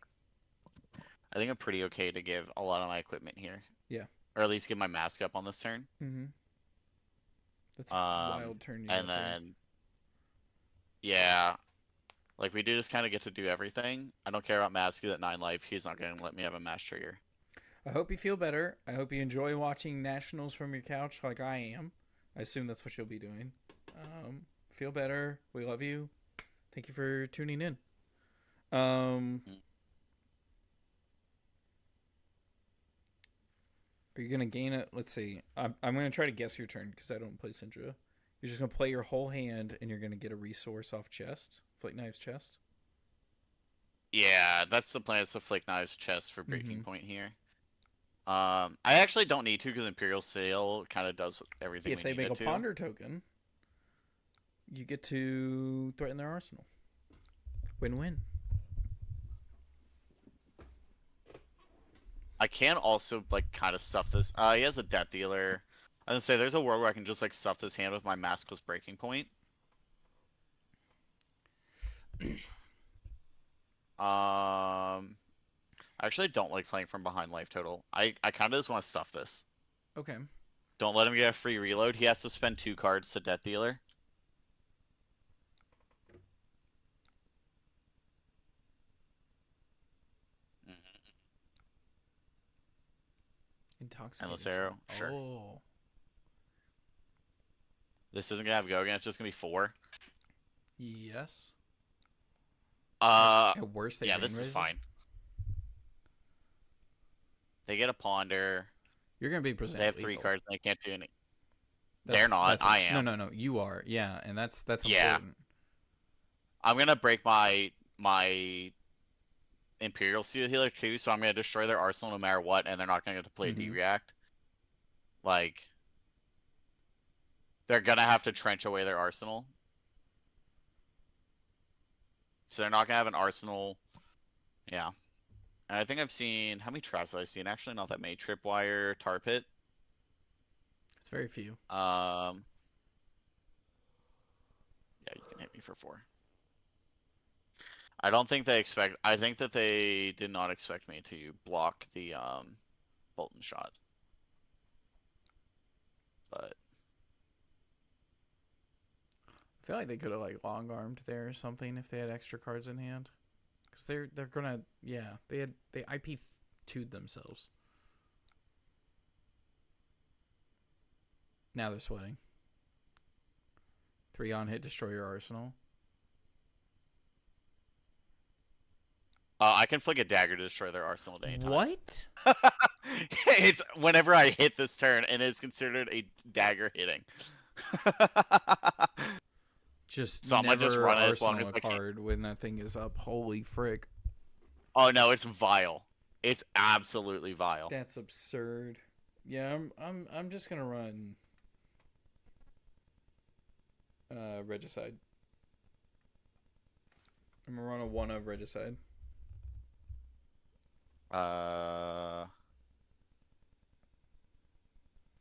I think I'm pretty okay to give a lot of my equipment here. Yeah. Or at least get my mask up on this turn. Mm-hmm. That's a wild turn you and got there. then, yeah, like we do just kind of get to do everything. I don't care about mask. He's at 9 life. He's not gonna let me have a mask trigger. I hope you feel better. I hope you enjoy watching nationals from your couch like I am. I assume that's what you'll be doing. Feel better. We love you. Thank you for tuning in. Are you gonna gain it? Let's see. I'm gonna try to guess your turn because I don't play Syndra. You're just gonna play your whole hand and you're gonna get a resource off chest, Flake Knife's chest. Yeah, that's the plan. It's the Flake Knives chest for breaking point here. I actually don't need to because Imperial Sale kind of does everything. If they make a ponder token, you get to threaten their arsenal. Win-win. I can also like kind of stuff this. He has a Death Dealer. I was gonna say there's a world where I can just like stuff this hand with my Maskless Breaking Point. I actually don't like playing from behind life total. I kind of just want to stuff this. Okay. Don't let him get a free reload. He has to spend 2 cards to Death Dealer. Intoxicated. Endless Arrow. Sure. Oh. This isn't gonna have go again. It's just gonna be 4. Yes. At worst, yeah, this is fine. They get a ponder. You're gonna be presented. They have 3 cards and they can't do any. They're They're not. I am. No. You are. Yeah, and that's yeah. important. I'm gonna break my Imperial Seal Healer too, so I'm gonna destroy their arsenal no matter what, and they're not gonna get to play a D-React. Like, they're gonna have to trench away their arsenal. So they're not gonna have an arsenal. Yeah. And I think I've seen, how many traps have I seen? Actually, not that many. Tripwire, Tar Pit. It's very few. hit me for 4. I don't think they expect. I think that they did not expect me to block the Bolton shot. But I feel like they could have like long armed there or something if they had extra cards in hand, because they're gonna they IP 2'd themselves. Now they're sweating. 3 on hit, destroy your arsenal. I can flick a dagger to destroy their arsenal at any time. What? It's whenever I hit this turn, and it's considered a dagger hitting. Just so I'm never gonna just run it as long arsenal as a I can. card when that thing is up. Holy frick! Oh no, it's vile. It's absolutely vile. That's absurd. Yeah, I'm just gonna run Regicide. I'm gonna run a 1 of Regicide. I'm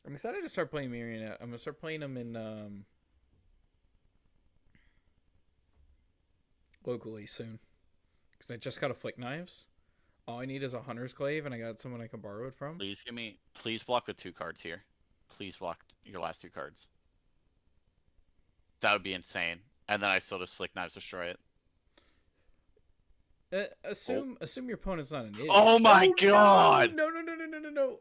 excited to start playing Marionette. I'm gonna start playing them in locally soon, because I just got a Flick Knives. All I need is a Hunter's Glaive, and I got someone I can borrow it from. Please block with 2 cards here. Please block your last 2 cards. That would be insane. And then I still just Flick Knives destroy it. Assume your opponent's not an idiot. Oh my god! No, no, no, no, no, no, no.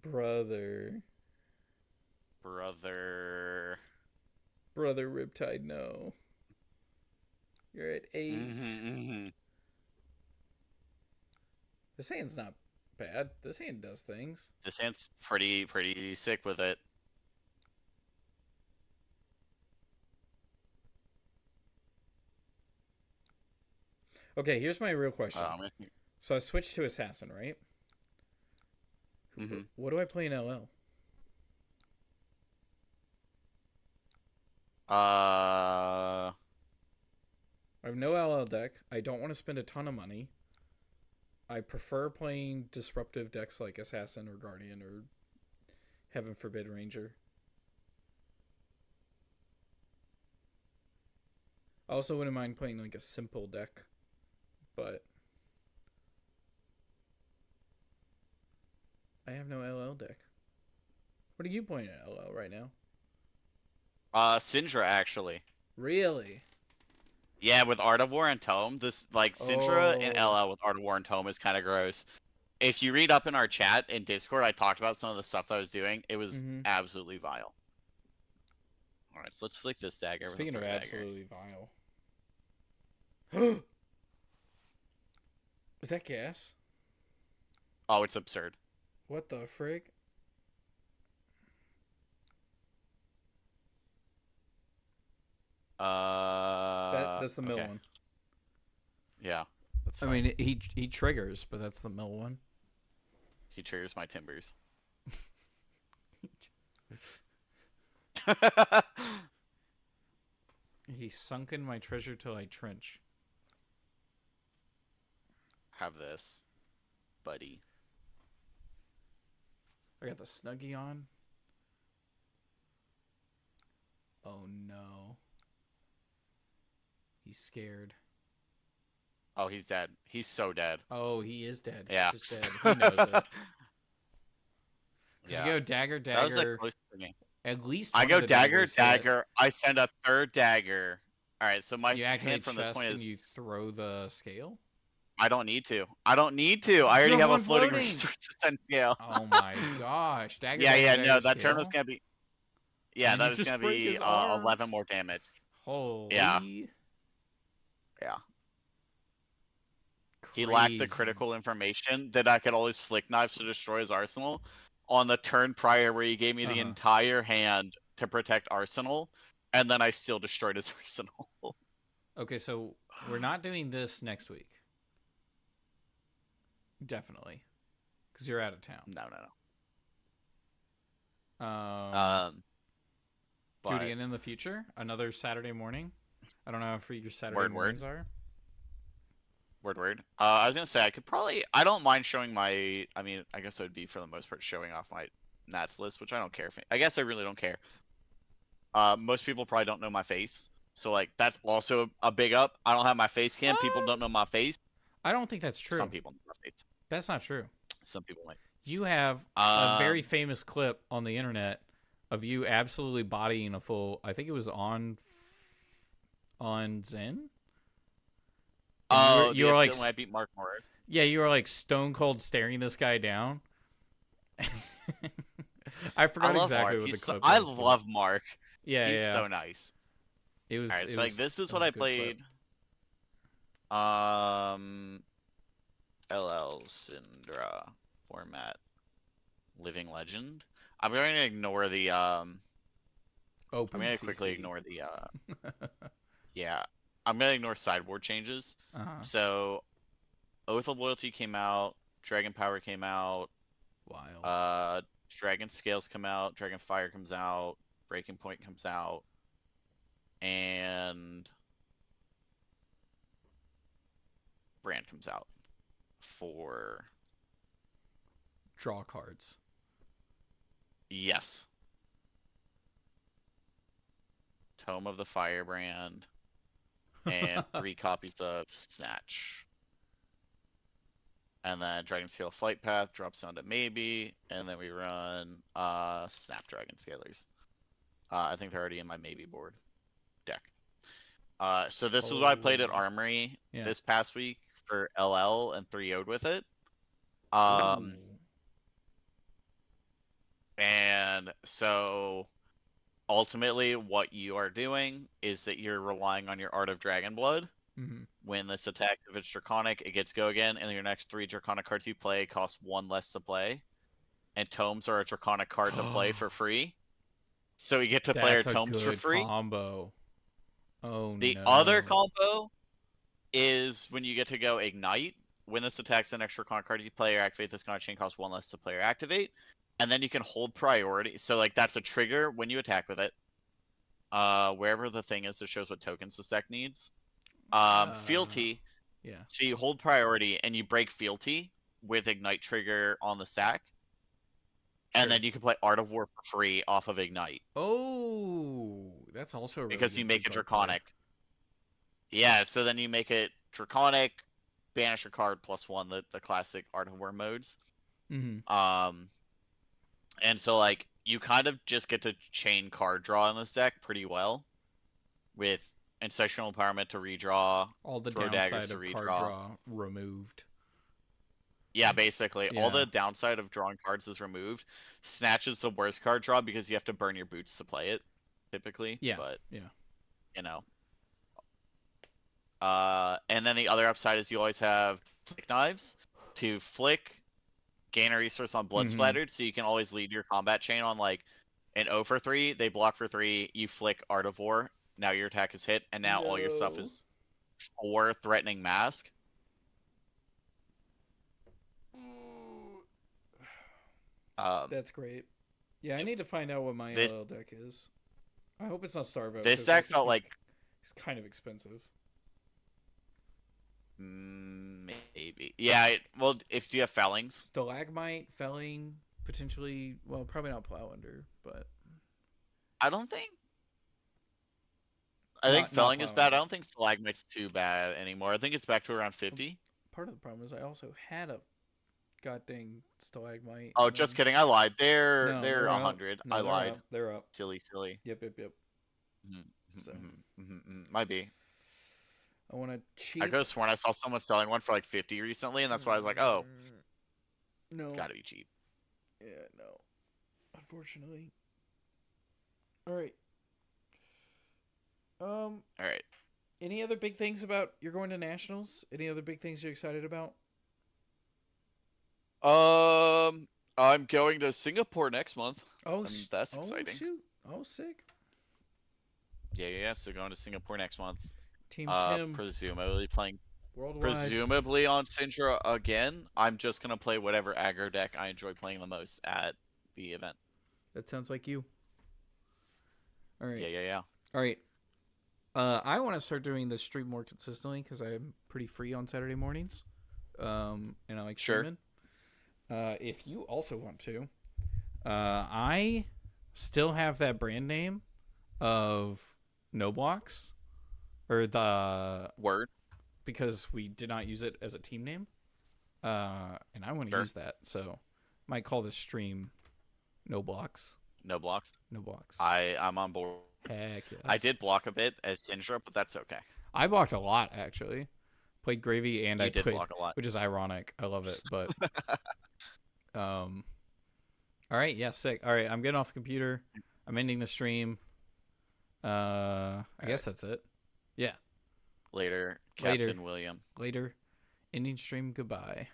Brother Riptide, no. You're at 8. This hand's not bad. This hand does things. This hand's pretty sick with it. Okay, here's my real question. So I switched to Assassin, right? What do I play in LL? I have no LL deck. I don't want to spend a ton of money. I prefer playing disruptive decks like Assassin or Guardian or Heaven Forbid Ranger. I also wouldn't mind playing like a simple deck, but I have no LL deck. What are you playing at LL right now? Syndra actually. Really? Yeah, with Art of War and Tome, this like Syndra and LL with Art of War and Tome is kind of gross. If you read up in our chat in Discord, I talked about some of the stuff that I was doing. It was absolutely vile. All right, so let's flick this dagger. Speaking with of a absolutely vile, is that gas? Oh, it's absurd. What the frick? That's the mill one. Yeah, that's fine. I mean, he triggers, but that's the mill one. He triggers my timbers. He sunk in my treasure till I trench. Have this, buddy. I got the Snuggie on. Oh no. He's scared. Oh, he's dead. He's so dead. Oh, he is dead. Yeah. He's just dead. He knows it. Yeah. You go dagger, That was like dagger. close to me. At least I one go of the dagger, daggers dagger. I send a 3rd dagger. All right, so my you activate hand from this chest point and is. you throw the scale. I don't need to. I already have a floating resource to send scale. Oh my gosh, dagger. Yeah, dagger, yeah, dagger, no, that scale? turn was gonna be. Yeah, And that you was just gonna break be his 11 arms? more damage. Holy. Yeah. Yeah. He lacked the Crazy. critical information that I could always flick knives to destroy his arsenal on the turn prior, where he gave me the entire hand to protect arsenal, and then I still destroyed his arsenal. Okay, so we're not doing this next week. Definitely, because you're out of town. No. Do it again in the future. Another Saturday morning. I don't know if your Saturday Word, mornings word. are. Word, word. I was gonna say I could probably. I don't mind showing my. I mean, I guess it would be for the most part showing off my Nats list, which I don't care. I guess I really don't care. Most people probably don't know my face, so like that's also a big up. I don't have my face cam. People don't know my face. I don't think that's Some true. people know my face. That's not true. Some people might. You have a very famous clip on the internet of you absolutely bodying a full. I think it was on Zen. And Oh, you the were like, instant when I beat Mark Morris. yeah, you were like stone cold staring this guy down. I forgot exactly Mark. what the clip I was. But love Mark. yeah, He's yeah. so nice. It was. Alright, It so like was. this is It what was I a good clip. played. LL Syndra format. Living Legend. I'm going to ignore the Open I'm going to CC. quickly ignore the yeah. I'm going to ignore sideboard changes. So Oath of Loyalty came out, Dragon Power came out, Wild. Dragon Scales come out, Dragon Fire comes out, Breaking Point comes out, and Brand comes out for Draw cards. yes. Tome of the Firebrand and 3 copies of Snatch. And then Dragon Scale Flight Path drops down to maybe, and then we run Snapdragon Scalers. I think they're already in my maybe board deck. So this is what I played at Armory this past week for LL and 3-0'd with it. And so ultimately what you are doing is that you're relying on your Art of Dragon Blood. When this attack, if it's Draconic, it gets go again, and your next 3 Draconic cards you play cost 1 less to play. And Tomes are a Draconic card to play for free. So you get to play our Tomes for free. Combo. Oh the no. other combo is when you get to go Ignite. When this attacks the next Draconic card you play or activate, this kind of chain costs 1 less to play or activate. And then you can hold priority. So like that's a trigger when you attack with it. Wherever the thing is that shows what tokens this deck needs. Fealty. Yeah. So you hold priority and you break Fealty with Ignite trigger on the stack. Sure. And then you can play Art of War for free off of Ignite. Oh, that's also a really because you make it Draconic. Yeah, so then you make it Draconic, banish a card +1, the classic Art of War modes. And so like you kind of just get to chain card draw in this deck pretty well, with Ancestral Empowerment to redraw, all the throw downside daggers to of redraw. card draw removed. Yeah, basically all the downside of drawing cards is removed. Snatch is the worst card draw because you have to burn your boots to play it, typically. Yeah. But yeah. You know. And then the other upside is you always have Flick Knives to flick, gain a resource on Blood Splattered, so you can always lead your combat chain on like an O for 3, they block for 3, you flick Art of War, now your attack is hit, and now all your stuff is 4 Threatening Mask. That's great. Yeah, I need to find out what my LL deck is. I hope it's not Starvo. This deck felt like it's kind of expensive. Maybe. Yeah, well, if you have Fellings. Stalagmite, Felling, potentially, well, probably not Plow Under, but... I think Felling is bad. I don't think Stalagmite's too bad anymore. I think it's back to around 50. Part of the problem is I also had a goddamn Stalagmite. Oh, just kidding. I lied. They're 100. No, I lied. They're up. Silly. Yep. So. Might be. I want to cheap. I could have sworn I saw someone selling one for like 50 recently, and that's why I was like, oh. No. It's gotta be cheap. Yeah, no. Unfortunately. Alright. Alright. Any other big things about you're going to nationals? Any other big things you're excited about? I'm going to Singapore next month. Oh, that's exciting. Oh, shoot. Oh, sick. Yeah. So going to Singapore next month. Team Tim. Presumably playing worldwide. Presumably on Syndra again. I'm just gonna play whatever aggro deck I enjoy playing the most at the event. That sounds like you. All right. Yeah. All right. I want to start doing this stream more consistently because I'm pretty free on Saturday mornings. And I like Sure. streaming. If you also want to, I still have that brand name of No Blocks, or the Word. because we did not use it as a team name. And I want to Sure. use that, so might call this stream No Blocks. No blocks. No Blocks. I'm on board. Heck yes. I did block a bit as Syndra, but that's okay. I blocked a lot actually. Played Gravy and You I did played, block a lot. which is ironic. I love it, but all right, yeah, sick. All right, I'm getting off the computer. I'm ending the stream. I guess that's it. Yeah. Later, Later. Captain William. Later. Ending stream. Goodbye.